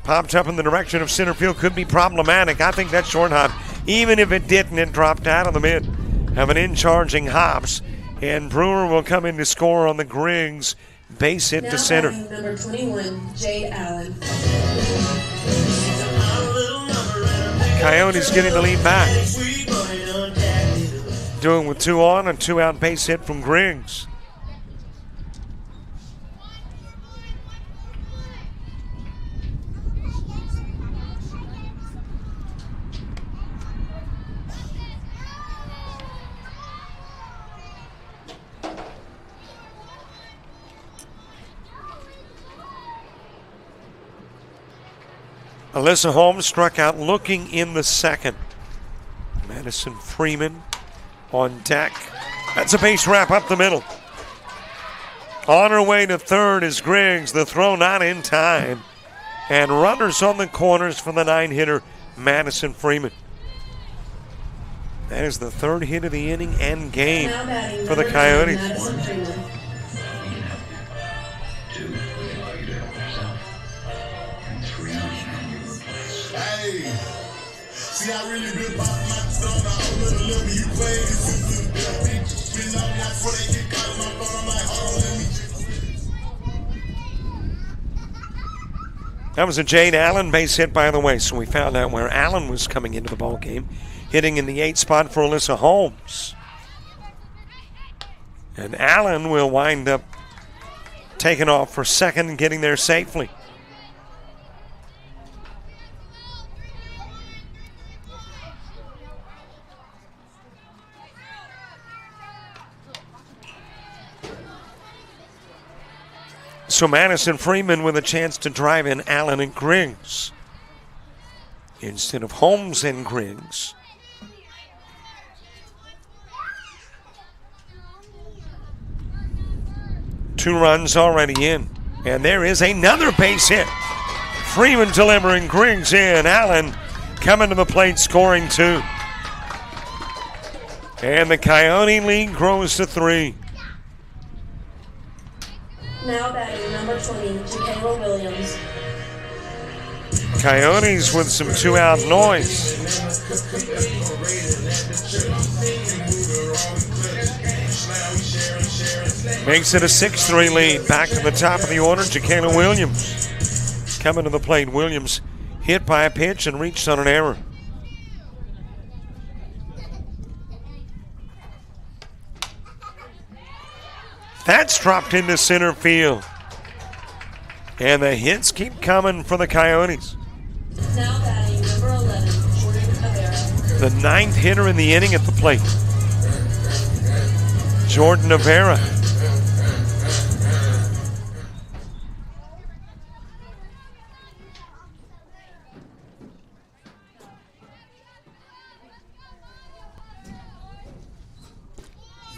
Popped up in the direction of center field, could be problematic. I think that short hop, even if it didn't, it dropped out of the mid. Have an in-charging hops, and Brewer will come in to score on the Griggs base hit to center. Now number 21, Jade Allen. Coyotes getting the lead back. Doing with 2 on, a 2-out base hit from Griggs. Alyssa Holmes struck out looking in the second. Madison Freeman on deck. That's a base wrap up the middle. On her way to third is Griggs. The throw not in time. And runners on the corners for the 9-hitter, Madison Freeman. That is the 3rd hit of the inning and game for the Coyotes. See, I really been about my son. I don't let you play. Been out there before they get caught in my phone. I'm like, hold on, let me. That was a Jade Allen base hit, by the way. So we found out where Allen was coming into the ball game, hitting in the 8th spot for Alyssa Holmes. And Allen will wind up taking off for second and getting there safely. So Madison Freeman with a chance to drive in Allen and Griggs instead of Holmes and Griggs. Two runs already in. And there is another base hit. Freeman delivering, Griggs in. Allen coming to the plate, scoring 2. And the Coyote lead grows to 3. Now batting number 20, Jacayla Williams. Coyotes with some 2-out noise. Makes it a 6-3 lead. Back to the top of the order, Jacayla Williams. Coming to the plate, Williams hit by a pitch and reached on an error. That's dropped into center field. And the hits keep coming for the Coyotes. Now batting number 11, Jordan Avera. The 9th hitter in the inning at the plate. Jordan Avera.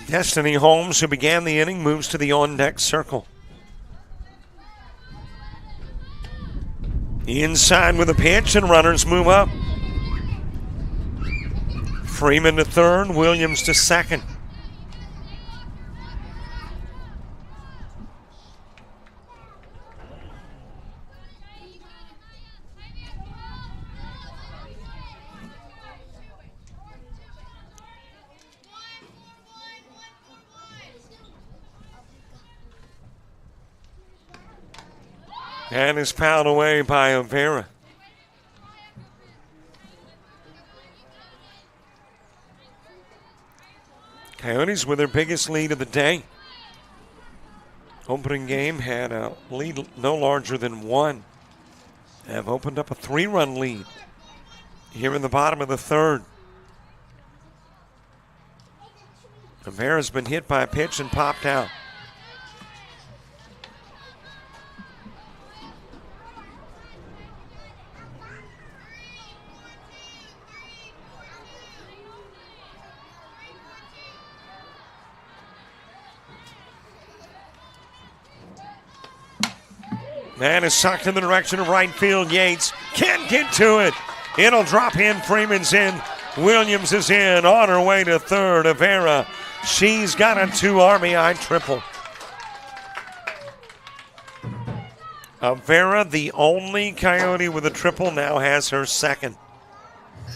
Destiny Holmes, who began the inning, moves to the on-deck circle. Inside with a pitch, and runners move up. Freeman to third, Williams to second. And is fouled away by Avera. Coyotes with their biggest lead of the day. Opening game had a lead no larger than 1. Have opened up a 3-run lead here in the bottom of the 3rd. Avera's been hit by a pitch and popped out. Man is sucked in the direction of right field. Yates can't get to it. It'll drop in. Freeman's in. Williams is in. On her way to third. Avera. She's got a 2 RBI triple. Avera, the only Coyote with a triple, now has her 2nd.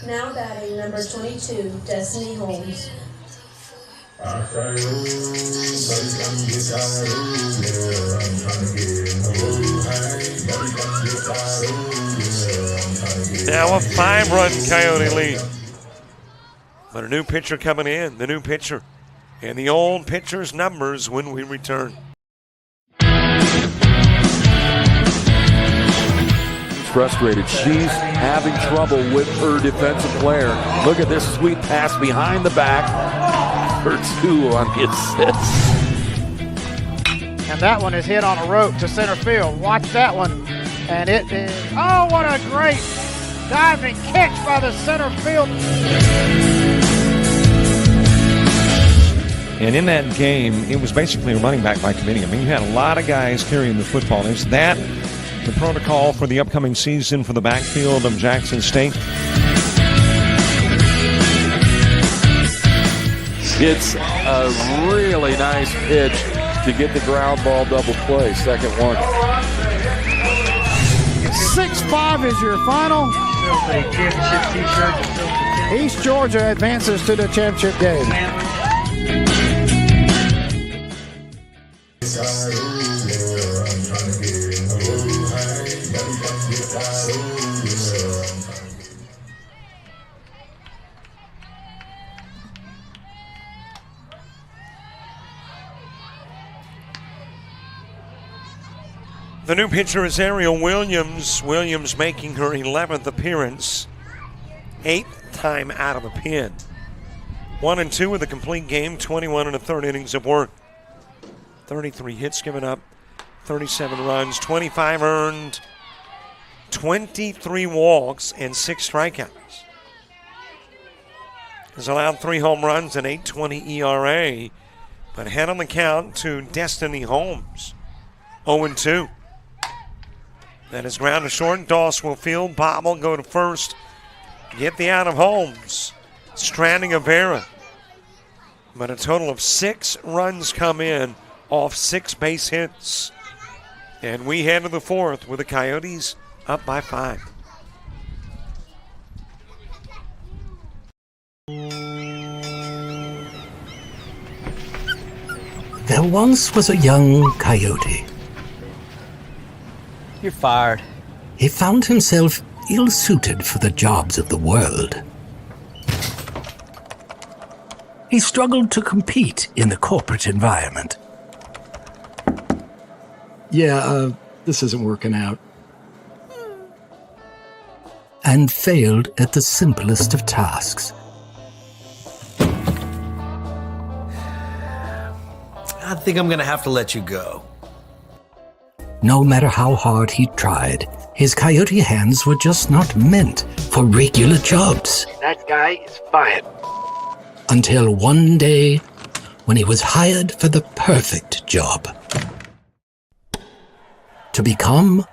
Now batting number 22, Destiny Holmes. Now a 5-run Coyote lead. But a new pitcher coming in, the new pitcher. And the old pitcher's numbers when we return. Frustrated. She's having trouble with her defensive player. Look at this sweet pass behind the back for 2 on the assist. And that one is hit on a rope to center field. Watch that one. And it is, oh, what a great diving catch by the center field. And in that game, it was basically a running back by committee. I mean, you had a lot of guys carrying the football. Is that the protocol for the upcoming season for the backfield of Jackson State? It's a really nice pitch to get the ground ball double play. 2nd one. 6-5 is your final. East Georgia advances to the championship game. The new pitcher is Ariel Williams. Williams making her 11th appearance. 8th time out of the pen. 1 and 2 with a complete game. 21 and a third innings of work. 33 hits given up. 37 runs. 25 earned. 23 walks and 6 strikeouts. Has allowed 3 home runs and 8.20 ERA. But head on the count to Destiny Holmes. 0-2. That is ground to short. Doss will field. Bob will go to first. Get the out of Holmes. Stranding Avera. But a total of 6 runs come in off 6 base hits. And we head to the 4th with the Coyotes up by 5. There once was a young coyote. You're fired. He found himself ill-suited for the jobs of the world. He struggled to compete in the corporate environment. Yeah, this isn't working out. And failed at the simplest of tasks. I think I'm gonna have to let you go. No matter how hard he tried, his coyote hands were just not meant for regular jobs. That guy is fired. Until one day, when he was hired for the perfect job. To become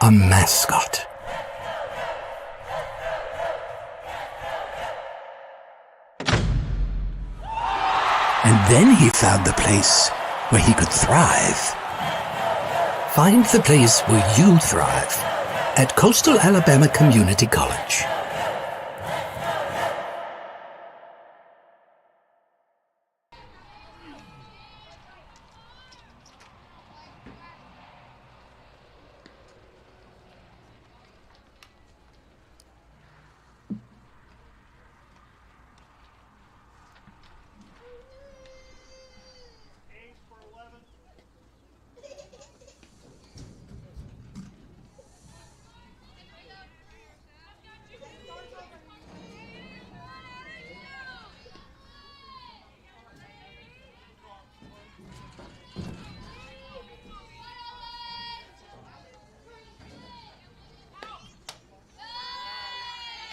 a mascot. And then he found the place where he could thrive. Find the place where you thrive at Coastal Alabama Community College.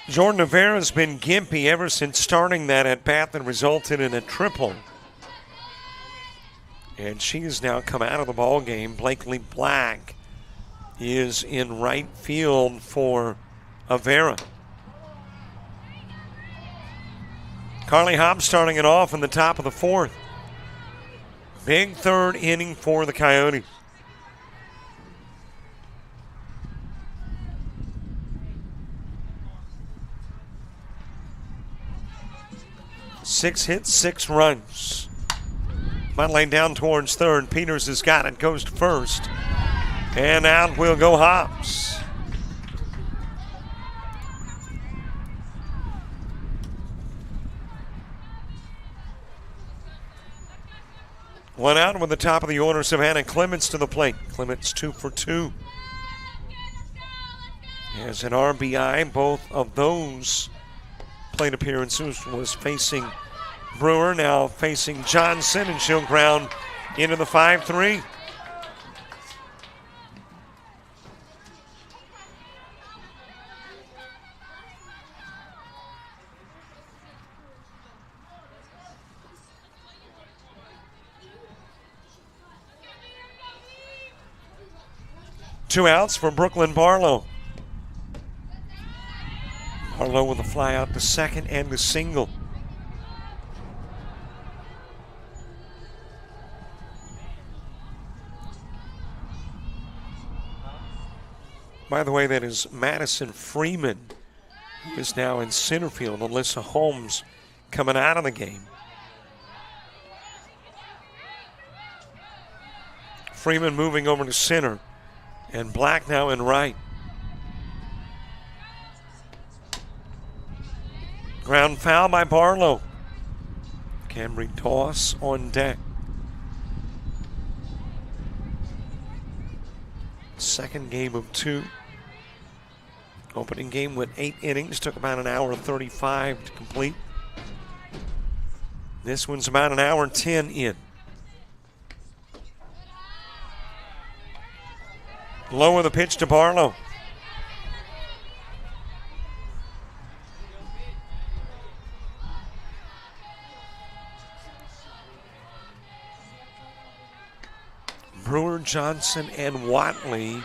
Jordan Rivera's been gimpy ever since starting that at bat that resulted in a triple. And she has now come out of the ball game. Blakely Black is in right field for Rivera. Carly Hobbs starting it off in the top of the fourth. Big third inning for the Coyotes. Six hits, 6 runs. Lane down towards third. Peters has got it, goes to first. And out will go Hobbs. One out with the top of the order. Savannah Clements to the plate. Clements 2 for 2. As an RBI, both of those plate appearances was facing Brewer, now facing Johnson, and she'll ground into the 5-3. Two outs for Brooklyn Barlow. Barlow with a fly out to second and a single. By the way, that is Madison Freeman, who is now in center field. Alyssa Holmes coming out of the game. Freeman moving over to center, and Black now in right. Ground foul by Barlow. Camry Doss on deck. Second game of 2. Opening game went 8 innings, took about an hour and 35 to complete. This one's about an hour and 10 in. Lower the pitch to Barlow. Brewer, Johnson, and Watley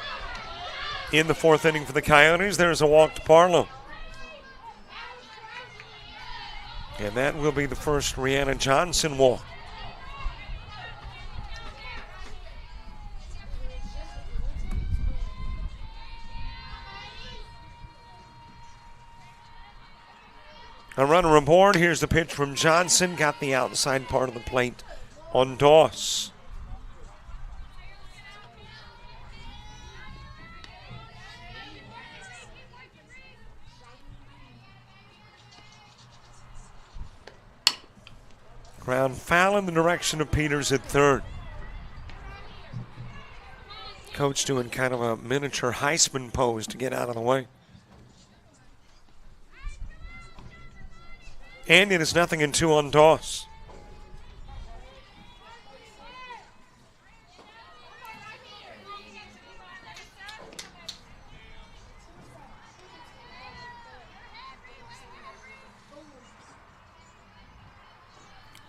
in the 4th inning for the Coyotes. There's a walk to Barlow. And that will be the first Rihanna Johnson walk. A runner aboard. Here's the pitch from Johnson. Got the outside part of the plate on Doss. Ground foul in the direction of Peters at third. Coach doing kind of a miniature Heisman pose to get out of the way. And it is 0-2 on Doss.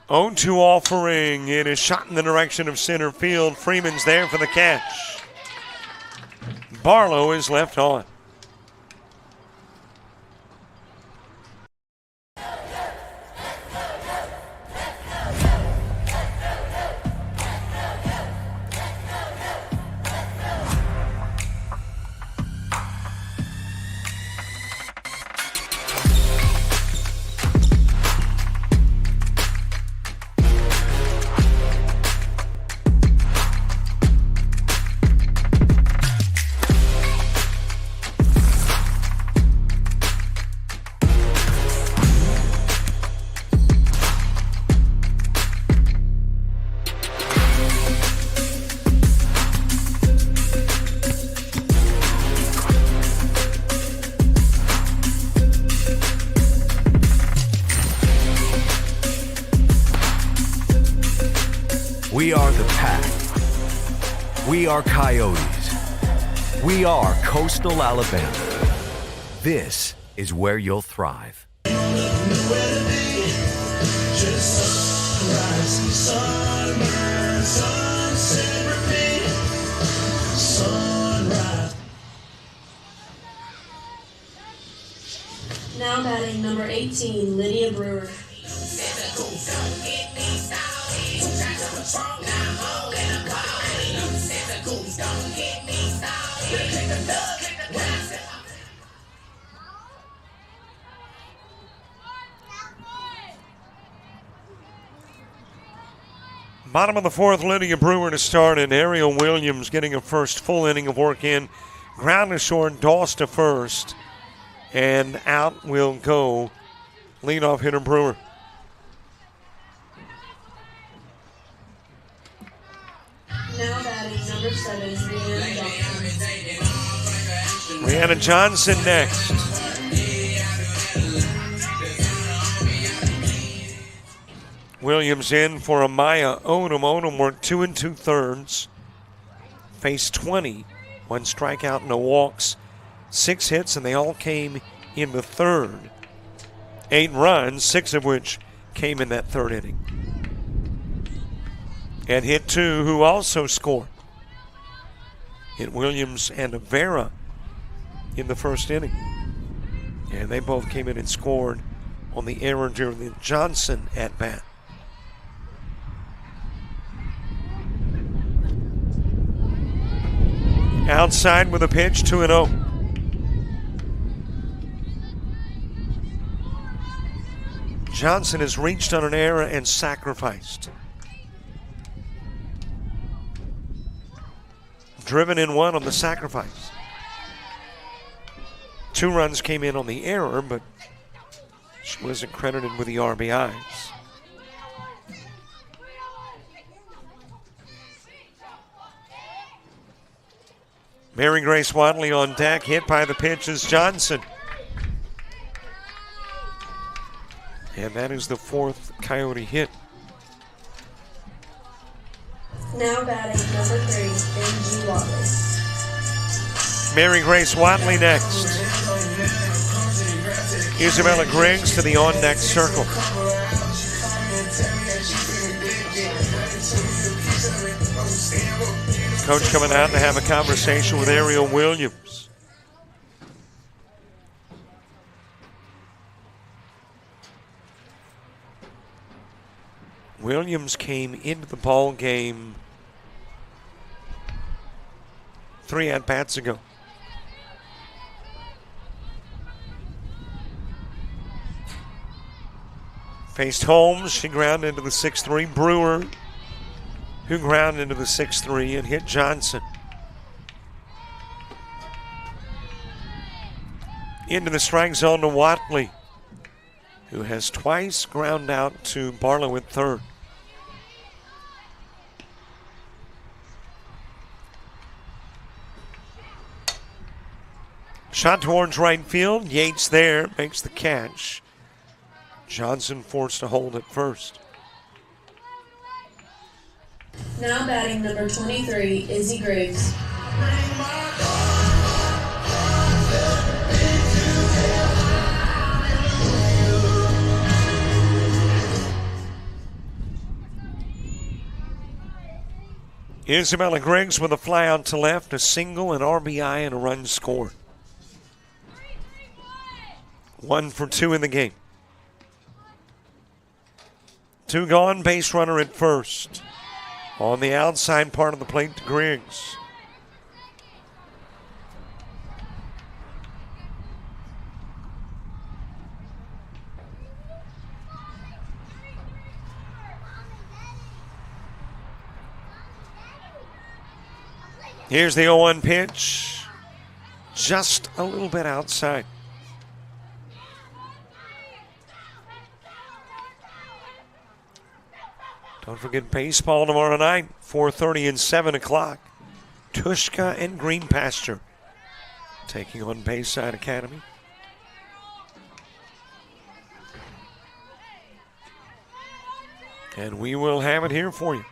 On to offering. It is shot in the direction of center field. Freeman's there for the catch. Barlow is left on. We are the Pack. We are Coyotes. We are Coastal Alabama. This is where you'll thrive. Now batting number 18, Lydia Brewer. Bottom of the fourth, Lydia Brewer to start, and Ariel Williams getting a first full inning of work in. Ground to short, Doss to first, and out will go leadoff hitter Brewer. Now batting number 7, Rhiannon Johnson. Rhiannon Johnson next. Williams in for Amaya Odom. Odom worked 2 2/3. Faced 20. 1 strikeout, no walks. 6 hits, and they all came in the third. 8 runs, 6 of which came in that third inning. And hit 2, who also scored. Hit Williams and Vera in the first inning. And they both came in and scored on the error during the Johnson at bat. Outside with a pitch, 2-0. Johnson has reached on an error and sacrificed. Driven in 1 on the sacrifice. 2 runs came in on the error, but she wasn't credited with the RBIs. Mary Grace Watley on deck, hit by the pitch is Johnson. And that is the 4th Coyote hit. Now batting number 3, Benji Watley. Mary Grace Watley next. Isabella Griggs to the on-deck circle. Coach coming out to have a conversation with Ariel Williams. Williams came into the ball game 3 at-bats ago. Faced Holmes, she grounded into the 6-3. Brewer, who grounded into the 6-3 and hit Johnson. Into the strike zone to Watley, who has twice ground out to Barlow at third. Shot towards right field. Yates there, makes the catch. Johnson forced to hold at first. Now batting number 23, Izzy Griggs. Isabella Griggs with a fly out to left, a single, an RBI, and a run scored. 1 for 2 in the game. 2 gone, base runner at first. On the outside part of the plate to Griggs. Here's the 0-1 pitch. Just a little bit outside. Don't forget baseball tomorrow night, 4:30 and 7 o'clock. Tushka and Green Pasture taking on Bayside Academy. And we will have it here for you.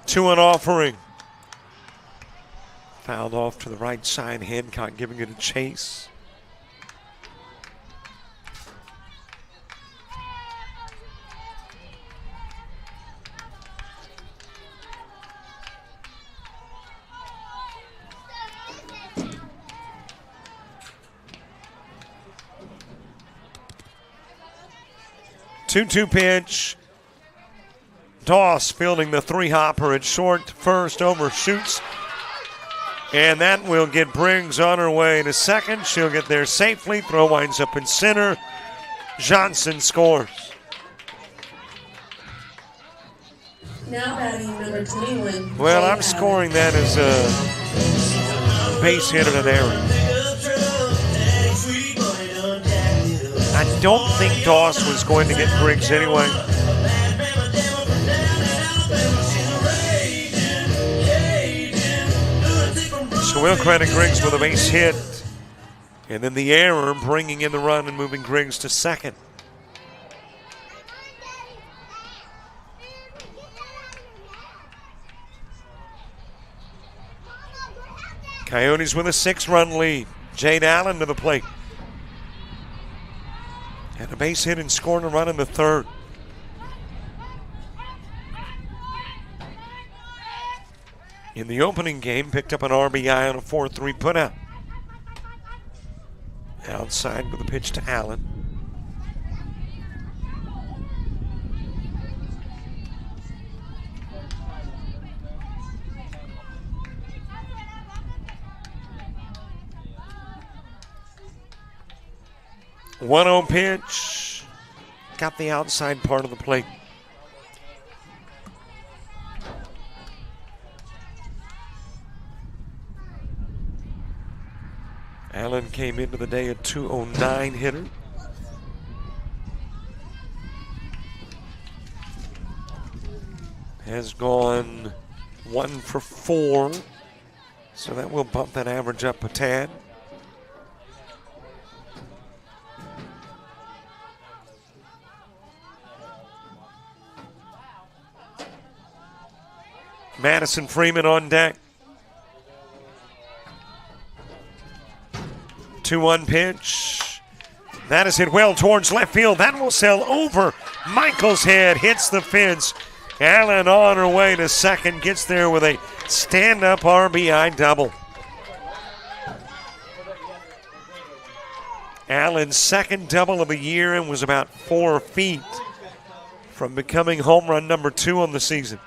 Two an offering. Fouled off to the right side. Hancock giving it a chase. Two-two pitch. Doss fielding the 3-hopper at short. First overshoots. And that will get Briggs on her way to second. She'll get there safely. Throw winds up in center. Johnson scores. Now batting number 21. Well, Jay I'm scoring that as a base hit and an error. I don't think Doss was going to get Briggs anyway. So we'll credit Griggs with a base hit. And then the error bringing in the run and moving Griggs to second. Coyotes with a 6-run lead. Jade Allen to the plate. And a base hit and scored a run in the third. In the opening game, picked up an RBI on a 4-3 putout. Outside with a pitch to Allen. One-0 pitch. Got the outside part of the plate. Allen came into the day a .209 hitter. Has gone 1 for 4. So that will bump that average up a tad. Madison Freeman on deck. 2-1 pitch. That is hit well towards left field. That will sail over Michael's head. Hits the fence. Allen on her way to second. Gets there with a stand-up RBI double. Allen's second double of the year and was about 4 feet from becoming home run number 2 on the season.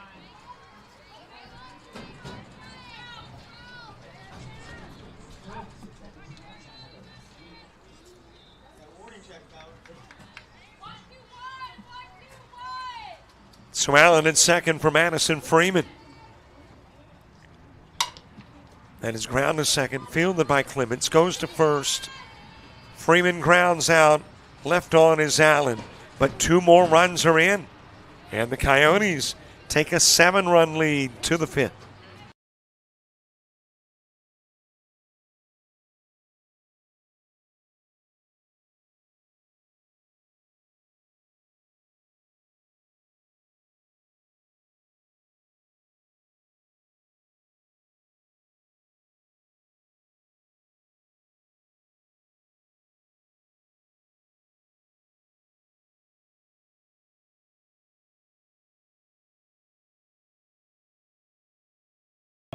So Allen at second for Madison Freeman. That is ground to second, fielded by Clements, goes to first. Freeman grounds out, left on is Allen, but 2 more runs are in. And the Coyotes take a 7-run lead to the 5th.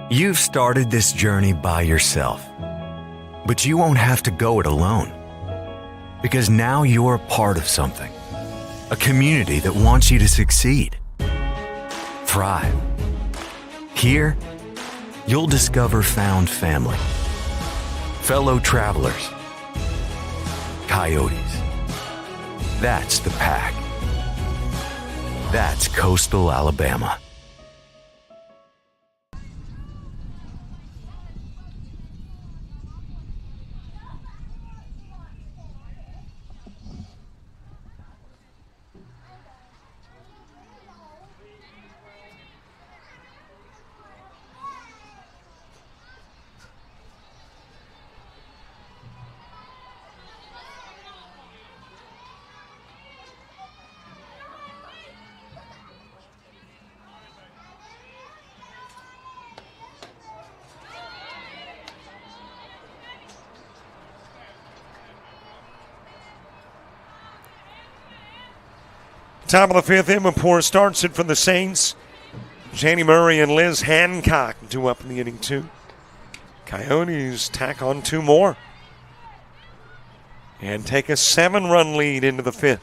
You've started this journey by yourself, but you won't have to go it alone. Because now you're a part of something, a community that wants you to succeed, thrive. Here, you'll discover found family, fellow travelers, coyotes. That's the pack. That's Coastal Alabama. Top of the 5th, Imapur starts it for the Saints. Janie Murray and Liz Hancock due up in the inning 2. Coyotes tack on 2 more and take a 7-run lead into the 5th.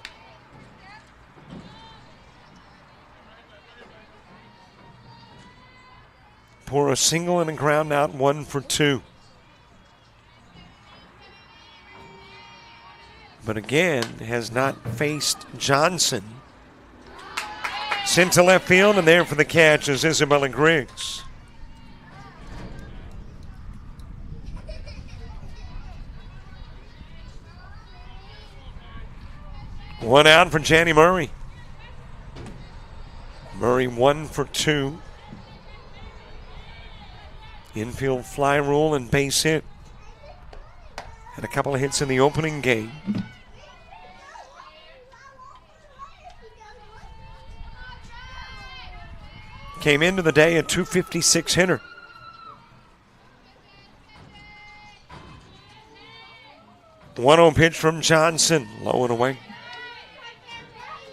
Pour a single and a ground out, 1 for 2. But again, has not faced Johnson. Sent to left field, and there for the catch is Isabella Griggs. One out for Janie Murray. Murray 1 for 2. Infield fly rule and base hit. Had a couple of hits in the opening game. Came into the day a .256 hitter. The 1-0 pitch from Johnson, low and away.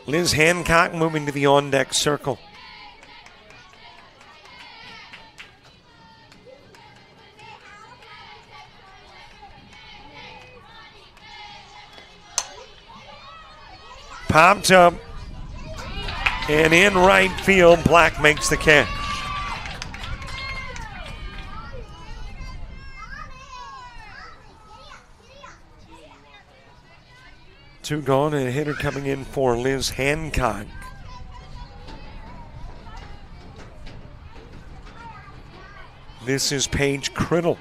Liz Hancock moving to the on-deck circle. Popped up. And in right field, Black makes the catch. Two gone and a hitter coming in for Liz Hancock. This is Paige Criddle.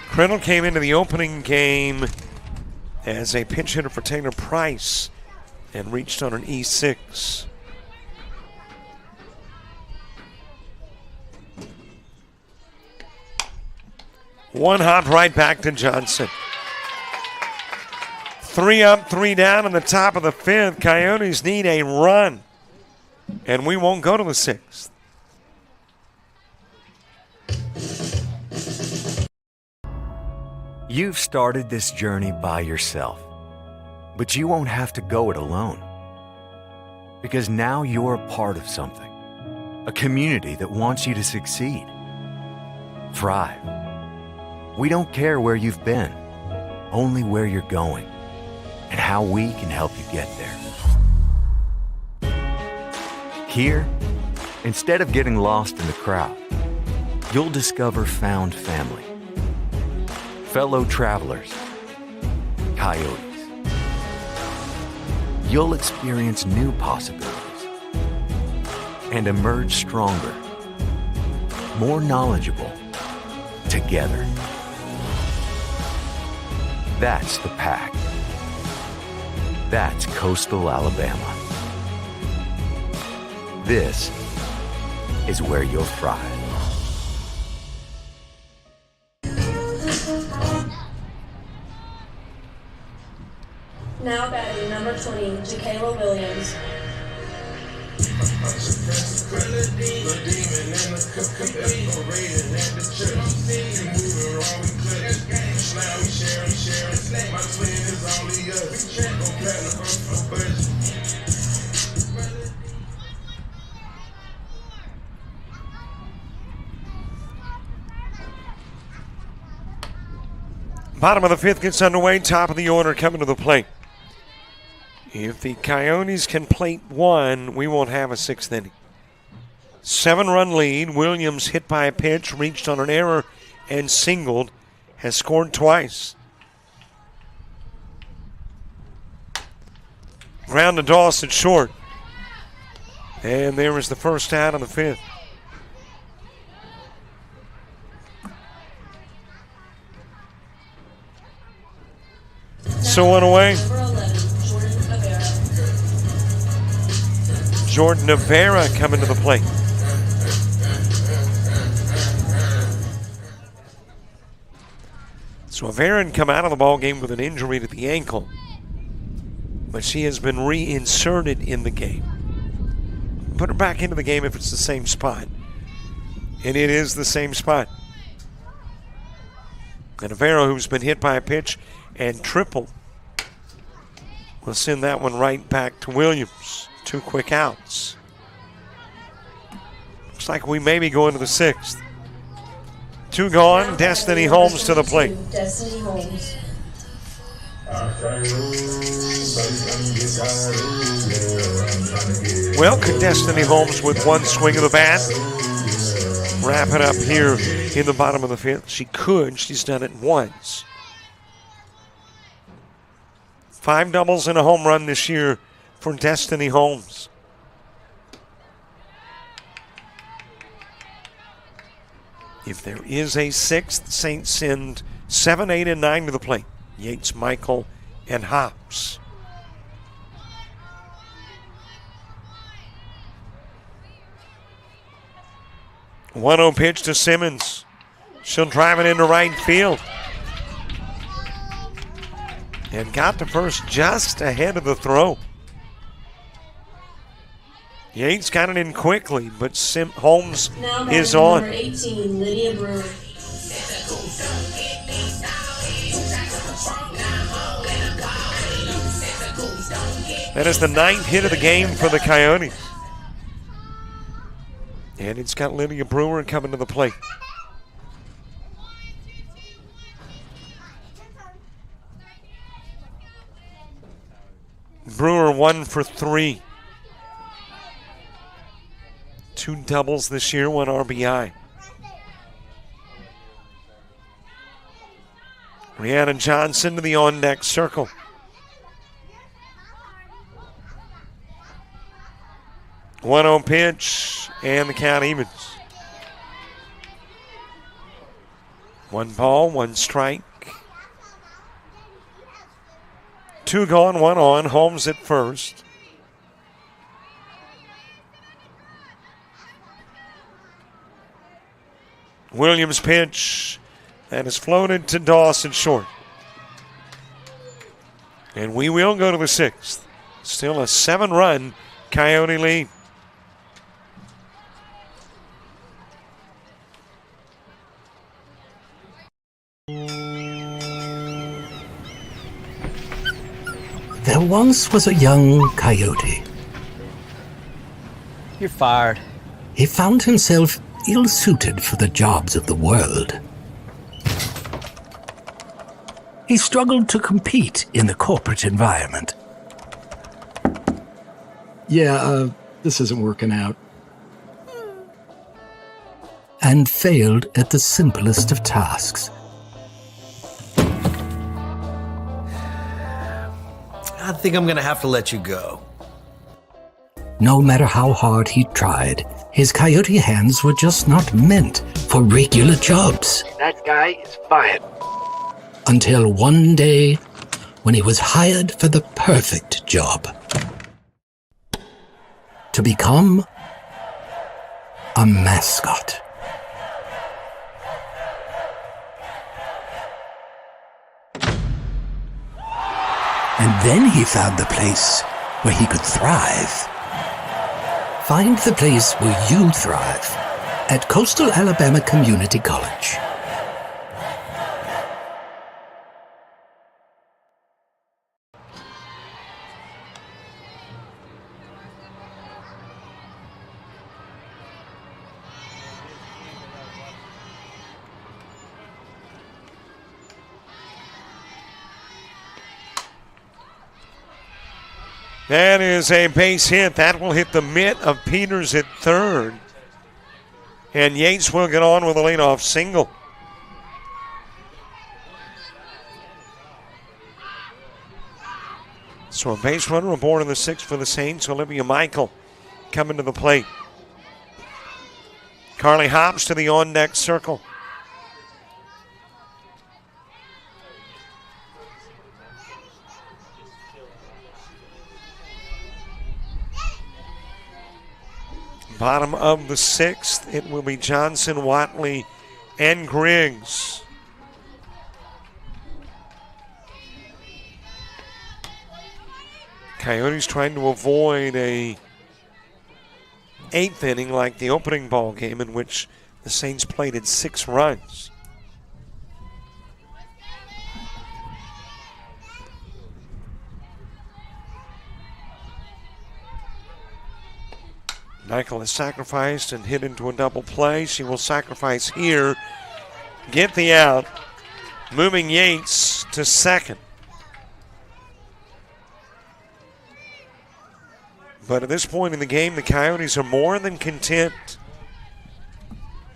Criddle came into the opening game as a pinch hitter for Taylor Price and reached on an E6. One hop right back to Johnson. 3 up, 3 down in the top of the 5th. Coyotes need a run, and we won't go to the 6th. You've started this journey by yourself, but you won't have to go it alone. Because now you're a part of something, a community that wants you to succeed, thrive. We don't care where you've been, only where you're going and how we can help you get there. Here, instead of getting lost in the crowd, you'll discover found family, fellow travelers, coyotes. You'll experience new possibilities and emerge stronger, more knowledgeable, together. That's the pack. That's coastal Alabama. This is where you'll thrive. Now batting number 20, Jacayla Williams. Bottom of the fifth gets underway. Top of the order coming to the plate. If the Coyotes can plate one, we won't have a sixth inning. 7-run lead. Williams hit by a pitch, reached on an error, and singled. Has scored twice. Ground to Dawson short. And there is the first out of the fifth. So one away. Jordan Rivera coming to the plate. So Rivera had come out of the ball game with an injury to the ankle, but she has been reinserted in the game. Put her back into the game if it's the same spot, and it is the same spot. And Rivera, who's been hit by a pitch and tripled, will send that one right back to Williams. 2 quick outs. Looks like we may be going to the sixth. 2 gone. Destiny Holmes to the plate. Destiny Holmes. Well, could Destiny Holmes with one swing of the bat wrap it up here in the bottom of the fifth? She could. She's done it once. 5 doubles and a home run this year for Destiny Holmes. If there is a sixth, Saints send 7, 8, and 9 to the plate. Yates, Michael, and Hops. One 1-0 pitch to Simmons. She'll drive it into right field. And got to first just ahead of the throw. Yates got it in quickly, but Holmes is on. Number 18, Lydia Brewer. That is the 9th hit of the game for the Coyotes. And it's got Lydia Brewer coming to the plate. Brewer 1 for 3. 2 doubles this year, 1 RBI. Rhiannon Johnson to the on-deck circle. One 1-0 pitch, and the count evens. 1 ball, 1 strike. 2 gone, 1 on. Holmes at first. Williams pitch that is floated to Dawson short. And we will go to the sixth. Still a 7-run Coyote lead. There once was a young coyote. You're fired. He found himself ill-suited for the jobs of the world. He struggled to compete in the corporate environment. Yeah, this isn't working out. And failed at the simplest of tasks. I think I'm going to have to let you go. No matter how hard he tried, his coyote hands were just not meant for regular jobs. That guy is fired. Until one day, when he was hired for the perfect job. To become a mascot. And then he found the place where he could thrive. Find the place where you thrive at Coastal Alabama Community College. That is a base hit. That will hit the mitt of Peters at third. And Yates will get on with a leadoff single. So a base runner aboard in the sixth for the Saints. Olivia Michael coming to the plate. Carly Hobbs to the on-deck circle. Bottom of the sixth, it will be Johnson, Watley, and Griggs. Coyotes trying to avoid a eighth inning like the opening ball game in which the Saints plated 6 runs. Michael has sacrificed and hit into a double play. She will sacrifice here, get the out, moving Yates to second. But at this point in the game, the Coyotes are more than content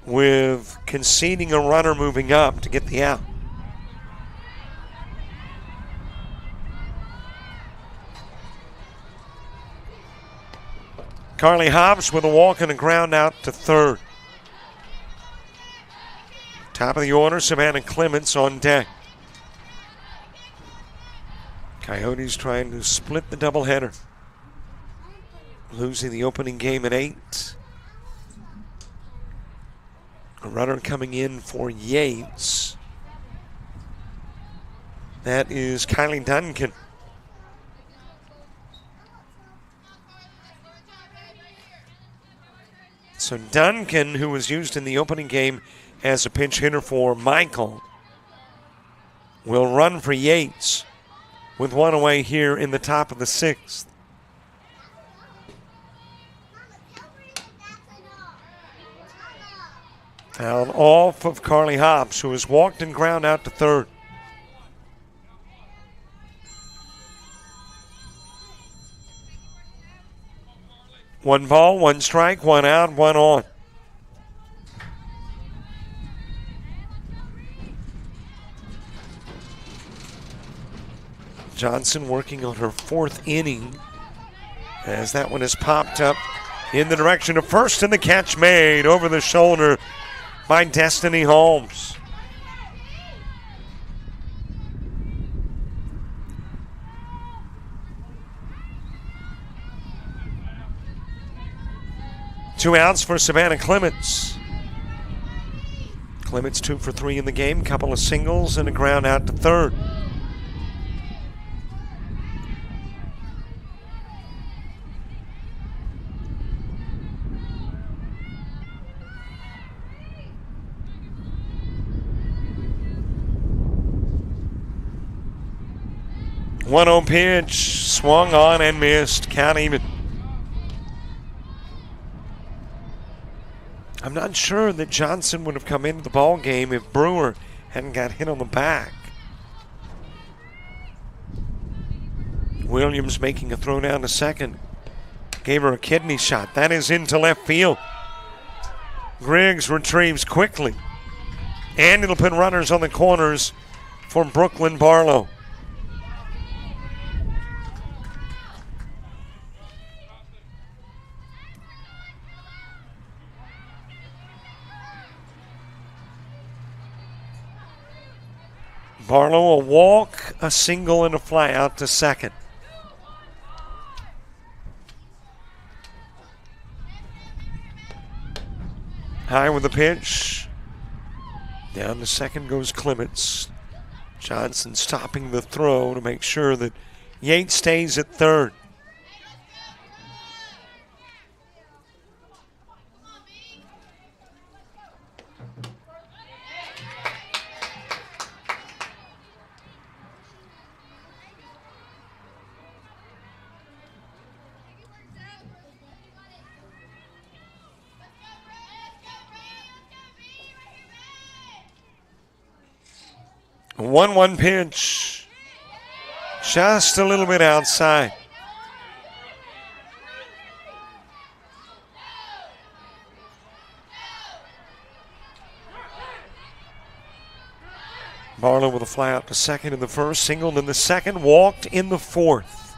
with conceding a runner moving up to get the out. Carly Hobbs with a walk and a ground out to third. Top of the order, Savannah Clements on deck. Coyotes trying to split the doubleheader. Losing the opening game at 8. A runner coming in for Yates. That is Kylie Duncan. So Duncan, who was used in the opening game as a pinch hitter for Michael, will run for Yates with one away here in the top of the sixth. Foul off of Carly Hobbs, who has walked and ground out to third. One ball, one strike, one out, one on. Johnson working on her 4th inning as that one is popped up in the direction of first, and the catch made over the shoulder by Destiny Holmes. Two outs for Savannah Clements. Clements 2 for 3 in the game, couple of singles and a ground out to third. One-0 pitch, swung on and missed, count even. I'm not sure that Johnson would have come into the ball game if Brewer hadn't got hit on the back. Williams making a throw down to second. Gave her a kidney shot. That is into left field. Griggs retrieves quickly. And it'll put runners on the corners for Brooklyn Barlow. Barlow, a walk, a single, and a fly out to second. High with the pitch. Down to second goes Clements. Johnson stopping the throw to make sure that Yates stays at third. A 1-1 pitch. Just a little bit outside. Barlow with a fly out to second in the first, singled in the second, walked in the fourth.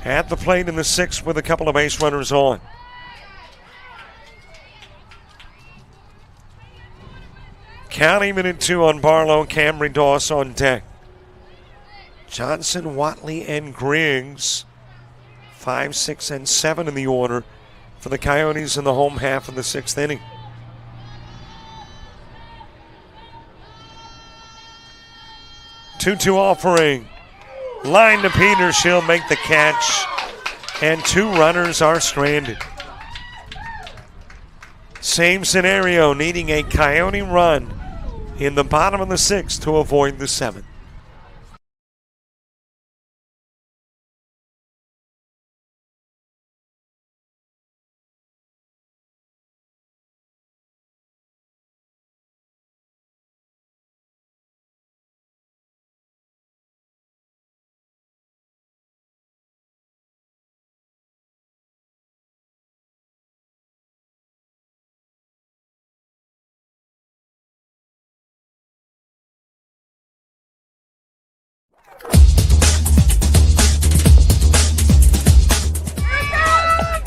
At the plate in the sixth with a couple of base runners on. Count even at 2 on Barlow, Camry Doss on deck. Johnson, Watley, and Griggs, 5, 6, and 7 in the order for the Coyotes in the home half of the sixth inning. Two-two offering. Line to Peters. She'll make the catch. And 2 runners are stranded. Same scenario, needing a Coyote run in the bottom of the sixth to avoid the seventh.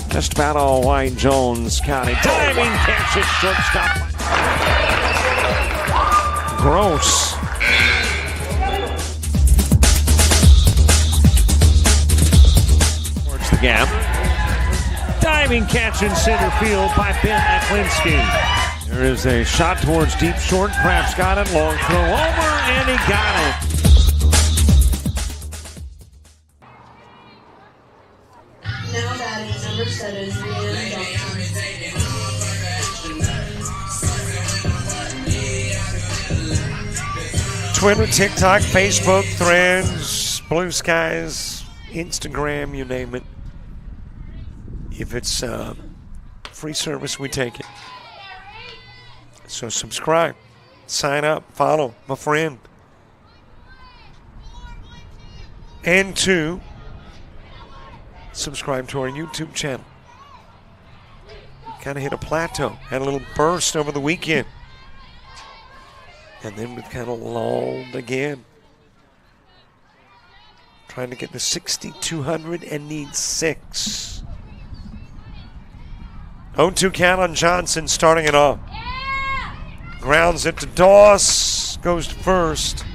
Just about all Wayne Jones County. Diving catch at shortstop. Gross. Towards the gap. Diving catch in center field by Ben Aklinski. There is a shot towards deep short. Krabs got it. Long throw over, and he got it. Now batting number 7, Rhiannon Johnson. Twitter, TikTok, Facebook, Threads, Blue Skies, Instagram, you name it. If it's free service, we take it. So subscribe, sign up, follow, my friend. And 2, subscribe to our YouTube channel. Kind of hit a plateau. Had a little burst over the weekend. And then we've kind of lulled again. Trying to get to 6,200 and need 6. 0-2 count on Johnson starting it off. Grounds it to Doss. Goes to first.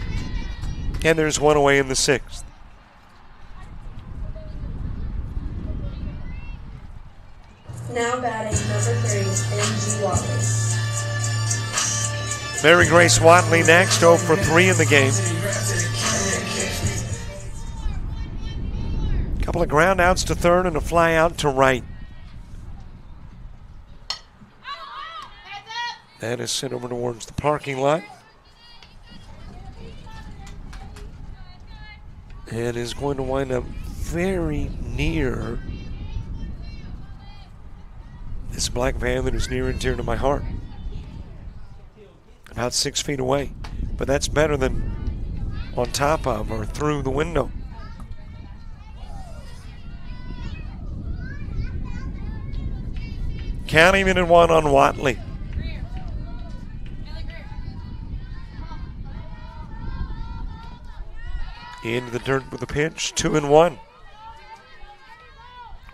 And there's one away in the sixth. Now batting number 3, M.G. Watley. Mary Grace Watley next, 0 for 3 in the game. Couple of ground outs to third and a fly out to right. That is sent over towards the parking lot. And is going to wind up very near this black van that is near and dear to my heart. About 6 feet away. But that's better than on top of or through the window. Count even at 1 on Watley. Into the dirt with a pitch, 2-1.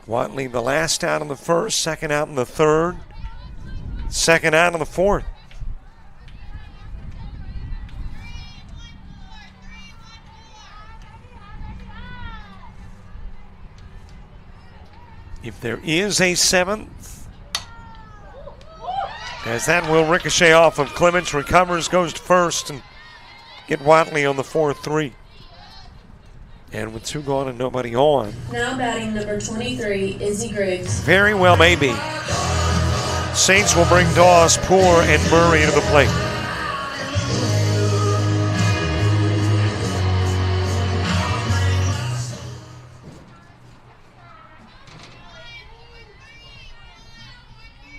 Watley the last out in the first, second out in the third, second out in the fourth. if there is a 7th, as that will ricochet off of Clements, recovers, goes to first, and get Watley on the 4-3. And with 2 gone and nobody on. Now batting number 23, Izzy Griggs. Very well maybe. Saints will bring Dawes, Poor, and Murray to the plate.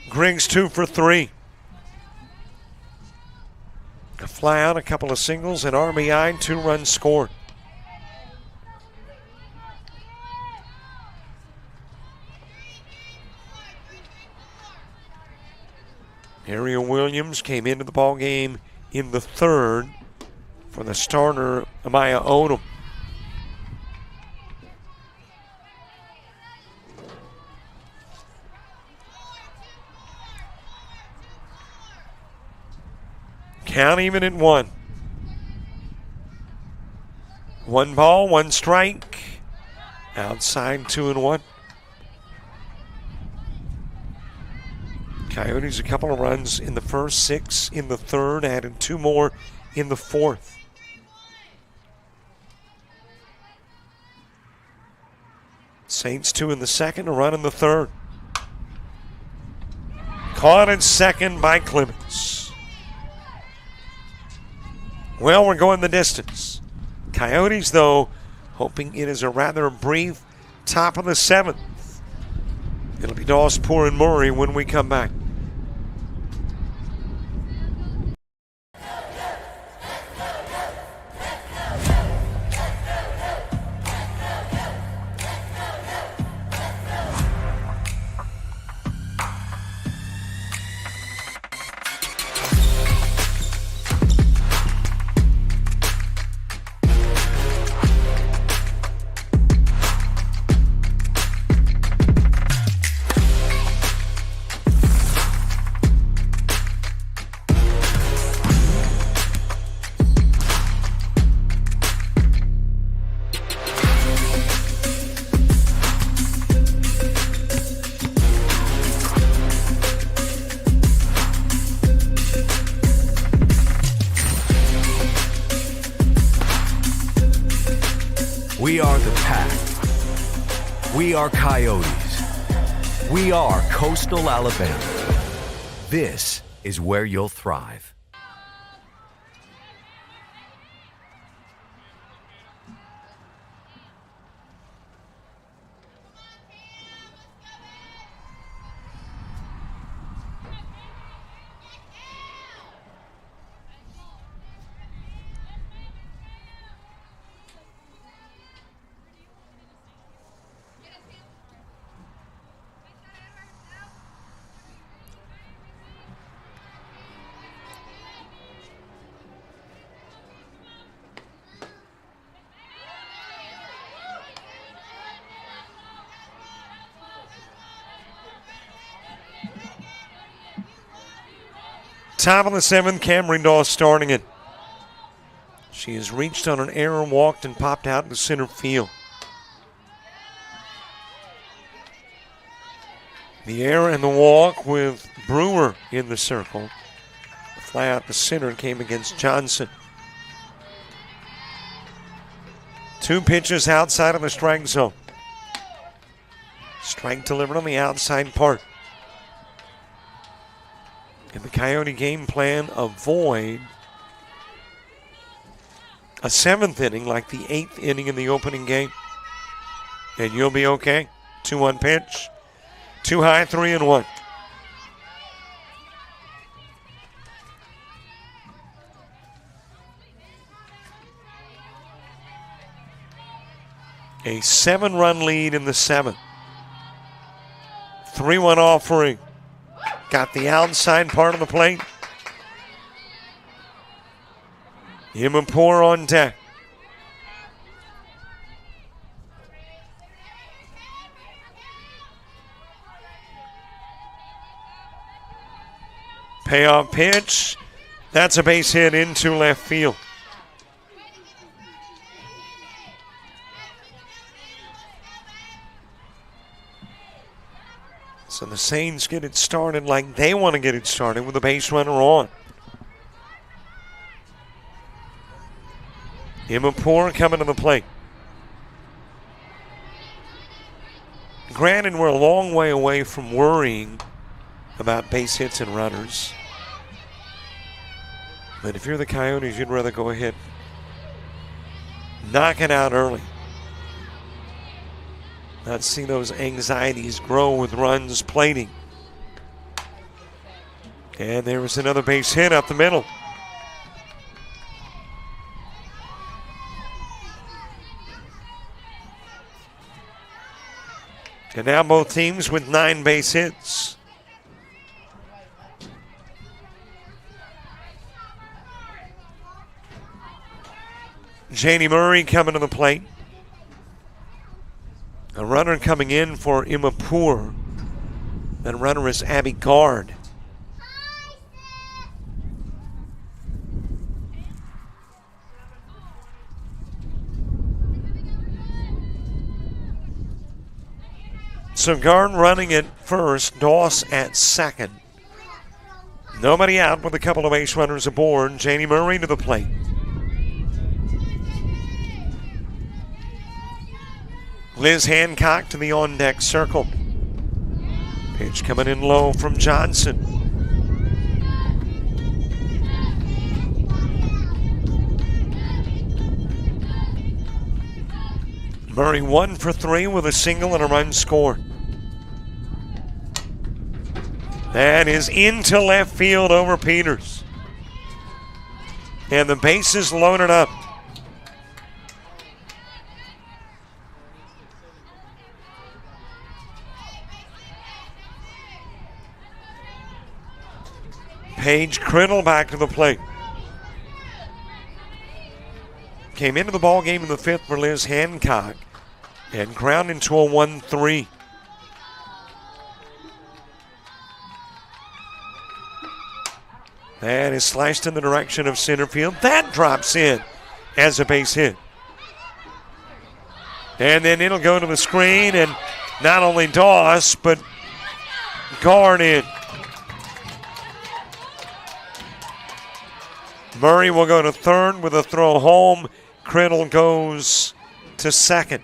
Griggs 2 for 3. A fly out, a couple of singles, an RBI, 2 runs scored. Ariel Williams came into the ball game in the 3rd for the starter, Amaya Odom. Count even at 1. 1 ball, 1 strike. Outside 2-1. Coyotes a couple of runs in the first, 6 in the 3rd, added 2 more in the 4th. Saints 2 in the 2nd, a run in the 3rd. Caught at 2nd by Clements. Well, we're going the distance. Coyotes, though, hoping it is a rather brief top of the 7th. It'll be Dawes, Poor, and Murray when we come back. We are the Pack. We are Coyotes. We are Coastal Alabama. This is where you'll thrive. Top of the 7th, Camryn Dawes starting it. She has reached on an error, walked, and popped out into center field. The error and the walk with Brewer in the circle. The fly out to center came against Johnson. 2 pitches outside of the strike zone. Strike delivered on the outside part. And the Coyote game plan, avoid a 7th inning like the 8th inning in the opening game. And you'll be okay. 2-1 pitch. 2 high, 3-1. A 7-run lead in the 7th. 3-1 offering. Got the outside part of the plate. Imapur on deck. Payoff pitch. That's a base hit into left field. So the Saints get it started like they want to get it started with a base runner on. Imapur coming to the plate. Granted, we're a long way away from worrying about base hits and runners. But if you're the Coyotes, you'd rather go ahead, knock it out early. Not see those anxieties grow with runs plating. And there was another base hit up the middle. And now both teams with 9 base hits. Janie Murray coming to the plate. A runner coming in for Imapur. That runner is Abby Gard. So Gard running at first, Doss at second. Nobody out with a couple of base runners aboard. Janie Murray to the plate. Liz Hancock to the on-deck circle. Pitch coming in low from Johnson. Murray 1 for 3 with a single and a run scored. That is into left field over Peters. And the bases loaded up. Paige Criddle back to the plate. Came into the ball game in the 5th for Liz Hancock and ground into a 1-3. That is slashed in the direction of center field. That drops in as a base hit. And then it'll go to the screen, and not only Doss, but Gard in. Murray will go to third with a throw home. Criddle goes to second.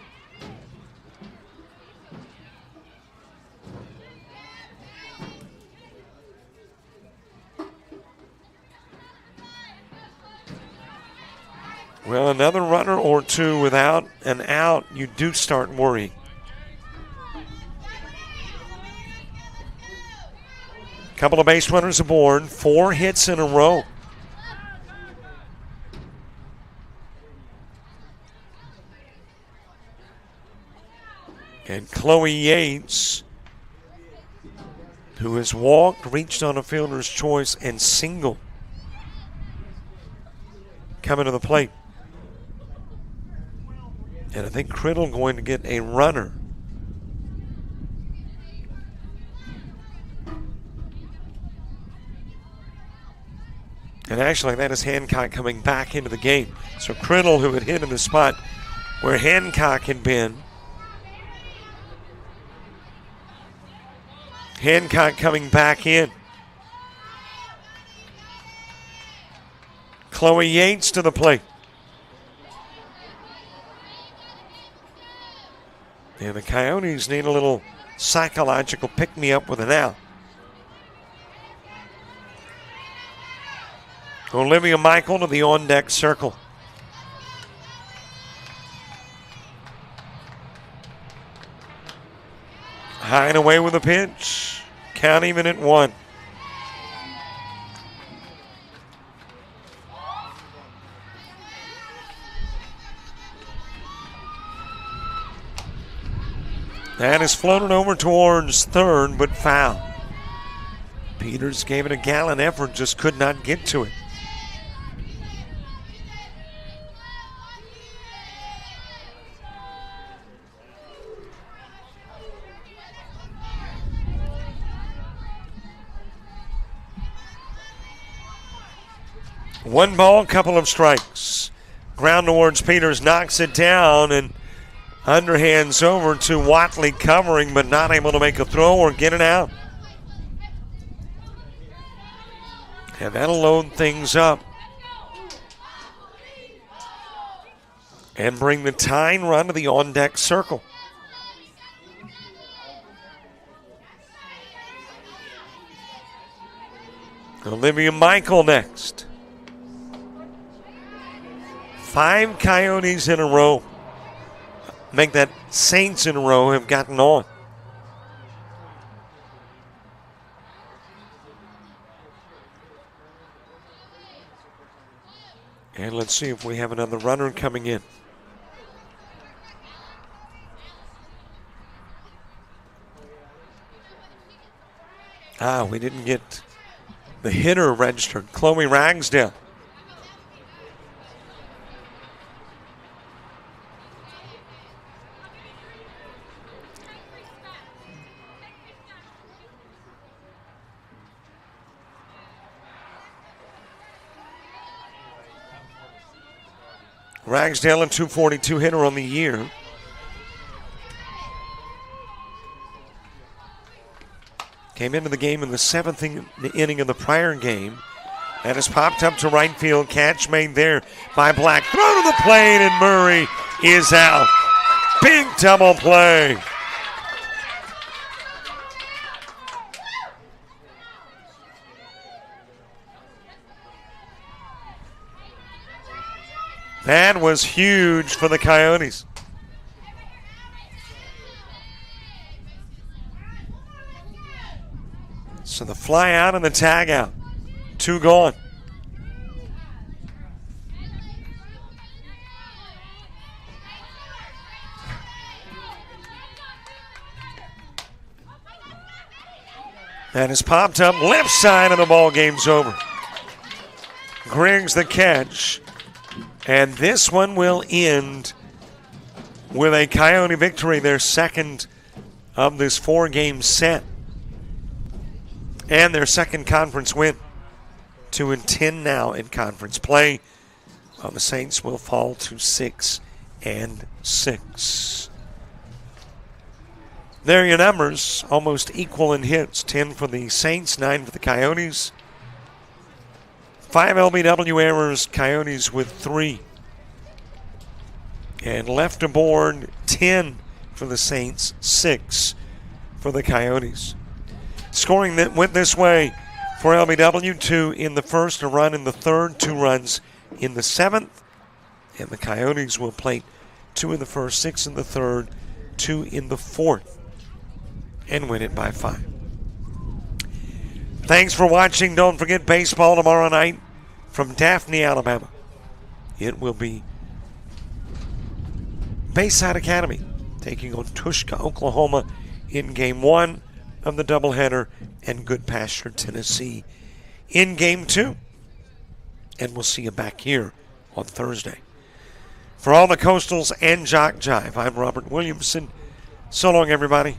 Well, another runner or two without an out, you do start worrying. Couple of base runners aboard, 4 hits in a row. And Chloe Yates, who has walked, reached on a fielder's choice, and single, coming to the plate. And I think Criddle going to get a runner. And actually, that is Hancock coming back into the game. So Criddle, who had hit in the spot where Hancock had been. Hancock coming back in. Chloe Yates to the plate. And the Coyotes need a little psychological pick-me-up with an out. Olivia Michael to the on-deck circle. High and away with a pitch. Count even at 1. That is floated over towards third, but foul. Peters gave it a gallant effort, just could not get to it. One ball, couple of strikes. Ground towards Peters, knocks it down, and Underhands over to Watley covering, but not able to make a throw or get it out. And that'll load things up and bring the tying run to the on-deck circle. Olivia Michael next. 5 Coyotes in a row. Make that Saints in a row have gotten on. And let's see if we have another runner coming in. We didn't get the hitter registered. Chloe Ragsdale. Ragsdale, a .242 hitter on the year. Came into the game in the 7th inning of the prior game. And has popped up to right field. Catch made there by Black. Throw to the plate, and Murray is out. Big double play. That was huge for the Coyotes. So the fly out and the tag out. 2 gone. That is popped up left side, and the ball game's over. Griggs the catch. And this one will end with a Coyote victory, their second of this 4-game set. And their second conference win. 2-10 now in conference play. Well, the Saints will fall to 6-6. There are your numbers, almost equal in hits. 10 for the Saints, 9 for the Coyotes. 5 LBW errors, Coyotes with 3. And left aboard 10 for the Saints, 6 for the Coyotes. Scoring that went this way for LBW: 2 in the first, a run in the third, 2 runs in the 7th. And the Coyotes will plate 2 in the first, 6 in the third, 2 in the 4th, and win it by 5. Thanks for watching. Don't forget baseball tomorrow night from Daphne, Alabama. It will be Bayside Academy taking on Tushka, Oklahoma in Game 1 of the doubleheader, and Goodpasture, Tennessee in Game 2. And we'll see you back here on Thursday. For all the Coastals and JockJive, I'm Robert Williamson. So long, everybody.